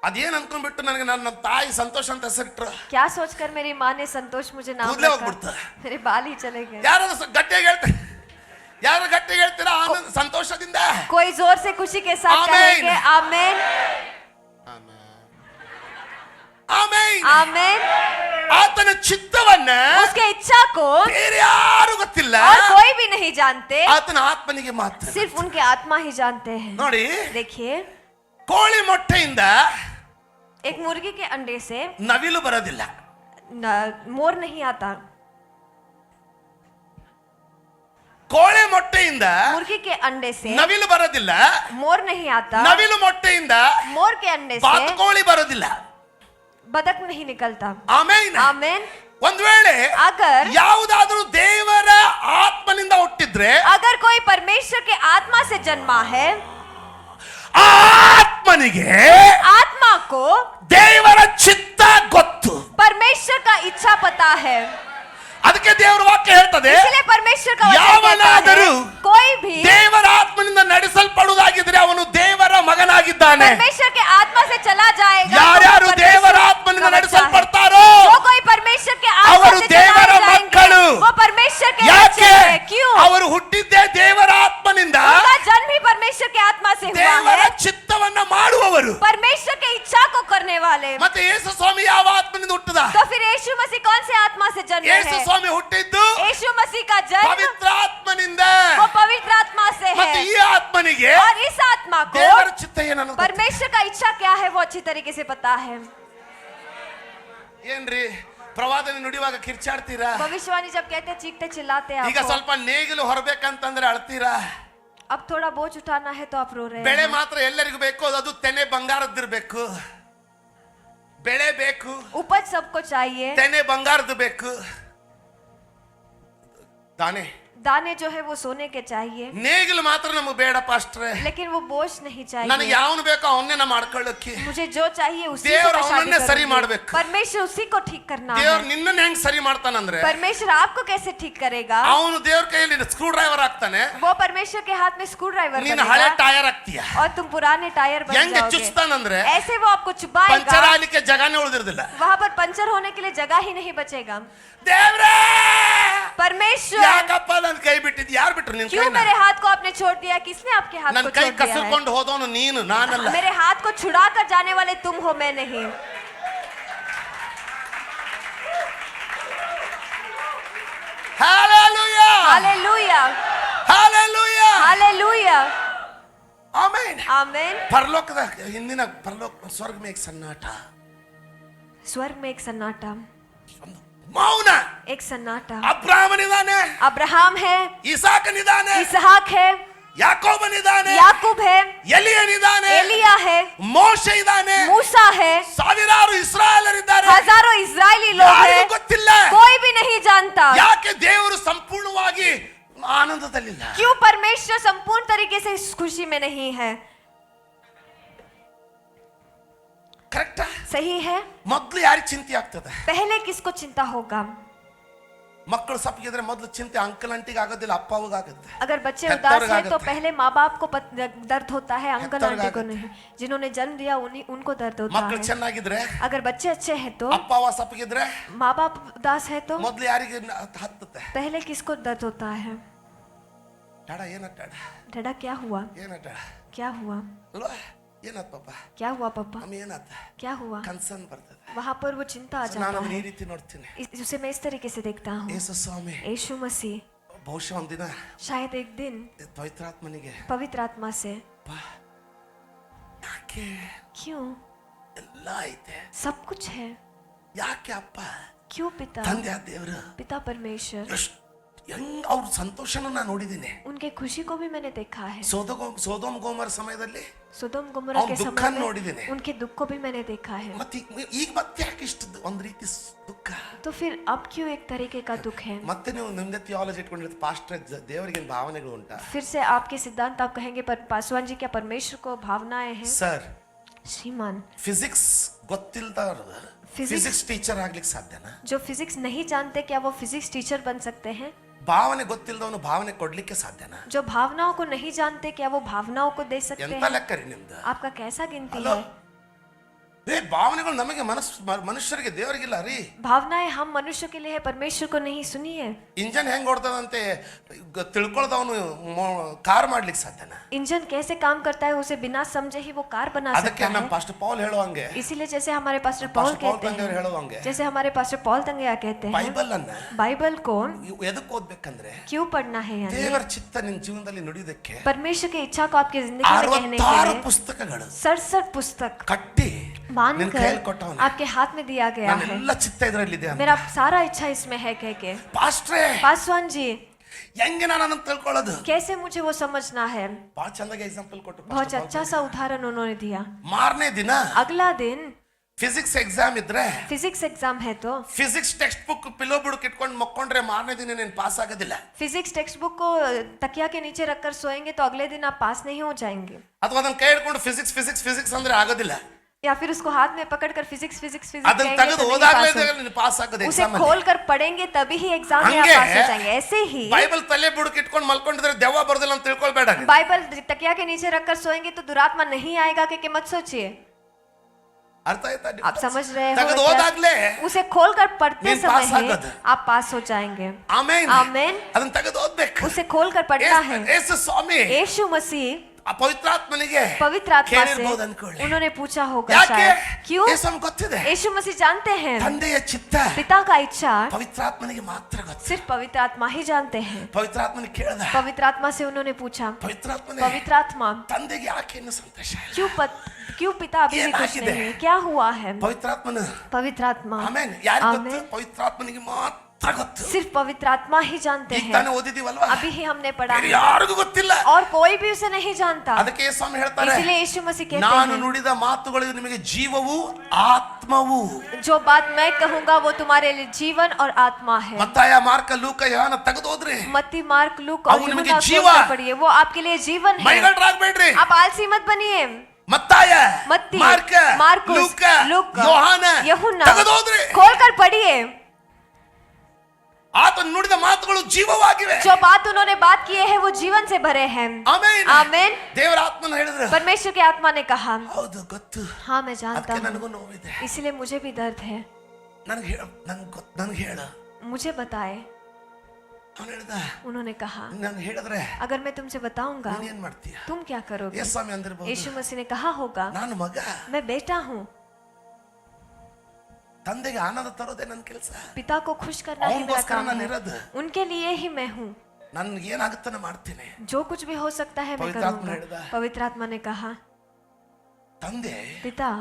ಅದೇನ್ ಅನ್ಕೊಂಡ್ಬಿಟ್ಟು ನನಗೆ ನನ್ನ ತಾಯಿ ಸಂತೋಷ ಅಂತ ಹೆಸರಿಟ್ರು.
क्या सोचकर मेरी माँ ने संतोष मुझे नाम
ಕೂದಲೇ
रखा,
ಹೋಗ್ಬಿಡ್ತಾ.
मेरे बाल ही चले गए।
ಯಾರು ಗಟ್ಟಿಯಾಗಿ ಹೇಳ್ತಾರೆ, ಯಾರು ಗಟ್ಟಿಯಾಗಿ ಹೇಳ್ತೀರಾ ಆನಂದ ಸಂತೋಷದಿಂದ?
कोई जोर से खुशी के साथ
आमेन।
कहेंगे आमेन
ಆಮೆನ್.
आमेन।
ಆತನ ಚಿತ್ತವನ್ನ
उसके इच्छा को
ಬೇರೆ ಯಾರು ಗೊತ್ತಿಲ್ಲ,
और कोई भी नहीं जानते,
ಆತನ ಆತ್ಮನಿಗೆ ಮಾತ್ರ.
सिर्फ उनके आत्मा ही जानते हैं।
ನೋಡಿ,
देखिए
ಕೋಳಿ ಮೊಟ್ಟೆಯಿಂದ
एक मुर्गी के अंडे से
ನವಿಲು ಬರೋದಿಲ್ಲ.
मोर नहीं आता।
ಕೋಳಿ ಮೊಟ್ಟೆಯಿಂದ
मुर्गी के अंडे से
ನವಿಲು ಬರೋದಿಲ್ಲ.
मोर नहीं आता।
ನವಿಲು ಮೊಟ್ಟೆಯಿಂದ
मोर के अंडे से
ಬಾತುಕೋಳಿ ಬರೋದಿಲ್ಲ.
बदक नहीं निकलता।
ಆಮೆನ್.
आमेन।
ಒಂದ್ ವೇಳೆ
अगर
ಯಾವುದಾದ್ರೂ ದೇವರ ಆತ್ಮನಿಂದ ಹುಟ್ಟಿದ್ರೆ
अगर कोई परमेश्वर के आत्मा से जन्मा है,
ಆ ಆತ್ಮನಿಗೆ
आत्मा को
ದೇವರ ಚಿತ್ತ ಗೊತ್ತು.
परमेश्वर का इच्छा पता है।
ಅದಕ್ಕೆ ದೇವರ ವಾಕ್ಯ ಹೇಳ್ತದೆ,
इसलिए परमेश्वर का वचन कहता
ಯಾವನಾದರೂ
है, कोई भी
ದೇವರ ಆತ್ಮನಿಂದ ನಡೆಸಲ್ಪಡುವುದಾಗಿದ್ರೆ ಅವನು ದೇವರ ಮಗನಾಗಿದ್ದಾನೆ.
परमेश्वर के आत्मा से चला जाएगा।
ಯಾರ್ಯಾರು
तो
ದೇವರ
परमेश्वर
ಆತ್ಮನಿಂದ
का बच्चा है।
ನಡೆಸಲ್ಪಡ್ತಾರೋ
जो कोई परमेश्वर के आत्मा
ಅವರು
से
ದೇವರ
चलाए जाएंगे,
ಮಕ್ಕಳು.
वो परमेश्वर के बच्चे
ಯಾಕೆ?
हैं। क्यों?
ಅವರು ಹುಟ್ಟಿದ್ದೇ ದೇವರ ಆತ್ಮನಿಂದ,
उनका जन्म ही परमेश्वर के आत्मा से हुआ
ದೇವರ
है।
ಚಿತ್ತವನ್ನ ಮಾಡುವವರು.
परमेश्वर के इच्छा को करने वाले।
ಮತ್ತೆ ಯೇಸು ಸ್ವಾಮಿ ಯಾವ ಆತ್ಮನಿಂದ ಹುಟ್ಟಿದ?
तो फिर यीशु मसीह कौन से आत्मा से जन्मे
ಯೇಸು
हैं?
ಸ್ವಾಮಿ ಹುಟ್ಟಿದ್ದು
यीशु मसीह का जन्म
ಪವಿತ್ರ ಆತ್ಮನಿಂದ.
वो पवित्र आत्मा से
ಮತ್ತೆ
है।
ಈ ಆತ್ಮನಿಗೆ
और इस आत्मा को
ದೇವರ ಚಿತ್ತ ಏನನ್ನು ಗೊತ್ತು?
परमेश्वर का इच्छा क्या है वो अच्छी तरीके से पता है।
ಏನ್ರಿ ಪ್ರವಾದನೆ ನುಡಿಯುವಾಗ ಕಿರ್ಚಾಡ್ತೀರಾ?
भविष्यवाणी जब कहते चीखते चिल्लाते
ಈಗ
आपको।
ಸ್ವಲ್ಪ ನೇಗಿಲು ಹೊರಬೇಕಂತಂದ್ರೆ ಅಳ್ತೀರಾ?
अब थोड़ा बोझ उठाना है तो आप रो रहे
ಬೆಳೆ
हैं।
ಮಾತ್ರ ಎಲ್ಲರಿಗೂ ಬೇಕು, ಅದು ತೆನೆ ಬಂಗಾರದ್ದಿರ್ಬೇಕು. ಬೆಳೆ ಬೇಕು,
उपज सबको चाहिए,
ತೆನೆ ಬಂಗಾರದ್ದು ಬೇಕು. ತಾನೇ
दाने जो है वो सोने के चाहिए,
ನೇಗಿಲು ಮಾತ್ರ ನಮಗೆ ಬೇಡ ಪಾಸ್ಟ್ರೆ.
लेकिन वो बोझ नहीं
ನನಗೆ
चाहिए।
ಯಾವನು ಬೇಕೋ ಅವನ್ನೇ ನಾ ಮಾಡ್ಕೊಳ್ಳಕ್ಕೆ.
मुझे जो चाहिए उसी
ದೇವ್ರು
को मैं
ಅವನನ್ನೇ
शादी
ಸರಿ
करूंगी।
ಮಾಡ್ಬೇಕು.
परमेश्वर उसी को ठीक करना
ದೇವ್ರು
है।
ನಿನ್ನನ್ನ ಹೆಂಗ್ ಸರಿ ಮಾಡ್ತಾನಂದ್ರೆ,
परमेश्वर आपको कैसे ठीक करेगा?
ಅವನು ದೇವ್ರ ಕೈಯಲ್ಲಿ ಸ್ಕ್ರೂ ಡ್ರೈವರ್ ಆಗ್ತಾನೆ,
वो परमेश्वर के हाथ में स्क्रू ड्राइवर
ನೀನು ಹಳೆ
बनेगा
ಟೈರ್ ಆಗ್ತೀಯ.
और तुम पुराने टायर बन
ಹೆಂಗೆ
जाओगे।
ಚುಚ್ತಾನಂದ್ರೆ
ऐसे वो आपको चुभाएगा,
ಪಂಚರ್ ಆಗ್ಲಿಕ್ಕೆ ಜಗನೇ ಉಳಿದಿರೋದಿಲ್ಲ.
वहां पर पंचर होने के लिए जगह ही नहीं बचेगा।
ದೇವ್ರೇ
परमेश्वर
ಯಾಕಪ್ಪ ನನ್ ಕೈ ಬಿಟ್ಟಿದ್? ಯಾರು ಬಿಟ್ರು? ಬಿಟ್ರು ನಿನ್
क्यों
ಕೈನ?
मेरे हाथ को आपने छोड़ दिया? किसने आपके हाथ
ನನ್ನ
को
ಕೈ
छोड़ दिया है?
ಕಸಿಕೊಂಡು ಹೋದವನು ನೀನು, ನಾನಲ್ಲ.
मेरे हाथ को छुड़ा कर जाने वाले तुम हो, मैं नहीं.
Hallelujah!
Hallelujah,
Hallelujah!
Hallelujah,
Amen.
आमीन.
ಪರಲೋಕದ ಹಿಂದಿನ ಪರಲೋಕ ಸ್ವರ್ಗ ಮೇಘ ಸನ್ನಾಟ,
स्वर्ग में एक सन्नाटा,
ಮೌನ.
एक सन्नाटा.
ಅಬ್ರಾಹ್ಮನಿದಾನೆ,
अब्राहम है,
ಇಸಾಕನಿದಾನೆ,
इसहाक है,
ಯಾಕೋಬನಿದಾನೆ,
याकूब है,
ಎಲಿಯನಿದಾನೆ,
एलिया है,
ಮೋಶೆ ಇದಾನೆ,
मूसा है,
ಸಾವಿರಾರು ಇಸ್ರಾಯೇಲರಿದ್ದಾರೆ.
हजारों इजरायली लोग
ಯಾರಿಗೂ
हैं,
ಗೊತ್ತಿಲ್ಲ
कोई भी नहीं जानता.
ಯಾಕೆ ದೇವರು ಸಂಪೂರ್ಣವಾಗಿ ಆನಂದದಲ್ಲಿಲ್ಲ.
क्यों परमेश्वर संपूर्ण तरीके से इस खुशी में नहीं है?
ಕರೆಕ್ಟಾ?
सही है.
ಮೊದ್ಲು ಯಾರಿಗೆ ಚಿಂತೆ ಆಗ್ತದೆ?
पहले किसको चिंता होगा?
ಮಕ್ಕಳು ಸಪ್ಪಗಿದ್ರೆ ಮೊದ್ಲು ಚಿಂತೆ ಅಂಕಲ್ ಆಂಟಿಗೆ ಆಗೋದಿಲ್ಲ, ಅಪ್ಪ ಆಗುತ್ತೆ.
अगर बच्चे
हेक्टर
उदास हैं तो
आगत है।
पहले माँ बाप को दर्द होता है, अंकल
हेक्टर
आंटी को
आगत
नहीं. जिन्होंने जन्म दिया उन्हीं उनको दर्द होता
ಮಕ್ಕಳು
है.
ಚೆನ್ನಾಗಿದ್ರೆ,
अगर बच्चे अच्छे हैं तो,
ಅಪ್ಪ ಅವ ಸಪ್ಪಗಿದ್ರೆ
माँ बाप उदास है तो
ಮೊದ್ಲು ಯಾರಿಗೆ ಹತ್ತುತ್ತೆ?
पहले किसको दर्द होता है?
ಟಾಡ ಏನಟ್ಟಾಡ,
डैडा क्या हुआ?
ಏನಟ್ಟಾಡ
क्या हुआ?
ಅಲ್ವಾ? ಏನಾತ್ ಪಾಪ,
क्या हुआ पापा?
ಮಮ್ಮಿ ಏನಾತ?
क्या हुआ?
ಕನ್ಸರ್ನ್ ಬರ್ತದೆ.
वहां पर वो चिंता आ
So,
जाता
ನಾನು ಅದನ್ನ ಈ
है.
ರೀತಿ ನೋಡ್ತೀನಿ.
उसे मैं इस तरीके से देखता हूँ.
ಯೇಸು ಸ್ವಾಮಿ
यीशु मसीह
ಬಹುಶಃ ಒಂದಿನ
शायद एक दिन
ಪವಿತ್ರಾತ್ಮನಿಗೆ
पवित्र आत्मा से,
ಬಾ, ಯಾಕೆ
क्यों
ಎಲ್ಲ ಐತೆ,
सब कुछ है,
ಯಾಕೆ ಅಪ್ಪ
क्यों पिता,
ತಂದೆ ದೇವರು
पिता परमेश्वर,
ಎಷ್ಟು ಹೆಂಗ್ ಅವ್ರ ಸಂತೋಷನ ನಾನು ನೋಡಿದ್ದೀನಿ.
उनके खुशी को भी मैंने देखा है.
ಸೋದೋಮ್ ಗೋಮರ ಸಮಯದಲ್ಲಿ
सुदोम गुमरा
ಅವ್ನ
के
ದುಃಖ
समय
ನೋಡಿದ್ದೀನಿ.
में उनके दुख को भी मैंने देखा है.
ಮತ್ತೆ ಈಗ ಮತ್ತೆ ಯಾಕೆ ಇಷ್ಟು ಒಂದ್ ರೀತಿ ದುಃಖ?
तो फिर अब क्यों एक तरीके का दुख है?
ಮತ್ತೆ ನೀವು ನಿಮ್ದೆ ಥಿಯಾಲಜಿ ಇಟ್ಕೊಂಡಿರ್ತೀವಿ, ಪಾಸ್ಟರ್ ದೇವರಿಗೆ ಭಾವನೆಗಳು ಉಂಟಾ?
फिर से आपके सिद्धांत आप कहेंगे पर पासवान जी, क्या परमेश्वर को भावनाएं हैं?
ಸರ್,
श्रीमान,
ಫಿಸಿಕ್ಸ್ ಗೊತ್ತಿಲ್ದವ್ರು ಫಿಸಿಕ್ಸ್ ಟೀಚರ್ ಆಗ್ಲಿಕ್ಕೆ ಸಾಧ್ಯನಾ?
जो फिजिक्स नहीं जानते क्या वो फिजिक्स टीचर बन सकते हैं?
ಭಾವನೆ ಗೊತ್ತಿಲ್ದವನು ಭಾವನೆ ಕೊಡ್ಲಿಕ್ಕೆ ಸಾಧ್ಯನಾ?
जो भावनाओं को नहीं जानते क्या वो भावनाओं को दे सकते
ಎಂತ
हैं?
ಲೆಕ್ಕ ರೀ ನಿಮ್ದು?
आपका कैसा गिनती
ಹಲೋ,
है?
ಭಾವನೆಗಳು ನಮಗೆ ಮನುಷ್ಯರಿಗೆ ದೇವರಿಗಿಲ್ಲ ರೀ.
भावनाएं हम मनुष्य के लिए है, परमेश्वर को नहीं. सुनिए,
ಇಂಜನ್ ಹೆಂಗ್ ಓಡ್ತದಂತೆ ತಿಳ್ಕೊಳ್ದವನು ಕಾರ್ ಮಾಡ್ಲಿಕ್ಕೆ ಸಾಧ್ಯನಾ?
इंजन कैसे काम करता है उसे बिना समझे ही वो कार बना
ಅದಕ್ಕೆ
सकता
ನಮ್ಮ
है.
ಪಾಸ್ಟರ್ ಪೌಲ್ ಹೇಳುವಂಗೆ,
इसीलिए जैसे हमारे पास्टर पॉल
ಪಾಸ್ಟರ್ ಪೌಲ್
कहते
ತಂದೆಯವರು
हैं,
ಹೇಳುವಂಗೆ,
जैसे हमारे पास्टर पॉल तंगया कहते हैं,
ಬೈಬಲ್ ಅನ್ನ
बाइबल को
ಎದಕ್ಕೆ ಓದ್ಬೇಕಂದ್ರೆ
क्यों पढ़ना है? यानी
ದೇವರ ಚಿತ್ತ ನಿನ್ನ ಜೀವನದಲ್ಲಿ ನುಡಿಯೋದಕ್ಕೆ
परमेश्वर की इच्छा को आपकी जिंदगी में कहने के
66
लिए
ಪುಸ್ತಕಗಳು
67 पुस्तक
ಕಟ್ಟಿ ನಿನ್ನ
बांधकर
ಕೈಯಲ್ಲಿ ಕೊಟ್ಟವನು.
आपके हाथ में दिया गया है.
ಎಲ್ಲ ಚಿತ್ತ ಇದರಲ್ಲಿದೆ ಅಂತ.
मेरा सारा इच्छा इसमें है कह के.
ಪಾಸ್ಟ್ರೇ,
पासवान जी,
ಹೆಂಗೆ ನಾನು ಅದನ್ನ ತಿಳ್ಕೊಳ್ಳೋದು?
कैसे मुझे वो समझना है?
ಬಹಳ ಚಂದಾಗಿ ಎಕ್ಸಾಂಪಲ್ ಕೊಟ್ಟು
बहुत अच्छा सा उदाहरण उन्होंने दिया.
ಮಾರನೇ ದಿನ
अगला दिन
ಫಿಸಿಕ್ಸ್ ಎಕ್ಸಾಮ್ ಇದ್ರೆ
फिजिक्स एग्जाम है तो
ಫಿಸಿಕ್ಸ್ ಟೆಕ್ಸ್ಟ್ ಬುಕ್ ಪಿಲೋ ಬುಡಕ್ ಇಟ್ಕೊಂಡು ಮಕ್ಕೊಂಡ್ರೆ ಮಾರನೇ ದಿನ ನೀನು ಪಾಸ್ ಆಗೋದಿಲ್ಲ.
फिजिक्स टेक्स्ट बुक को तकिया के नीचे रखकर सोएंगे तो अगले दिन आप पास नहीं हो जाएंगे.
ಅಥವಾ ಅದನ್ನ कೈ ಹಿಡ್ಕೊಂಡು ಫಿಸಿಕ್ಸ್ ಫಿಸಿಕ್ಸ್ ಫಿಸಿಕ್ಸ್ ಅಂದ್ರೆ ಆಗೋದಿಲ್ಲ.
या फिर उसको हाथ में पकड़कर फिजिक्स फिजिक्स फिजिक्स
ಅದನ್ನ
कहेंगे
ತೆಗೆದು
तो नहीं
ಓದಾಗಲೇ
पास हो.
ನೀನು ಪಾಸ್ ಆಗೋದು
उसे
ಎಕ್ಸಾಮ್ ಅಲ್ಲಿ.
खोल कर पढ़ेंगे तभी ही एग्जाम में आप
ಹಂಗೆ
पास हो जाएंगे. ऐसे ही
ಬೈಬಲ್ ತಲೆ ಬುಡಕ್ ಇಟ್ಕೊಂಡು ಮಲ್ಕೊಂಡಿದ್ರೆ ದೆವ್ವ ಬರೋದಿಲ್ಲ ಅಂತ ತಿಳ್ಕೊಳ್ಬೇಡ.
बाइबल तकिया के नीचे रखकर सोएंगे तो दुरात्मा नहीं आएगा कि मत सोचिए.
ಅರ್ಥ ಆಯ್ತಾ?
आप समझ रहे
ತೆಗೆದು
हो क्या?
ಓದಾಗ್ಲೇ
उसे खोल कर पढ़ते
ನೀನ್
समय
ಪಾಸ್
ही
ಆಗೋದು.
आप पास हो जाएंगे.
ಆಮೇನ್.
आमेन.
ಅದನ್ನ ತೆಗೆದು ಓದ್ಬೇಕು.
उसे खोल कर पढ़ना है.
ಯೇಸು ಸ್ವಾಮಿ
यीशु मसीह
ಆ ಪವಿತ್ರಾತ್ಮನಿಗೆ
पवित्र आत्मा
ಕೇಳಿರ್ಬೋದು
से
ಅನ್ಕೊಳ್ಳಿ.
उन्होंने पूछा होगा
ಯಾಕೆ?
शायद. क्यों?
ಯೇಸು ನಮ್ಗೆ ಗೊತ್ತಿದೆ,
यीशु मसीह जानते हैं
ತಂದೆಯ ಚಿತ್ತ
पिता का इच्छा
ಪವಿತ್ರಾತ್ಮನಿಗೆ ಮಾತ್ರ ಗೊತ್ತು.
सिर्फ पवित्र आत्मा ही जानते हैं.
ಪವಿತ್ರಾತ್ಮನಿಗೆ ಕೇಳ್ದ,
पवित्र आत्मा से उन्होंने पूछा,
ಪವಿತ್ರಾತ್ಮನೇ
पवित्र आत्मा
ತಂದೆಗೆ ಯಾಕೆ ಏನು ಸಂತೋಷ ಇಲ್ಲ?
क्यों पिता अभी भी खुश
ಏನಾಗಿದೆ?
नहीं है? क्या हुआ है?
ಪವಿತ್ರಾತ್ಮನ
पवित्र आत्मा
ಆಮೇನ್ ಯಾರು ಗೊತ್ತು?
ಆಮೇನ್.
ಪವಿತ್ರಾತ್ಮನಿಗೆ ಮಾತ್ರ ಗೊತ್ತು.
सिर्फ पवित्र आत्मा ही जानते
ಈಗ
हैं.
ತಾನೇ ಓದಿದೀವಲ್ವಾ?
अभी ही हमने पढ़ा
ಬೇರೆ
है
ಯಾರಿಗೂ ಗೊತ್ತಿಲ್ಲ.
और कोई भी उसे नहीं जानता.
ಅದಕ್ಕೆ ಸ್ವಾಮಿ ಹೇಳ್ತಾರೆ,
इसीलिए यीशु मसीह कहते
ನಾನು
हैं,
ನುಡಿದ ಮಾತುಗಳು ನಿಮಗೆ ಜೀವವು ಆತ್ಮವು.
जो बात मैं कहूंगा वो तुम्हारे लिए जीवन और आत्मा है.
ಮತ್ತಾಯ ಮಾರ್ಕ ಲೂಕ ಯೋಹಾನ ತೆಗೆದೋದ್ರಿ
मत्ती मार्क लूक और
अವು ನಿಮಗೆ
यूहन्ना
ಜೀವ.
खोल कर पढ़िए, वो आपके लिए जीवन है.
ಮೈಗಳ್ರಾಗ್ಬೇಡ್ರಿ.
आप आलसी मत बनिए.
ಮತ್ತಾಯ
मत्ती
ಮಾರ್ಕ
मार्कुस
ಲೂಕ
लूक
ಯೋಹಾನ
यूहन्ना
ತೆಗೆದೋದ್ರಿ.
खोल कर पढ़िए.
ಆತನು ನುಡಿದ ಮಾತುಗಳು ಜೀವವಾಗಿವೆ.
जो बात उन्होंने बात किए हैं वो जीवन से भरे हैं.
ಆಮೆನ್.
आमेन.
ದೇವರ ಆತ್ಮನ ಹೇಳಿದ್ರು,
परमेश्वर की आत्मा ने कहा,
ಹೌದು ಗೊತ್ತು,
हाँ मैं जानता
ಅದಕ್ಕೆ
हूँ,
ನನಗೂ ನೋವಿದೆ.
इसलिए मुझे भी दर्द है.
ನನಗೆ ಹೇಳು.
मुझे बताए.
ಅವನು ಹೇಳ್ದ,
उन्होंने कहा,
ನಾನು ಹೇಳಿದ್ರೆ
अगर मैं तुमसे बताऊंगा
ನೀನ್ ಏನ್ ಮಾಡ್ತೀಯ?
तुम क्या करोगे?
ಯೇಸು ಸ್ವಾಮಿ ಅಂದಿರ್ಬೋದು,
यीशु मसीह ने कहा होगा,
ನಾನು ಮಗ,
मैं बेटा हूँ,
ತಂದೆಗೆ ಆನಂದ ತರೋದೇ ನನ್ನ ಕೆಲಸ,
पिता को खुश करना ही मेरा
ಅವನಿಗೋಸ್ಕರ
काम
ನಾನು
है,
ಇರೋದು,
उनके लिए ही मैं हूँ,
ನನ್ಗೆ ಏನಾಗುತ್ತೆ ನಾನು ಮಾಡ್ತೀನಿ.
जो कुछ भी हो सकता है मैं
पवित्र आत्मा ने
करूँगा.
कहा।
पवित्र आत्मा ने कहा,
ತಂದೆ
पिता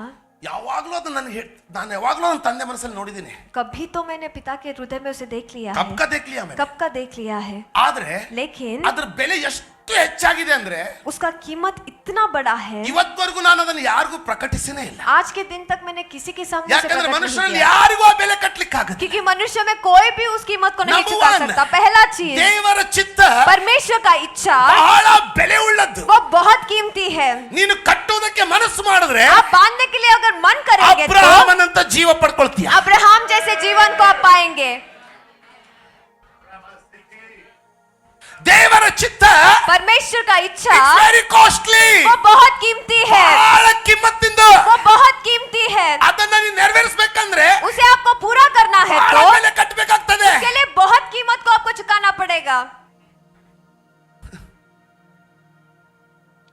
ಯಾವಾಗ್ಲೂ ಅದು ನನಗೆ ನಾನು ಯಾವಾಗ್ಲೂ ನನ್ನ ತಂದೆ ಮನಸ್ಸಲ್ಲಿ ನೋಡಿದ್ದೀನಿ.
कभी तो मैंने पिता के हृदय में उसे देख लिया है,
ಕಬ್ಕ ದೇಖ್ಲಿಯಾ मैंने.
कब का देख लिया है,
ಆದ್ರೆ
लेकिन
ಅದ್ರ ಬೆಲೆ ಎಷ್ಟು ಹೆಚ್ಚಾಗಿದೆ ಅಂದ್ರೆ
उसका कीमत इतना बड़ा है,
ಇವತ್ತವರೆಗೂ ನಾನು ಅದನ್ನು ಯಾರಿಗೂ ಪ್ರಕಟಿಸಿನೇ ಇಲ್ಲ.
आज के दिन तक मैंने किसी के सामने से
ಯಾಕಂದ್ರೆ
प्रकट नहीं
ಮನುಷ್ಯರಲ್ಲಿ
किया,
ಯಾರಿಗೂ ಆ ಬೆಲೆ ಕಟ್ಟಲಿಕ್ಕಾಗತ್ತೆ.
क्योंकि मनुष्य में कोई भी उस कीमत को नहीं
Number
चुका
one,
सकता. पहला चीज,
ದೇವರ ಚಿತ್ತ
परमेश्वर का इच्छा
ಬಹಳ ಬೆಲೆ ಉಳ್ಳದ್ದು.
वो बहुत कीमती है.
ನೀನು ಕಟ್ಟುವುದಕ್ಕೆ ಮನಸ್ಸು ಮಾಡಿದ್ರೆ
आप बांधने के लिए अगर मन करेंगे तो
ಅಬ್ರಹಾಮನಂತ ಜೀವ ಪಡ್ಕೊಳ್ತೀಯ.
अब्राहम जैसे जीवन को आप पाएंगे.
ದೇವರ ಚಿತ್ತ
परमेश्वर का इच्छा
ವೆರಿ ಕಾಸ್ಟ್ಲಿ,
वो बहुत कीमती है,
ಬಹಳ ಕಿಮ್ಮತ್ತಿಂದು.
वो बहुत कीमती है.
ಅದನ್ನ ನೀನು ನೆರವೇರಿಸಬೇಕಂದ್ರೆ
उसे आपको पूरा करना है
ಬಹಳ
तो
ಬೆಲೆ ಕಟ್ಟಬೇಕಾಗ್ತದೆ.
उसके लिए बहुत कीमत को आपको चुकाना पड़ेगा.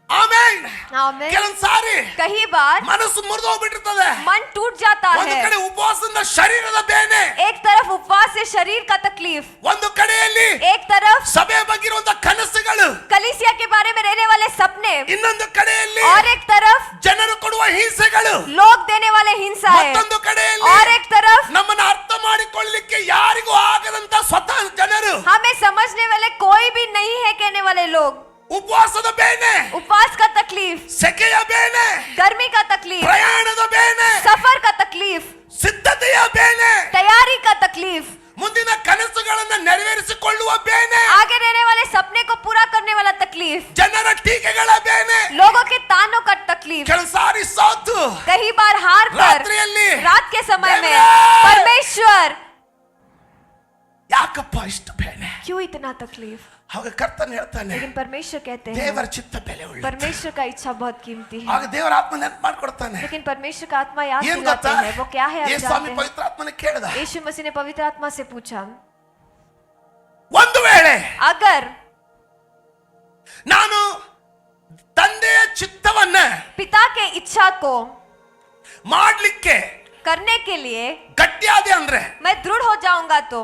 ಆಮೆನ್.
आमीन.
ಕೆಲವೊಂದು ಸಾರಿ
कई बार
ಮನಸ್ಸು ಮುರಿದು ಹೋಗ್ಬಿಟ್ಟಿರ್ತದೆ.
मन टूट जाता
ಒಂದು
है.
ಕಡೆ ಉಪವಾಸದಿಂದ ಶರೀರದ ಬೇನೆ,
एक तरफ उपवास से शरीर का तकलीफ,
ಒಂದು ಕಡೆಯಲ್ಲಿ
एक तरफ
ಸಭೆ ಬಗ್ಗಿರುವಂತ ಕನಸುಗಳು,
कलीसिया के बारे में रहने वाले सपने,
ಇನ್ನೊಂದು ಕಡೆಯಲ್ಲಿ
और एक तरफ
ಜನರು ಕೊಡುವ ಹಿಂಸೆಗಳು,
लोग देने वाले हिंसा है,
ಮತ್ತೊಂದು ಕಡೆಯಲ್ಲಿ
और एक तरफ
ನಮ್ಮನ್ನ ಅರ್ಥ ಮಾಡಿಕೊಳ್ಳಲಿಕ್ಕೆ ಯಾರಿಗೂ ಆಗದಂತ ಸ್ವತಃ ಜನರು.
हमें समझने वाले कोई भी नहीं है कहने वाले लोग.
ಉಪವಾಸದ ಬೇನೆ,
उपवास का तकलीफ,
ಸೆಕೆಯ ಬೇನೆ,
गर्मी का तकलीफ,
ಪ್ರಯಾಣದ ಬೇನೆ,
सफर का तकलीफ,
ಸಿದ್ಧತೆಯ ಬೇನೆ,
तैयारी का तकलीफ,
ಮುಂದಿನ ಕನಸುಗಳನ್ನ ನೆರವೇರಿಸಿಕೊಳ್ಳುವ ಬೇನೆ,
आगे रहने वाले सपने को पूरा करने वाला तकलीफ,
ಜನರ ಟೀಕೆಗಳ ಬೇನೆ,
लोगों के तानों का तकलीफ,
ಕೆಲವು ಸಾರಿ ಸೋತು
कई बार हार कर
ರಾತ್ರಿಯಲ್ಲಿ
रात के समय में
देवराज!
परमेश्वर
ಯಾಕಪ್ಪ ಇಷ್ಟು ಬೇನೆ?
क्यों इतना तकलीफ?
ಆಗ ಕರ್ತನ ಹೇಳ್ತಾನೆ,
लेकिन परमेश्वर कहते हैं
ದೇವರ ಚಿತ್ತ ಬೆಲೆ ಉಳ್ಳ.
परमेश्वर का इच्छा बहुत कीमती है.
ಆಗ ದೇವರ ಆತ್ಮ ನೆನಪು ಮಾಡ್ಕೊಡ್ತಾನೆ.
लेकिन परमेश्वर का आत्मा याद
ಏನ್
दिलाते
ಗೊತ್ತಾ?
हैं. वो क्या है आप
ಯೇಸು ಸ್ವಾಮಿ
जानते हैं?
ಪವಿತ್ರ ಆತ್ಮನ ಕೇಳಿದ,
यीशु मसीह ने पवित्र आत्मा से पूछा,
ಒಂದು ವೇಳೆ
अगर
ನಾನು ತಂದೆಯ ಚಿತ್ತವನ್ನ
पिता के इच्छा को
ಮಾಡ್ಲಿಕ್ಕೆ
करने के लिए
ಗಟ್ಟಿಯಾದೆ ಅಂದ್ರೆ
मैं दृढ़ हो जाऊंगा तो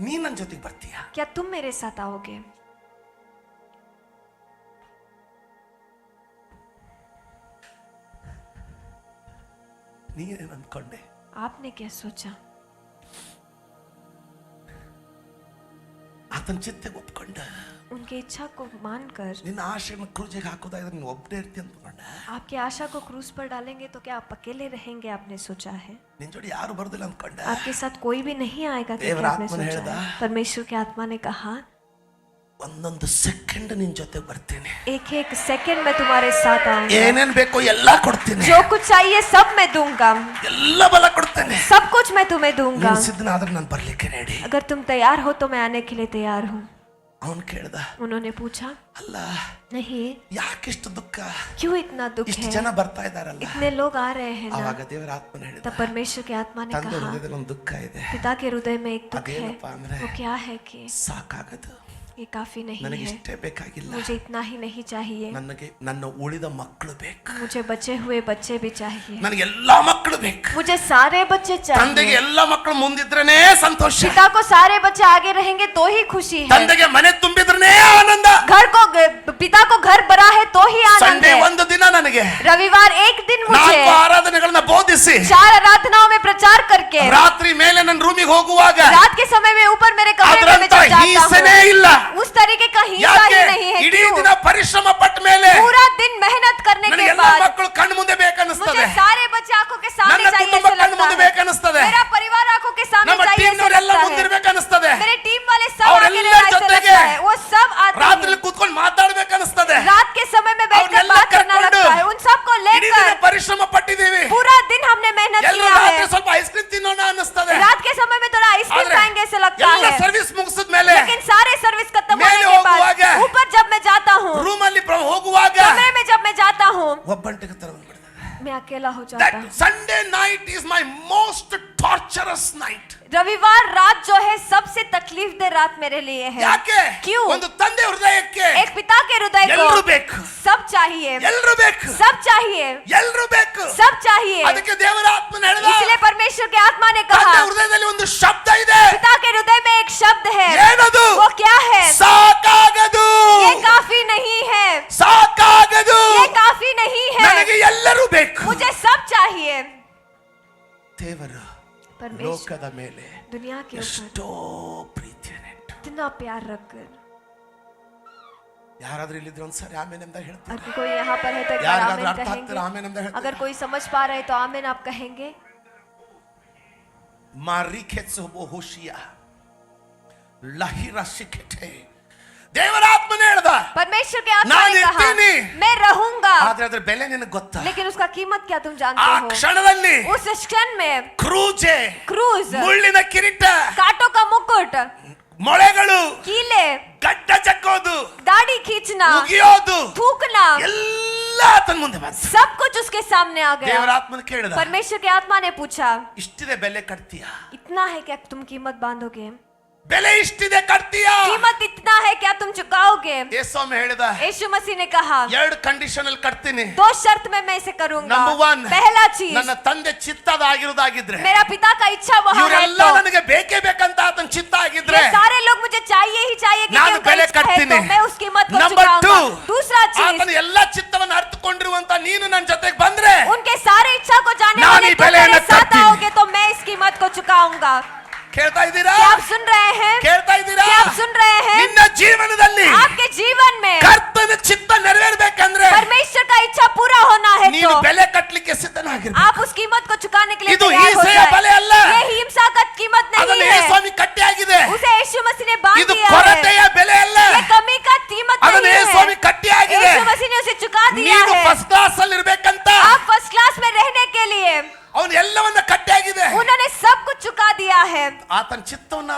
ನೀ ನನ್ನ ಜೊತೆಗೆ ಬರ್ತೀಯ.
क्या तुम मेरे साथ आओगे?
ನೀನೇನು ಅನ್ಕೊಂಡೆ?
आपने क्या सोचा?
ಆತನ ಚಿತ್ತಕ್ಕೆ ಒಪ್ಕೊಂಡ,
उनकी इच्छा को मानकर
ನಿನ್ನ ಆಶೆಯನ್ನು ಕ್ರೂಜಿಗೆ ಹಾಕೋದಾದ್ರೆ ನೀನು ಒಬ್ಬನೇ ಇರ್ತಿ ಅಂದ್ಕೊಂಡ.
आपकी आशा को क्रूज पर डालेंगे तो क्या आप अकेले रहेंगे? आपने सोचा है
ನಿನ್ ಜೋಡಿ ಯಾರು ಬರೋದಿಲ್ಲ ಅಂದ್ಕೊಂಡ.
आपके साथ कोई भी नहीं आएगा क्योंकि
देवर
आपने
आत्मा ने
सोचा
ಹೇಳ್ದ,
है. परमेश्वर की आत्मा ने कहा,
ಒಂದೊಂದು ಸೆಕೆಂಡ್ ನಿನ್ ಜೊತೆ ಬರ್ತೀನಿ,
एक एक सेकंड में तुम्हारे साथ आऊंगा,
ಏನೇನ್ ಬೇಕೋ ಎಲ್ಲಾ ಕೊಡ್ತೀನಿ,
जो कुछ चाहिए सब मैं दूंगा,
ಎಲ್ಲ ಬಲ ಕೊಡ್ತೇನೆ.
सब कुछ मैं तुम्हें दूंगा.
ನೀನು ಸಿದ್ಧನಾದ್ರೆ ನಾನು ಬರ್ಲಿಕ್ಕೆ ರೆಡಿ.
अगर तुम तैयार हो तो मैं आने के लिए तैयार हूँ.
ಅವನು ಕೇಳ್ದ,
उन्होंने पूछा,
ಅಲ್ಲ
नहीं,
ಯಾಕಿಷ್ಟು ದುಃಖ,
क्यों इतना दुख
ಇಷ್ಟು
है?
ಜನ ಬರ್ತಾ ಇದಾರಲ್ಲ.
इतने लोग आ रहे हैं ना.
ಅವಾಗ ದೇವರ ಆತ್ಮನ ಹೇಳಿದ,
तब परमेश्वर की आत्मा ने
ತಂದೆ
कहा,
ಹೃದಯದಲ್ಲಿ ಒಂದು ದುಃಖ ಇದೆ,
पिता के हृदय में एक दुख है.
ಅದೇನಪ್ಪ ಅಂದ್ರೆ
वो क्या है कि
ಸಾಕಾಗದು,
ये काफी नहीं
ನನಗೆ
है,
ಇಷ್ಟೇ ಬೇಕಾಗಿಲ್ಲ,
मुझे इतना ही नहीं चाहिए,
ನನಗೆ ನನ್ನ ಉಳಿದ ಮಕ್ಕಳು ಬೇಕು,
मुझे बचे हुए बच्चे भी चाहिए,
ನನಗೆ ಎಲ್ಲಾ ಮಕ್ಕಳು ಬೇಕು.
मुझे सारे बच्चे
ತಂದೆಗೆ
चाहिए.
ಎಲ್ಲಾ ಮಕ್ಕಳು ಮುಂದಿದ್ರೇನೆ ಸಂತೋಷ,
पिता को सारे बच्चे आगे रहेंगे तो ही खुशी है.
ತಂದೆಗೆ ಮನೆ ತುಂಬಿದ್ರೇನೆ ಆನಂದ.
घर को पिता को घर भरा है तो ही आनंद
ಸಂಡೇ
है.
ಒಂದು ದಿನ ನನಗೆ
रविवार एक दिन मुझे
4 ಆರಾಧನೆಗಳನ್ನ ಬೋಧಿಸಿ
4 आराधनाओं में प्रचार करके
ರಾತ್ರಿ ಮೇಲೆ ನನ್ನ ರೂಮಿಗೆ ಹೋಗುವಾಗ
रात के समय में ऊपर मेरे कमरे में
ಅದರಂತ
जब जाता
ಹಿಂಸೆನೇ
हूँ,
ಇಲ್ಲ.
उस तरीके का हिंसा
ಯಾಕೆ
ही नहीं है.
ಇಡೀ
क्यों?
ದಿನ ಪರಿಶ್ರಮ ಪಟ್ಟ ಮೇಲೆ
पूरा दिन मेहनत करने
ನನಗೆ
के
ಎಲ್ಲಾ
बाद
ಮಕ್ಕಳು ಕಣ್ಣು ಮುಂದೆ ಬೇಕನ್ನಿಸ್ತದೆ,
मुझे सारे बच्चे आंखों के सामने
ನನ್ನ
चाहिए
ಕುಟುಂಬ
ऐसा
ಕಣ್ಣು
लगता
ಮುಂದೆ
है.
ಬೇಕನ್ನಿಸ್ತದೆ,
मेरा परिवार आंखों के सामने
ನಮ್ಮ
चाहिए ऐसा
ಟೀಮ್ನವರೆಲ್ಲ
लगता है.
ಮುಂದಿರ್ಬೇಕನ್ನಿಸ್ತದೆ,
मेरे टीम वाले सब आगे
ಅವರೆಲ್ಲರ
रहना ऐसा
ಜೊತೆಗೆ
लगता है. वो सब आते
ರಾತ್ರಿ
हैं.
ಕೂತ್ಕೊಂಡು ಮಾತಾಡ್ಬೇಕನ್ನಿಸ್ತದೆ.
रात के समय में बैठकर
ಅವನ್ನೆಲ್ಲ
बात करना
ಕರ್ಕೊಂಡು
लगता है. उन सबको
ಇಡೀ ದಿನ
लेकर
ಪರಿಶ್ರಮ ಪಟ್ಟಿದ್ದೀವಿ,
पूरा दिन हमने मेहनत
ಎಲ್ಲರೂ
किया
ರಾತ್ರಿ
है.
ಸ್ವಲ್ಪ ಐಸ್ ಕ್ರೀಮ್ ತಿನ್ನೋಣ ಅನ್ನಿಸ್ತದೆ.
रात के समय में थोड़ा आइसक्रीम
ಆದ್ರೆ
खाएंगे ऐसा लगता
ಎಲ್ಲ
है.
ಸರ್ವಿಸ್ ಮುಗಿಸಿದ ಮೇಲೆ
लेकिन सारे सर्विस खत्म
ಮೇಲೆ
होने के
ಹೋಗುವಾಗ
बाद ऊपर जब मैं जाता हूँ,
ರೂಮ್ ಅಲ್ಲಿ ಹೋಗುವಾಗ
कमरे में जब मैं जाता हूँ,
ಒಬ್ಬಂಟಿಗೆ ತರ ಬಂದ್ಬಿಡ್ತದೆ.
मैं अकेला हो जाता
that Sunday night is my most torturous night.
रविवार रात जो है सबसे तकलीफ दे रात मेरे लिए है
ಯಾಕೆ
क्यों
ಒಂದು ತಂದೆ ಹೃದಯಕ್ಕೆ
एक पिता के हृदय
ಎಲ್ಲರೂ
को
ಬೇಕು
सब चाहिए
ಎಲ್ಲರೂ ಬೇಕು
सब चाहिए
ಎಲ್ಲರೂ ಬೇಕು
सब चाहिए
ಅದಕ್ಕೆ ದೇವರ ಆತ್ಮನ ಹೇಳಿದ
इसलिए परमेश्वर के आत्मा ने कहा
ತಂದೆ ಹೃದಯದಲ್ಲಿ ಒಂದು ಶಬ್ದ ಇದೆ
पिता के हृदय में एक शब्द है
ಏನದು
वो क्या है
ಸಾಕಾಗದು
ये काफी नहीं है
ಸಾಕಾಗದು
ये काफी नहीं है
ನನಗೆ ಎಲ್ಲರೂ ಬೇಕು
मुझे सब चाहिए
ದೇವರು
परमेश्वर
ಲೋಕದ ಮೇಲೆ
दुनिया के ऊपर
ಎಷ್ಟೋ ಪ್ರೀತಿಯನ್ನು ಇಟ್ಟು
इतना प्यार रखकर
ಯಾರಾದ್ರೂ ಇಲ್ಲಿದ್ರೆ ಒಂದ್ಸರಿ ಆಮೇಲೆ ಅಂತ ಹೇಳ್ತಾರೆ
अगर कोई यहाँ पर है तो एक बार
ಯಾರಿಗಾದ್ರೂ
आमीन
ಅರ್ಥ ಆಗ್ತಾರೆ
कहेंगे
ಆಮೇಲೆ ಅಂತ ಹೇಳ್ತಾರೆ
अगर कोई समझ पा रहे तो आमीन आप कहेंगे
ಮಾರಿಕೆತ್ಸು ಬಹುಶಿಯ ಲಹಿರ ಶಿಖೆಟೆ ದೇವರ ಆತ್ಮನೇ ಹೇಳ್ದ
परमेश्वर के आत्मा
ನಾನು
ने कहा
ಇರ್ತೀನಿ
मैं रहूंगा
ಆದ್ರೆ ಅದ್ರ ಬೆಲೆ ನಿನಗೆ ಗೊತ್ತಾ
लेकिन उसका कीमत क्या तुम
ಆ
जानते हो
ಕ್ಷಣದಲ್ಲಿ
उस क्षण में
ಕ್ರೂಜೆ
क्रूज
ಮುಳ್ಳಿನ ಕಿರೀಟ
कांटों का मुकुट
ಮೊಳೆಗಳು
कीले
ಗಡ್ಡ ಜಕ್ಕೋದು
दाढ़ी खींचना
ಮುಗಿಯೋದು
थूकना
ಎಲ್ಲ ಆತನ ಮುಂದೆ ಬಂತು
सब कुछ उसके सामने आ
ದೇವರ
गया
ಆತ್ಮನ ಕೇಳಿದ
परमेश्वर के आत्मा ने पूछा
ಇಷ್ಟಿದೆ ಬೆಲೆ ಕಟ್ತೀಯಾ
इतना है क्या तुम कीमत बांधोगे
ಬೆಲೆ ಇಷ್ಟಿದೆ ಕಟ್ತೀಯಾ
कीमत इतना है क्या तुम चुकाओगे
ಯೇಸು ಹೇಳಿದ
यीशु मसीह ने कहा
ಎರಡು ಕಂಡೀಷನ್ ಅಲ್ಲಿ ಕಟ್ತೀನಿ
दो शर्त में मैं इसे करूंगा
ನಂಬರ್ 1
पहला चीज
ನನ್ನ ತಂದೆ ಚಿತ್ತದ ಆಗಿರೋದಾಗಿದ್ರೆ
मेरा पिता का इच्छा वहाँ है
ಇವರೆಲ್ಲ
तो
ನನಗೆ ಬೇಕೇ ಬೇಕಂತ ಆತನ ಚಿತ್ತ ಆಗಿದ್ರೆ
ये सारे लोग मुझे चाहिए ही चाहिए कि
ನಾನು
उनका
ಬೆಲೆ
इच्छा है
ಕಟ್ತೀನಿ
तो मैं उसकी कीमत को
ನಂಬರ್ 2
चुकाऊंगा दूसरा चीज
ಆತನ ಎಲ್ಲ ಚಿತ್ತವನ್ನು ಅರ್ಥಕೊಂಡಿರುವಂತ ನೀನು ನನ್ನ ಜೊತೆಗೆ ಬಂದ್ರೆ
उनके सारे इच्छा को जानने
ನಾನು
वाले
ಈ
तुम
ಬೆಲೆಯನ್ನು
मेरे साथ
ಕಟ್ತೀನಿ.
आओगे तो मैं इस कीमत को चुकाऊंगा
ಕೇಳ್ತಾ ಇದ್ದೀರಾ
क्या आप सुन रहे हैं
ಕೇಳ್ತಾ ಇದ್ದೀರಾ
क्या आप सुन रहे हैं
ನಿನ್ನ ಜೀವನದಲ್ಲಿ
आपके जीवन में
ಕರ್ತನ ಚಿತ್ತ ನೆರವೇರಬೇಕಂದ್ರೆ
परमेश्वर का इच्छा पूरा होना है
ನೀನು
तो
ಬೆಲೆ ಕಟ್ಟಲಿಕ್ಕೆ ಸಿದ್ಧನಾಗಿರ್ಬೇಕು
आप उस कीमत को चुकाने के लिए
ಇದು
तैयार हो
ಹಿಂಸೆಯ ಬೆಲೆ ಅಲ್ಲ.
जाए ये हिंसा का कीमत
ಅದನ್ನು
नहीं है
ಯೇಸುಸ್ವಾಮಿ ಕಟ್ಟಿಯಾಗಿದೆ
उसे यीशु मसीह ने बांध
ಇದು
दिया है
ಕೊರತೆಯ ಬೆಲೆ ಅಲ್ಲ
ये कमी का कीमत
ಅದನ್ನು
नहीं
ಯೇಸುಸ್ವಾಮಿ
है
ಕಟ್ಟಿಯಾಗಿದೆ
यीशु मसीह ने उसे चुका दिया
ನೀನು
है
ಫಸ್ಟ್ ಕ್ಲಾಸ್ ಅಲ್ಲಿ ಇರಬೇಕಂತ
आप फर्स्ट क्लास में रहने के लिए
ಅವನು ಎಲ್ಲವನ್ನ ಕಟ್ಟಿಯಾಗಿದೆ
उन्होंने सब कुछ चुका दिया है
ಆತನ ಚಿತ್ತವನ್ನು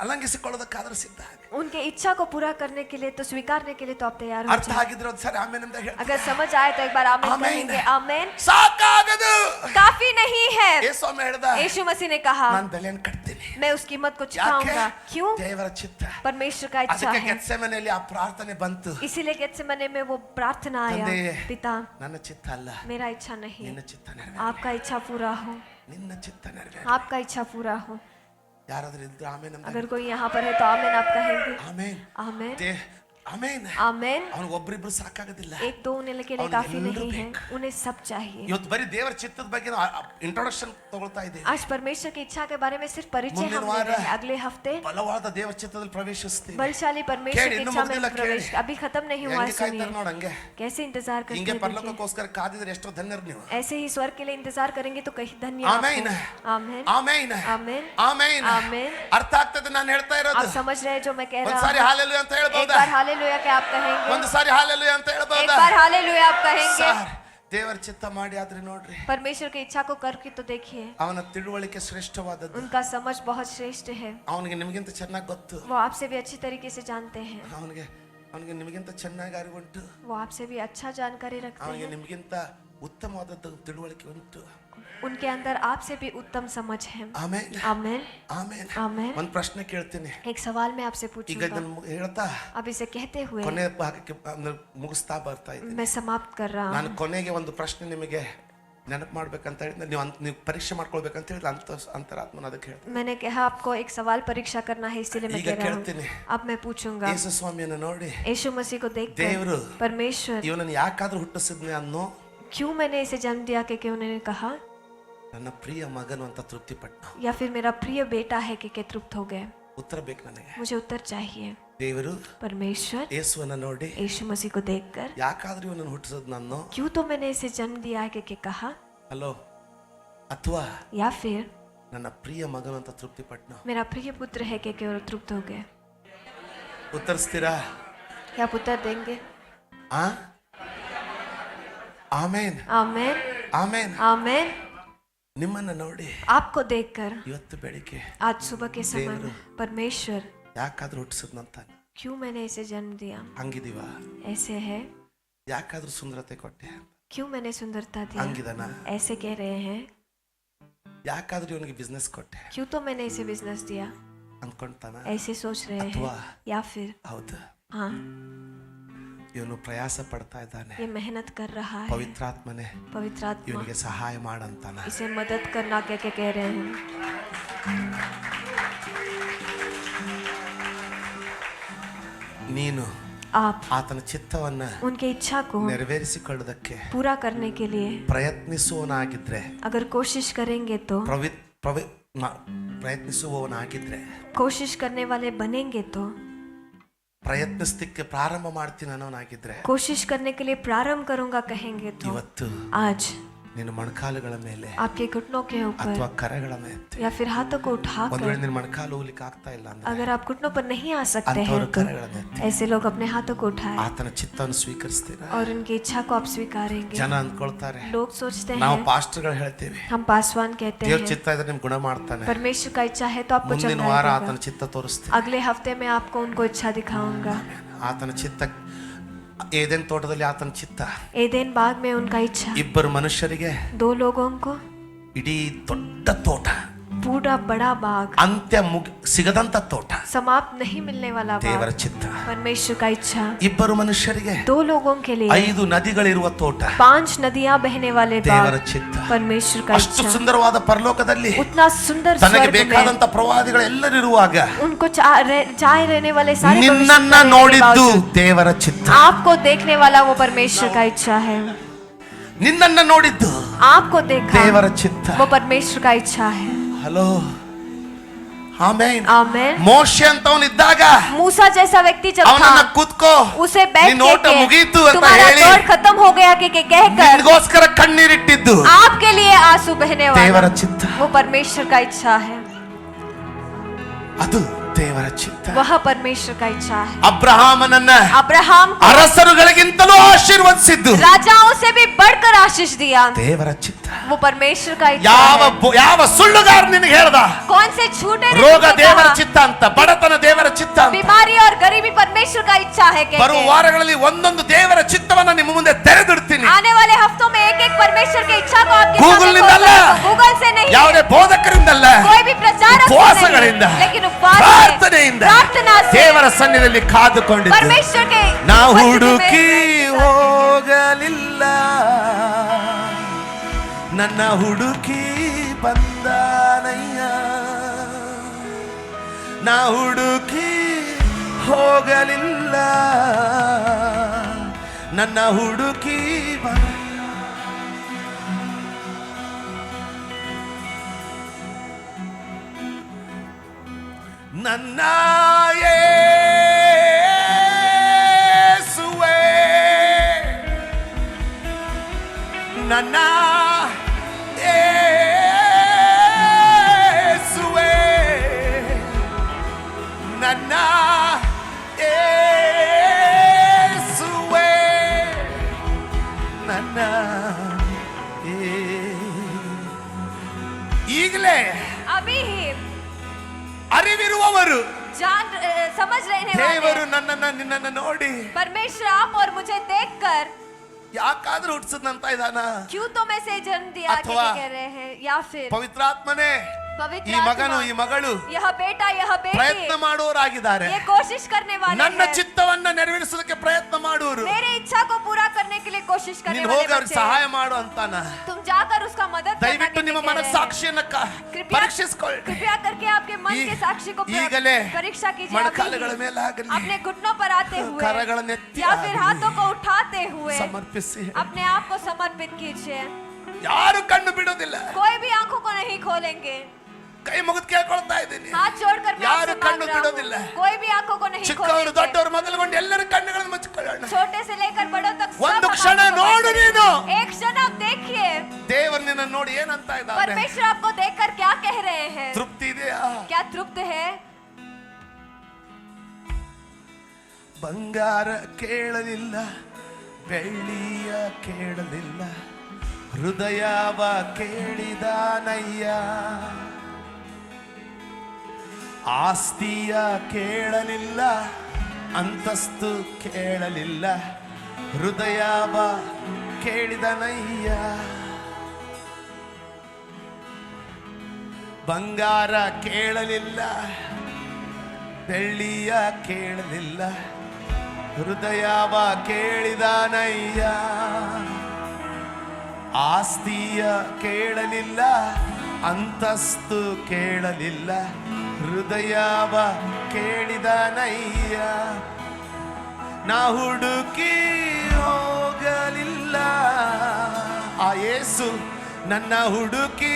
ಅಲಂಗಿಸಿಕೊಳ್ಳೋದಕ್ಕಾದ್ರೂ ಸಿದ್ಧ ಆಗಿ.
उनके इच्छा को पूरा करने के लिए तो स्वीकारने के लिए तो आप तैयार हो
ಅರ್ಥ
जाए
ಆಗಿದ್ರೆ ಒಂದ್ಸರಿ ಆಮೇಲೆ ಅಂತ ಹೇಳಿ
अगर समझ आए तो एक बार आमीन
आमीन।
कहेंगे आमीन
ಸಾಕಾಗದು
काफी नहीं है
ಯೇಸುಸ್ವಾಮಿ ಹೇಳ್ದ
यीशु मसीह ने कहा
ನಾನು ಬೆಲೆಯನ್ನು ಕಟ್ತೀನಿ
मैं उस कीमत को
ಯಾಕೆ
चुकाऊंगा क्यों
ದೇವರ ಚಿತ್ತ
परमेश्वर का इच्छा
ಅದಕ್ಕೆ
है
ಗೆತ್ಸೆಮನೆಯಲ್ಲಿ ಆ ಪ್ರಾರ್ಥನೆ ಬಂತು
इसीलिए गेत्सेमने में वो प्रार्थना आया
ತಂದೆ,
पिता
ನನ್ನ ಚಿತ್ತ ಅಲ್ಲ
मेरा इच्छा नहीं
ನಿನ್ನ ಚಿತ್ತ ನೆರವೇರಲಿ.
आपका इच्छा पूरा हो
ನಿನ್ನ ಚಿತ್ತ ನೆರವೇರಲಿ.
आपका इच्छा पूरा हो
ಯಾರಾದ್ರೂ ಇದ್ರೆ ಆಮೇಲೆ ಅಂತ
अगर कोई यहाँ पर है तो आमीन आप कहेंगे
ಆಮೇನ್
आमीन
ಆಮೇನ್
आमीन
ಅವನಿಗೆ ಒಬ್ರಿಬ್ರು ಸಾಕಾಗೋದಿಲ್ಲ
एक दो होने के लिए
और
काफी
ಎಲ್ಲರೂ
नहीं है
ಬೇಕು.
उन्हें सब चाहिए
ಇವತ್ತು ಬರೀ ದೇವರ ಚಿತ್ತದ ಬಗ್ಗೆ ಇಂಟ್ರೊಡಕ್ಷನ್ ತಗೊಳ್ತಾ ಇದ್ದೇವೆ
आज परमेश्वर की इच्छा के बारे में सिर्फ परिचय
ಮುಂದಿನ
हम ले
ವಾರ
रहे हैं अगले हफ्ते
ಬಲವಾದ ದೇವರ ಚಿತ್ತದಲ್ಲಿ ಪ್ರವೇಶಿಸ್ತೀವಿ
बलशाली परमेश्वर
ಕೇಳಿ,
की
ಇನ್ನು
इच्छा में
ಮುಗ್ದಿಲ್ಲ,
प्रवेश
ಕೇಳಿ.
अभी खत्म नहीं हुआ है
ಹೆಂಗೆ ಕಾಯ್ತಾರೆ
सुनिए
ನೋಡ ಹಂಗೆ
कैसे इंतजार करते
ಹಿಂಗೆ
हैं देखिए।
ಪರಲೋಕಕ್ಕೋಸ್ಕರ ಕಾದಿದ್ರೆ ಎಷ್ಟೋ ಧನ್ಯರು ನೀವು
ऐसे ही स्वर्ग के लिए इंतजार करेंगे तो कहीं धन्य आप
ಆಮೇನ್
हो। आमीन
ಆಮೇನ್
आमीन
ಆಮೇನ್
आमीन
ಅರ್ಥ ಆಗ್ತದೆ ನಾನು ಹೇಳ್ತಾ ಇರೋದು
आप समझ रहे हैं जो मैं कह रहा
ಒಂದ್ಸಾರಿ
हूँ
ಹಾಲೆಲೂಯ ಅಂತ
एक
ಹೇಳ್ಬೋದಾ
बार हालेलुया क्या आप कहेंगे
ಒಂದು ಸಾರಿ ಹಾಲೆಲೂಯ ಅಂತ
एक
ಹೇಳ್ಬೋದಾ
बार हालेलुया आप कहेंगे
ಸರ್ ದೇವರ ಚಿತ್ತ ಮಾಡಿ ಆದ್ರೆ ನೋಡ್ರಿ
परमेश्वर की इच्छा को करके तो देखिए
ಅವನ ತಿಳುವಳಿಕೆ ಶ್ರೇಷ್ಠವಾದದ್ದು
उनका समझ बहुत श्रेष्ठ है
ಅವನಿಗೆ ನಿಮಗಿಂತ ಚೆನ್ನಾಗಿ ಗೊತ್ತು
वो आपसे भी अच्छी तरीके से जानते हैं
ಅವನಿಗೆ ಅವನಿಗೆ ನಿಮಗಿಂತ ಚೆನ್ನಾಗಿ ಅರಿವುಂಟು
वो आपसे भी अच्छा जानकारी रखते
ಅವನಿಗೆ
हैं
ನಿಮಗಿಂತ ಉತ್ತಮವಾದದ್ದು ತಿಳುವಳಿಕೆ ಉಂಟು
उनके अंदर आपसे भी उत्तम समझ है
ಆಮೇಲೆ
आमीन
ಆಮೇಲೆ
आमीन
ಒಂದು ಪ್ರಶ್ನೆ ಕೇಳ್ತೀನಿ
एक सवाल मैं आपसे
ಈಗ
पूछूंगा
ನಾನು ಹೇಳ್ತಾ
अब इसे कहते हुए
ಕೊನೆ ಭಾಗಕ್ಕೆ ಅಂದ್ರೆ ಮುಗಿಸ್ತಾ ಬರ್ತಾ ಇದ್ದೀನಿ
मैं समाप्त कर रहा
ನಾನು
हूँ
ಕೊನೆಗೆ ಒಂದು ಪ್ರಶ್ನೆ ನಿಮಗೆ ನೆನಪು ಮಾಡ್ಬೇಕಂತ ಹೇಳಿದ್ರೆ ನೀವು ಪರೀಕ್ಷೆ ಮಾಡ್ಕೊಳ್ಬೇಕಂತ ಹೇಳಿದ್ರೆ ಅಂತರಾತ್ಮನ ಅದಕ್ಕೆ ಹೇಳ್ತೀನಿ
मैंने कहा आपको एक सवाल परीक्षा करना है इसीलिए मैं
ಈಗ
कह रहा
ಕೇಳ್ತೀನಿ
हूँ अब मैं पूछूंगा
ಯೇಸು ಸ್ವಾಮಿಯನ್ನು ನೋಡಿ
यीशु मसीह को देख
ದೇವರು
परमेश्वर
ಇವನನ್ನು ಯಾಕಾದ್ರೂ ಹುಟ್ಟಿಸಿದ್ನೆ ಅನ್ನೋ
क्यों मैंने इसे जन्म दिया कि उन्होंने कहा
ನನ್ನ ಪ್ರಿಯ ಮಗನು ಅಂತ ತೃಪ್ತಿ ಪಟ್ಟ
या फिर मेरा प्रिय बेटा है कि तृप्त हो गए
ಉತ್ತರ ಬೇಕು ನನಗೆ
मुझे उत्तर चाहिए
ದೇವರು
परमेश्वर
ಯೇಸುವನ್ನ ನೋಡಿ
यीशु मसीह को देखकर
ಯಾಕಾದ್ರೂ ಇವನನ್ನು ಹುಟ್ಟಿಸೋದು ನಾನು
क्यों तो मैंने इसे जन्म दिया है कि कहा
ಅಲ್ಲೋ ಅಥವಾ
या फिर
ನನ್ನ ಪ್ರಿಯ ಮಗನು ಅಂತ ತೃಪ್ತಿ ಪಟ್ಟ
मेरा प्रिय पुत्र है कि केवल तृप्त हो गए
ಉತ್ತರಿಸ್ತೀರಾ
क्या आप उत्तर देंगे
ಆ ಆಮೇನ್
आमेन
ಆಮೇನ್
आमेन
ನಿಮ್ಮನ್ನ ನೋಡಿ
आपको देखकर
ಇವತ್ತು ಬೆಳಿಗ್ಗೆ
आज सुबह के समय में परमेश्वर
ಯಾಕಾದ್ರೂ ಹುಟ್ಟಿಸದ್ನಂತ
क्यों मैंने इसे जन्म दिया
ಹಂಗಿದೀವ
ऐसे है
ಯಾಕಾದ್ರೂ ಸುಂದರತೆ ಕೊಟ್ಟೆ
क्यों मैंने सुंदरता दी?
ಹಂಗಿದಾನ?
ऐसे कह रहे हैं,
ಯಾಕಾದ್ರೂ ಇವನಿಗೆ ಬಿಸ್ನೆಸ್ ಕೊಟ್ಟೆ
क्यों तो मैंने इसे बिजनेस दिया,
ಅನ್ಕೊಂತಾನ?
ऐसे सोच रहे हैं।
अथवा
या फिर
ಹೌದು,
हाँ,
ಇವನು ಪ್ರಯಾಸ ಪಡ್ತಾ ಇದ್ದಾನೆ,
ये मेहनत कर रहा है,
ಪವಿತ್ರಾತ್ಮನೆ
पवित्र आत्मा
ಇವನಿಗೆ ಸಹಾಯ ಮಾಡಂತಾನ.
इसे मदद करना कह रहे हैं।
ನೀನು
आप
ಆತನ ಚಿತ್ತವನ್ನ
उनके इच्छा को
ನೆರವೇರಿಸಿಕೊಳ್ಳುವುದಕ್ಕೆ
पूरा करने के लिए
ಪ್ರಯತ್ನಿಸುವವನಾಗಿದ್ರೆ,
अगर कोशिश करेंगे तो
ಪ್ರಯತ್ನಿಸುವವನಾಗಿದ್ರೆ,
कोशिश करने वाले बनेंगे तो
ಪ್ರಯತ್ನಿಸಲಿಕ್ಕೆ ಪ್ರಾರಂಭ ಮಾಡ್ತೀನಿ ಅನ್ನೋನಾಗಿದ್ರೆ,
कोशिश करने के लिए प्रारंभ करूंगा कहेंगे तो
ಇವತ್ತು
आज
ನಿನ್ನ ಮೊಣಕಾಲುಗಳ ಮೇಲೆ
आपके घुटनों के ऊपर
ಅಥವಾ ಕರಗಳ ಮೇಲೆ
या फिर हाथों को
ಒಂದ್
उठाकर,
ವೇಳೆ ನಿನ್ನ ಮೊಣಕಾಲು ಹೋಗ್ಲಿಕ್ಕೆ ಆಗ್ತಾ ಇಲ್ಲ ಅಂದ್ರೆ
अगर आप घुटनों पर नहीं आ सकते
ಅಂಥವ್ರ
हैं तो
ಕರಗಳ ಮೇಲೆ
ऐसे लोग अपने हाथों को उठाएं
ಆತನ ಚಿತ್ತವನ್ನು ಸ್ವೀಕರಿಸ್ತೀರಾ?
और उनकी इच्छा को आप स्वीकारेंगे।
ಜನ ಅಂದ್ಕೊಳ್ತಾರೆ,
लोग सोचते
ನಾವು
हैं,
ಪಾಸ್ಟರ್ಗಳು ಹೇಳ್ತೇವೆ,
हम पासवान कहते
ದೇವ್ರ
हैं,
ಚಿತ್ತ ಇದ್ರೆ ನಿಮ್ ಗುಣ ಮಾಡ್ತಾನೆ,
परमेश्वर का इच्छा है तो आपको
ಮುಂದಿನ
चंगाई
ವಾರ
देगा।
ಆತನ ಚಿತ್ತ ತೋರಿಸ್ತೀನಿ.
अगले हफ्ते में आपको उनको इच्छा दिखाऊंगा।
ಆತನ ಚಿತ್ತ ಏದೇನ್ ತೋಟದಲ್ಲಿ ಆತನ ಚಿತ್ತ
एदेन बाग में उनका इच्छा,
ಇಬ್ಬರು ಮನುಷ್ಯರಿಗೆ
2 लोगों को
ಇಡೀ ದೊಡ್ಡ ತೋಟ,
पूरा बड़ा बाग,
ಅಂತ್ಯ ಸಿಗದಂತ ತೋಟ,
समाप्त नहीं मिलने वाला
ದೇವರ
बाग,
ಚಿತ್ತ.
परमेश्वर का इच्छा।
ಇಬ್ಬರು ಮನುಷ್ಯರಿಗೆ
2 लोगों के लिए
5 ನದಿಗಳಿರುವ ತೋಟ,
5 नदियां बहने वाले
ದೇವರ
बाग,
ಚಿತ್ತ.
परमेश्वर का
ಅಷ್ಟು
इच्छा।
ಸುಂದರವಾದ ಪರಲೋಕದಲ್ಲಿ
उतना सुंदर
ತನಗೆ
स्वर्ग में
ಬೇಕಾದಂತ ಪ್ರವಾದಿಗಳೆಲ್ಲರಿರುವಾಗ
उनको चाहे रहने वाले सारे
ನಿನ್ನನ್ನ
भविष्यवाणी के
ನೋಡಿದ್ದು
बावजूद
ದೇವರ ಚಿತ್ತ.
आपको देखने वाला वो परमेश्वर का इच्छा है।
ನಿನ್ನನ್ನ ನೋಡಿದ್ದು
आपको देखा
ದೇವರ ಚಿತ್ತ.
वो परमेश्वर का इच्छा है।
Hello, amen.
आमेन।
ಮೋಶೆ ಅಂತವನಿದ್ದಾಗ
मूसा जैसा व्यक्ति जब
ಅವನನ್ನ
था,
ಕೂತ್ಕೋ,
उसे बैठ
ನಿನ್ನ ಓಟ
के
ಮುಗೀತು ಅಂತ
तुम्हारा
ಹೇಳಿ
दौड़ खत्म हो गया कि कहकर
ನಿನಗೋಸ್ಕರ ಕಣ್ಣೀರಿಟ್ಟಿದ್ದು
आपके लिए आंसू बहने
ದೇವರ
वाला
ಚಿತ್ತ.
वो परमेश्वर का इच्छा है।
ಅದು ದೇವರ ಚಿತ್ತ.
वह परमेश्वर का इच्छा है।
ಅಬ್ರಹಾಮನನ್ನ
अब्राहम को
ಅರಸರುಗಳಿಗಿಂತಲೂ ಆಶೀರ್ವದಿಸಿದ್ದು
राजाओं से भी बढ़कर आशीष दिया,
ದೇವರ ಚಿತ್ತ.
वो परमेश्वर का इच्छा
ಯಾವ
है।
ಯಾವ ಸುಳ್ಳುಗಾರ ನಿನಗೆ ಹೇಳ್ದ
कौन से झूठे ने
ರೋಗ
तुझे
ದೇವರ
कहा,
ಚಿತ್ತ ಅಂತ, ಬಡತನ ದೇವರ ಚಿತ್ತ ಅಂತ?
बीमारी और गरीबी परमेश्वर का इच्छा है कहते
ಬರುವ
हैं।
ವಾರಗಳಲ್ಲಿ ಒಂದೊಂದು ದೇವರ ಚಿತ್ತವನ್ನ ನಿಮ್ಮ ಮುಂದೆ ತೆರೆದಿಡ್ತೀನಿ.
आने वाले हफ्तों में एक एक परमेश्वर की इच्छा को आपके
गूगल
सामने
निंदಲ್ಲ,
खोलूंगा। गूगल से नहीं,
ಯಾವುದೇ ಬೋಧಕರಿಂದಲ್ಲ,
कोई भी प्रचारक से
ಉಪವಾಸಗಳಿಂದ,
नहीं, लेकिन उपवास से,
ಪ್ರಾರ್ಥನೆಯಿಂದ
प्रार्थना से
ದೇವರ ಸನ್ನಿಧಿಯಲ್ಲಿ ಕಾದುಕೊಂಡಿದ್ದು.
परमेश्वर के
ನಾ
उपस्थिति
ಹುಡುಕಿ
में
ಹೋಗಲಿಲ್ಲ, ನನ್ನ ಹುಡುಕಿ ಬಂದಾನಯ್ಯ. ನಾ ಹುಡುಕಿ ಹೋಗಲಿಲ್ಲ, ನನ್ನ ಹುಡುಕಿ ನನ್ನ ಯೇಸುವೇ, ನನ್ನ ಯೇಸುವೇ, ನನ್ನ ಯೇಸುವೇ, ನನ್ನ ಈಗಲೇ
अभी ही
ಅರಿವಿರುವವರು
समझ रहे
ದೇವರು
हैं
ನನ್ನನ್ನ ನಿನ್ನನ್ನ ನೋಡಿ
परमेश्वर आप और मुझे देखकर
ಯಾಕಾದ್ರೂ ಹುಟ್ಟಿಸದಂತ ಇದಾನ.
क्यों तो मैं से जन्म दिया
अथवा
कह रहे हैं, या फिर
ಪವಿತ್ರಾತ್ಮನೇ,
पवित्र
ಈ ಮಗನು
आत्मा,
ಈ ಮಗಳು
यह बेटा यह
ಪ್ರಯತ್ನ
बेटी
ಮಾಡುವವರಾಗಿದ್ದಾರೆ.
ये कोशिश करने वाले
ನನ್ನ
हैं,
ಚಿತ್ತವನ್ನ ನೆರವೇರಿಸೋದಕ್ಕೆ ಪ್ರಯತ್ನ ಮಾಡುವರು.
मेरी इच्छा को पूरा करने के लिए कोशिश करने
ನೀನು
वाले
ಹೋಗಿ ಅವ್ರಿಗೆ
बच्चे
ಸಹಾಯ
हैं।
ಮಾಡು ಅಂತಾನ.
तुम जाकर उसका मदद करना
ದಯವಿಟ್ಟು ನಿಮ್ಮ
कह रहे हैं।
ಮನಸ್ಸಾಕ್ಷಿಯನ್ನ
कृपया
ಪರೀಕ್ಷಿಸಿಕೊಳ್ಳಿ.
कृपया करके आपके मन के साक्षी को
ಈಗಲೇ
परीक्षा कीजिए।
ಮೊಣಕಾಲುಗಳ
अभी
ಮೇಲೆ ಆಗಲಿ,
अपने घुटनों पर आते हुए
ಕರಗಳನ್ನ ಎತ್ತಿ
या फिर
ಆಗಲಿ,
हाथों को उठाते हुए
ಸಮರ್ಪಿಸಿ.
अपने आप को समर्पित कीजिए।
ಯಾರು ಕಣ್ಣು ಬಿಡೋದಿಲ್ಲ.
कोई भी आंखों को नहीं खोलेंगे।
ಕೈ ಮುಗಿದು ಕೇಳ್ಕೊಳ್ತಾ ಇದ್ದೀನಿ,
हाथ जोड़कर मैं
ಯಾರು
आपसे
ಕಣ್ಣು
मांग रहा
ಬಿಡೋದಿಲ್ಲ.
हूँ, कोई भी आंखों को नहीं
ಚಿಕ್ಕವರು
खोलेंगे।
ದೊಡ್ಡವರು ಮೊದಲುಗೊಂಡು ಎಲ್ಲರ ಕಣ್ಣುಗಳನ್ನು ಮುಚ್ಚಿಕೊಳ್ಳೋಣ.
छोटे से लेकर बड़ों तक सब
ಒಂದು
हम
ಕ್ಷಣ
आंखों को
ನೋಡು
बंद
ನೀನು.
करें। एक क्षण आप देखिए
ದೇವರು ನಿನ್ನ ನೋಡಿ ಏನಂತ ಇದ್ದಾನೆ.
परमेश्वर आपको देखकर क्या कह रहे हैं।
ತೃಪ್ತಿ ಇದೆಯಾ?
क्या तृप्त है?
ಬಂಗಾರ ಕೇಳಲಿಲ್ಲ, ಬೆಳ್ಳಿಯ ಕೇಳಲಿಲ್ಲ, ಹೃದಯವ ಕೇಳಿದಾನಯ್ಯ. ಆಸ್ತಿಯ ಕೇಳಲಿಲ್ಲ, ಅಂತಸ್ತು ಕೇಳಲಿಲ್ಲ, ಹೃದಯವ ಕೇಳಿದನಯ್ಯ, ಬಂಗಾರ ಕೇಳಲಿಲ್ಲ, ಬೆಳ್ಳಿಯ ಕೇಳಲಿಲ್ಲ, ಹೃದಯವ ಕೇಳಿದನಯ್ಯ. ಆಸ್ತಿಯ ಕೇಳಲಿಲ್ಲ, ಅಂತಸ್ತು ಕೇಳಲಿಲ್ಲ, ಹೃದಯವ ಕೇಳಿದನಯ್ಯ. ನಾ ಹುಡುಕಿ ಹೋಗಲಿಲ್ಲ, ಆ ಯೇಸು ನನ್ನ ಹುಡುಕಿ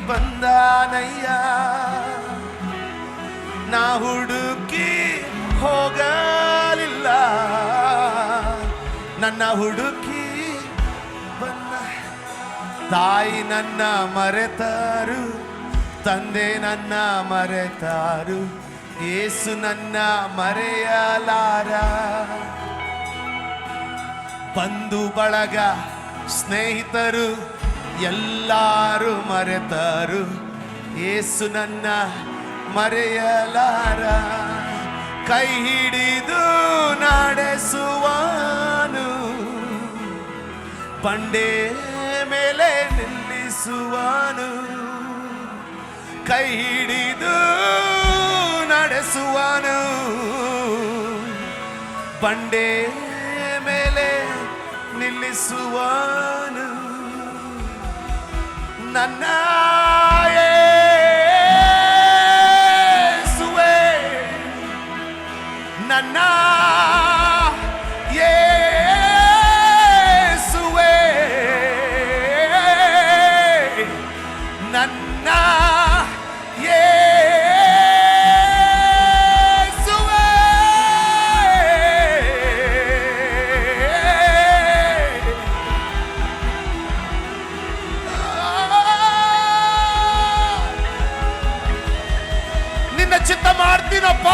ಬಂದಾನಯ್ಯ. ನಾ ಹುಡುಕಿ ಹೋಗಲಿಲ್ಲ, ನನ್ನ ಹುಡುಕಿ ಬಂದ. ತಾಯಿ ನನ್ನ ಮರೆತಾರು, ತಂದೆ ನನ್ನ ಮರೆತಾರು, ಯೇಸು ನನ್ನ ಮರೆಯಲಾರ. ಬಂಧು ಬಳಗ ಸ್ನೇಹಿತರು ಎಲ್ಲರೂ ಮರೆತರು, ಯೇಸು ನನ್ನ ಮರೆಯಲಾರ. ಕೈ ಹಿಡಿದು ನಡೆಸುವನು, ಬಂಡೆ ಮೇಲೆ ನಿಲ್ಲಿಸುವನು. ಕೈ ಹಿಡಿದು ನಡೆಸುವನು, ಬಂಡೆ ಮೇಲೆ ನಿಲ್ಲಿಸುವನು. ನನ್ನ ಯೇಸುವೇ, ನನ್ನ ಯೇಸುವೇ, ನನ್ನ ಯೇಸುವೇ. ನಿನ್ನ ಚಿತ್ತ ಮಾಡ್ತೀನಪ್ಪ,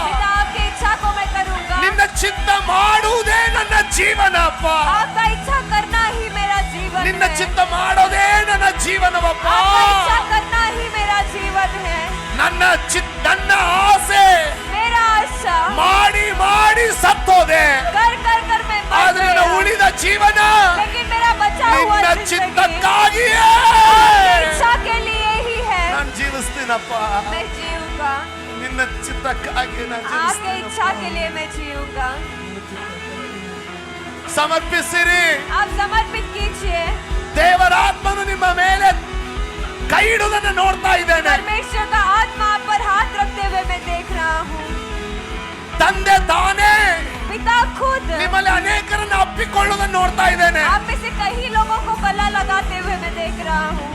पिता आपकी इच्छा को मैं करूंगा,
ನಿನ್ನ ಚಿತ್ತ ಮಾಡುವುದೇ ನನ್ನ ಜೀವನಪ್ಪ.
आपका इच्छा करना ही मेरा जीवन
ನಿನ್ನ
है,
ಚಿತ್ತ ಮಾಡೋದೇ ನನ್ನ ಜೀವನವಪ್ಪ.
आपका इच्छा करना ही मेरा जीवन है.
ನನ್ನ ನನ್ನ ಆಸೆ
मेरा आशा
ಮಾಡಿ ಮಾಡಿ ಸತ್ತೋದೆ,
कर कर कर मैं मर
ಆದ್ರೆ ನನ್ನ
गया,
ಉಳಿದ ಜೀವನ
लेकिन मेरा बचा हुआ
ನಿನ್ನ
जिंदगी
ಚಿತ್ತಕ್ಕಾಗಿಯೇ
आपकी इच्छा के लिए ही है.
ನಾನು ಜೀವಿಸ್ತೀನಪ್ಪ.
मैं जीऊंगा,
ನಿನ್ನ ಚಿತ್ತಕ್ಕಾಗಿ ನಾನು
आपके
ಜೀವಿಸ್ತೀನಪ್ಪ.
इच्छा के लिए मैं जीऊंगा.
ಸಮರ್ಪಿಸಿರಿ.
आप समर्पित कीजिए.
ದೇವರ ಆತ್ಮನು ನಿಮ್ಮ ಮೇಲೆ ಕೈ ಇಡುವುದನ್ನು ನೋಡ್ತಾ ಇದ್ದೇನೆ.
परमेश्वर का आत्मा आप पर हाथ रखते हुए मैं देख रहा हूँ.
ತಂದೆ ತಾನೇ
पिता खुद
ನಿಮ್ಮಲ್ಲಿ ಅನೇಕರನ್ನು ಅಪ್ಪಿಕೊಳ್ಳುವುದನ್ನು ನೋಡ್ತಾ ಇದ್ದೇನೆ.
आप में से कई लोगों को गला लगाते हुए मैं देख रहा हूँ.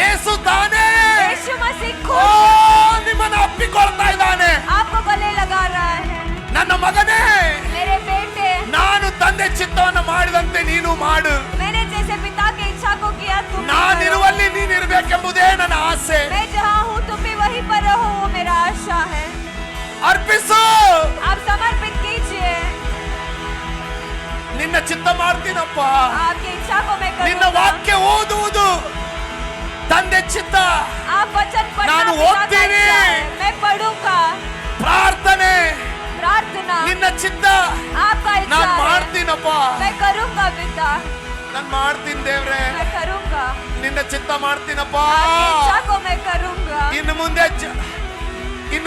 ಯೇಸು ತಾನೇ
यीशु मसीह
ಓ
खुद
ನಿಮ್ಮನ್ನು ಅಪ್ಪಿಕೊಳ್ತಾ ಇದ್ದಾನೆ.
आपको गले लगा रहा है.
ನನ್ನ ಮಗನೇ,
मेरे बेटे,
ನಾನು ತಂದೆ ಚಿತ್ತವನ್ನು ಮಾಡಿದಂತೆ ನೀನು ಮಾಡು.
मैंने जैसे पिता की इच्छा को किया तुम भी करो.
ನಾನಿರುವಲ್ಲಿ ನೀನಿರ್ಬೇಕೆಂಬುದೇ ನನ್ನ ಆಸೆ.
मैं जहाँ हूँ तुम भी वहीं पर रहो, वो मेरा आशा है.
ಅರ್ಪಿಸು.
आप समर्पित कीजिए.
ನಿನ್ನ ಚಿತ್ತ ಮಾಡ್ತೀನಪ್ಪ.
आपकी इच्छा को मैं
ನಿನ್ನ
करूँगा.
ವಾಕ್ಯ ಓದುವುದು ತಂದೆ ಚಿತ್ತ.
आप वचन पढ़ना
ನಾನು
पिता का
ಓದ್ತೀನಿ.
इच्छा है. मैं पढ़ूंगा.
ಪ್ರಾರ್ಥನೆ
प्रार्थना
ನಿನ್ನ ಚಿತ್ತ.
आपका इच्छा
ನಾನು
है.
ಮಾಡ್ತೀನಪ್ಪ.
मैं करूंगा पिता,
ನಾನು ಮಾಡ್ತೀನಿ ದೇವ್ರೆ.
मैं करूंगा.
ನಿನ್ನ ಚಿತ್ತ ಮಾಡ್ತೀನಪ್ಪ.
आपकी इच्छा को मैं करूंगा.
ಇನ್ನು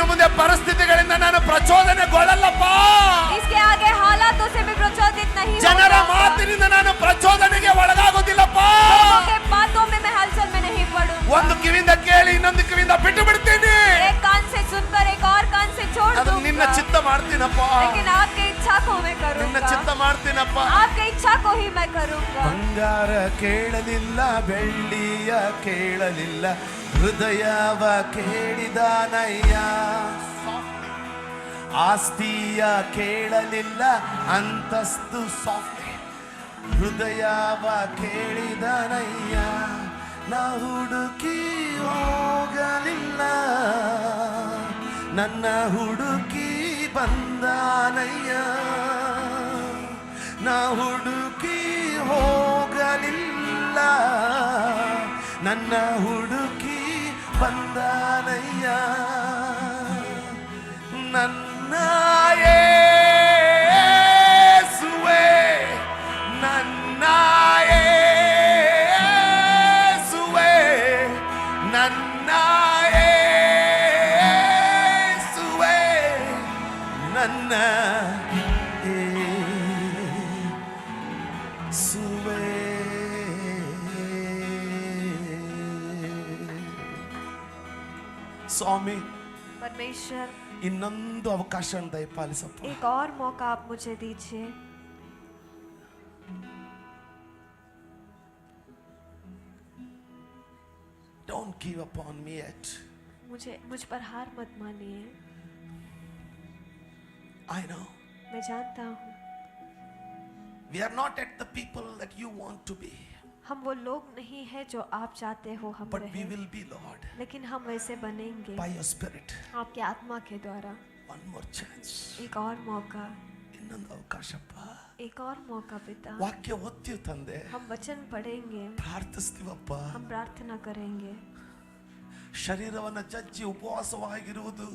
ಮುಂದೆ ಪರಿಸ್ಥಿತಿಗಳಿಂದ ನಾನು ಪ್ರಚೋದನೆಗೊಳ್ಳಲ್ಲಪ್ಪ.
इसके आगे हालातों से भी प्रचोदित नहीं
ಜನರ
होऊंगा.
ಮಾತಿನಿಂದ ನಾನು ಪ್ರಚೋದನೆಗೆ ಒಳಗಾಗೋದಿಲ್ಲಪ್ಪ.
लोगों के बातों में मैं हलचल में नहीं पड़ूंगा.
ಒಂದು ಕಿವಿಯಿಂದ ಕೇಳಿ ಇನ್ನೊಂದು ಕಿವಿಯಿಂದ ಬಿಟ್ಟು ಬಿಡ್ತೀನಿ.
एक कान से सुनकर एक और कान से छोड़
ಅದು ನಿನ್ನ
दूंगा.
ಚಿತ್ತ ಮಾಡ್ತೀನಪ್ಪ.
लेकिन आपकी इच्छा को मैं
ನಿನ್ನ
करूंगा.
ಚಿತ್ತ ಮಾಡ್ತೀನಪ್ಪ.
आपकी इच्छा को ही मैं करूंगा.
ಬಂಗಾರ ಕೇಳಲಿಲ್ಲ, ಬೆಳ್ಳಿಯ ಕೇಳಲಿಲ್ಲ, ಹೃದಯವ ಕೇಳಿದನಯ್ಯ. ಆಸ್ತಿಯ ಕೇಳಲಿಲ್ಲ, ಅಂತಸ್ತು ಸಾಫ್ಟ್, ಹೃದಯವ ಕೇಳಿದನಯ್ಯ. ನಾ ಹುಡುಕಿ ಹೋಗಲಿಲ್ಲ, ನನ್ನ ಹುಡುಕಿ ಬಂದಾನಯ್ಯ. ನಾ ಹುಡುಕಿ ಹೋಗಲಿಲ್ಲ, ನನ್ನ ಹುಡುಕಿ ಬಂದಾನಯ್ಯ. ನನ್ನ ಯೇಸುವೇ, ನನ್ನ ಸುವೆ ಸ್ವಾಮಿ
परमेश्वर
ಇನ್ನೊಂದು ಅವಕಾಶ ದಯಪಾಲಿಸಪ್ಪ.
एक और मौका आप मुझे दीजिए.
Don't give up on me yet.
मुझ पर हार मत मानिए.
I know
मैं जानता हूँ
we are not at the people that you want to be,
हम वो लोग नहीं है जो आप चाहते हो हम
but we
रहे,
will be, Lord,
लेकिन हम वैसे बनेंगे
by your spirit.
आपके आत्मा के द्वारा.
One more chance.
एक और मौका,
ಇನ್ನೊಂದು ಅವಕಾಶಪ್ಪ.
एक और मौका पिता.
ವಾಕ್ಯ ಓದ್ತೀವಿ ತಂದೆ,
हम वचन पढ़ेंगे,
ಪ್ರಾರ್ಥಿಸ್ತೀವಪ್ಪ.
हम प्रार्थना करेंगे.
ಶರೀರವನ್ನ ಜಜ್ಜಿ ಉಪವಾಸವಾಗಿರುವುದು,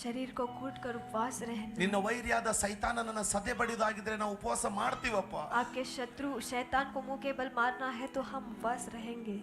शरीर को कूट कर उपवास रहना.
ನಿನ್ನ ವೈರಿಯಾದ ಸೈತಾನನನ್ನ ಸದೆ ಬಡಿದಾಗಿದ್ರೆ ನಾವು ಉಪವಾಸ ಮಾಡ್ತೀವಪ್ಪ.
आपके शत्रु शैतान को मुंह के बल मारना है तो हम उपवास रहेंगे.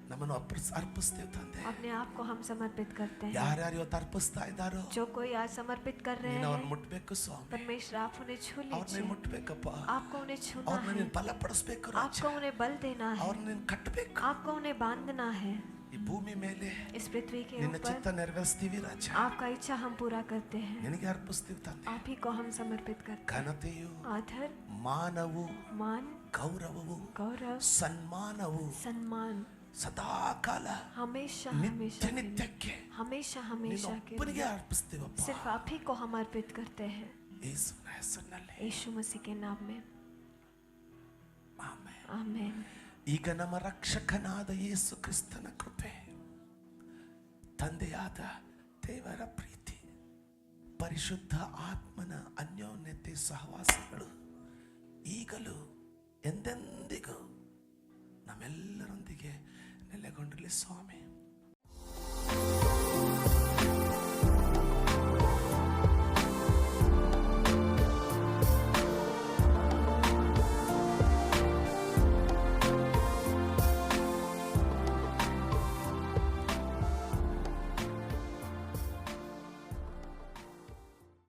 ನಮ್ಮನ್ನು ಅರ್ಪಿಸ್ತೀವಿ ತಂದೆ.
अपने आप को हम समर्पित करते हैं.
ಯಾರ್ಯಾರು ಇವತ್ತು ಅರ್ಪಿಸ್ತಾ ಇದ್ದಾರೋ
जो कोई आज समर्पित कर रहे
ನೀನು ಅವ್ರನ್ನ
हैं,
ಮುಟ್ಬೇಕು ಸ್ವಾಮಿ.
परमेश्वर आप उन्हें छू
ಅವ್ರನ್ನ
लीजिए.
ಮುಟ್ಬೇಕಪ್ಪ.
आपको उन्हें छूना
ಅವ್ರನ್ನ
है,
ನೀನು ಬಲಪಡಿಸ್ಬೇಕು ರಾಜ.
आपको उन्हें बल देना है,
ಅವ್ರನ್ನ ನೀನು ಕಟ್ಟಬೇಕು.
आपको उन्हें बांधना है.
ಈ ಭೂಮಿ ಮೇಲೆ
इस पृथ्वी के
ನಿನ್ನ
ऊपर
ಚಿತ್ತ ನೆರವೇರಿಸ್ತೀವಿ ರಾಜ.
आपका इच्छा हम पूरा करते हैं.
ನಿನಗೆ ಅರ್ಪಿಸ್ತೀವಿ ತಂದೆ.
आप ही को हम समर्पित करते हैं.
ಘನತೆಯು,
आदर,
ಮಾನವು,
मान,
ಗೌರವವು,
गौरव,
ಸನ್ಮಾನವು
सम्मान
ಸದಾಕಾಲ
हमेशा
ನಿತ್ಯ
हमेशा के लिए,
ನಿತ್ಯಕ್ಕೆ
हमेशा
ನಿನ್ನ
हमेशा के
ಒಬ್ಬನಿಗೆ
लिए
ಅರ್ಪಿಸ್ತೀವಪ್ಪ.
सिर्फ आप ही को हम अर्पित करते हैं.
ಯೇಸುವಿನ ಹೆಸರಿನಲ್ಲಿ
यीशु मसीह के नाम में
ಆಮೆನ್.
आमीन.
ಈಗ ನಮ್ಮ ರಕ್ಷಕನಾದ ಯೇಸು ಕ್ರಿಸ್ತನ ಕೃಪೆ, ತಂದೆಯಾದ ದೇವರ ಪ್ರೀತಿ, ಪರಿಶುದ್ಧ ಆತ್ಮನ ಅನ್ಯೋನ್ಯತೆ ಸಹವಾಸಗಳು ಈಗಲೂ ಎಂದೆಂದಿಗೂ ನಮ್ಮೆಲ್ಲರೊಂದಿಗೆ ನೆಲೆಗೊಂಡಿರಲಿ ಸ್ವಾಮಿ.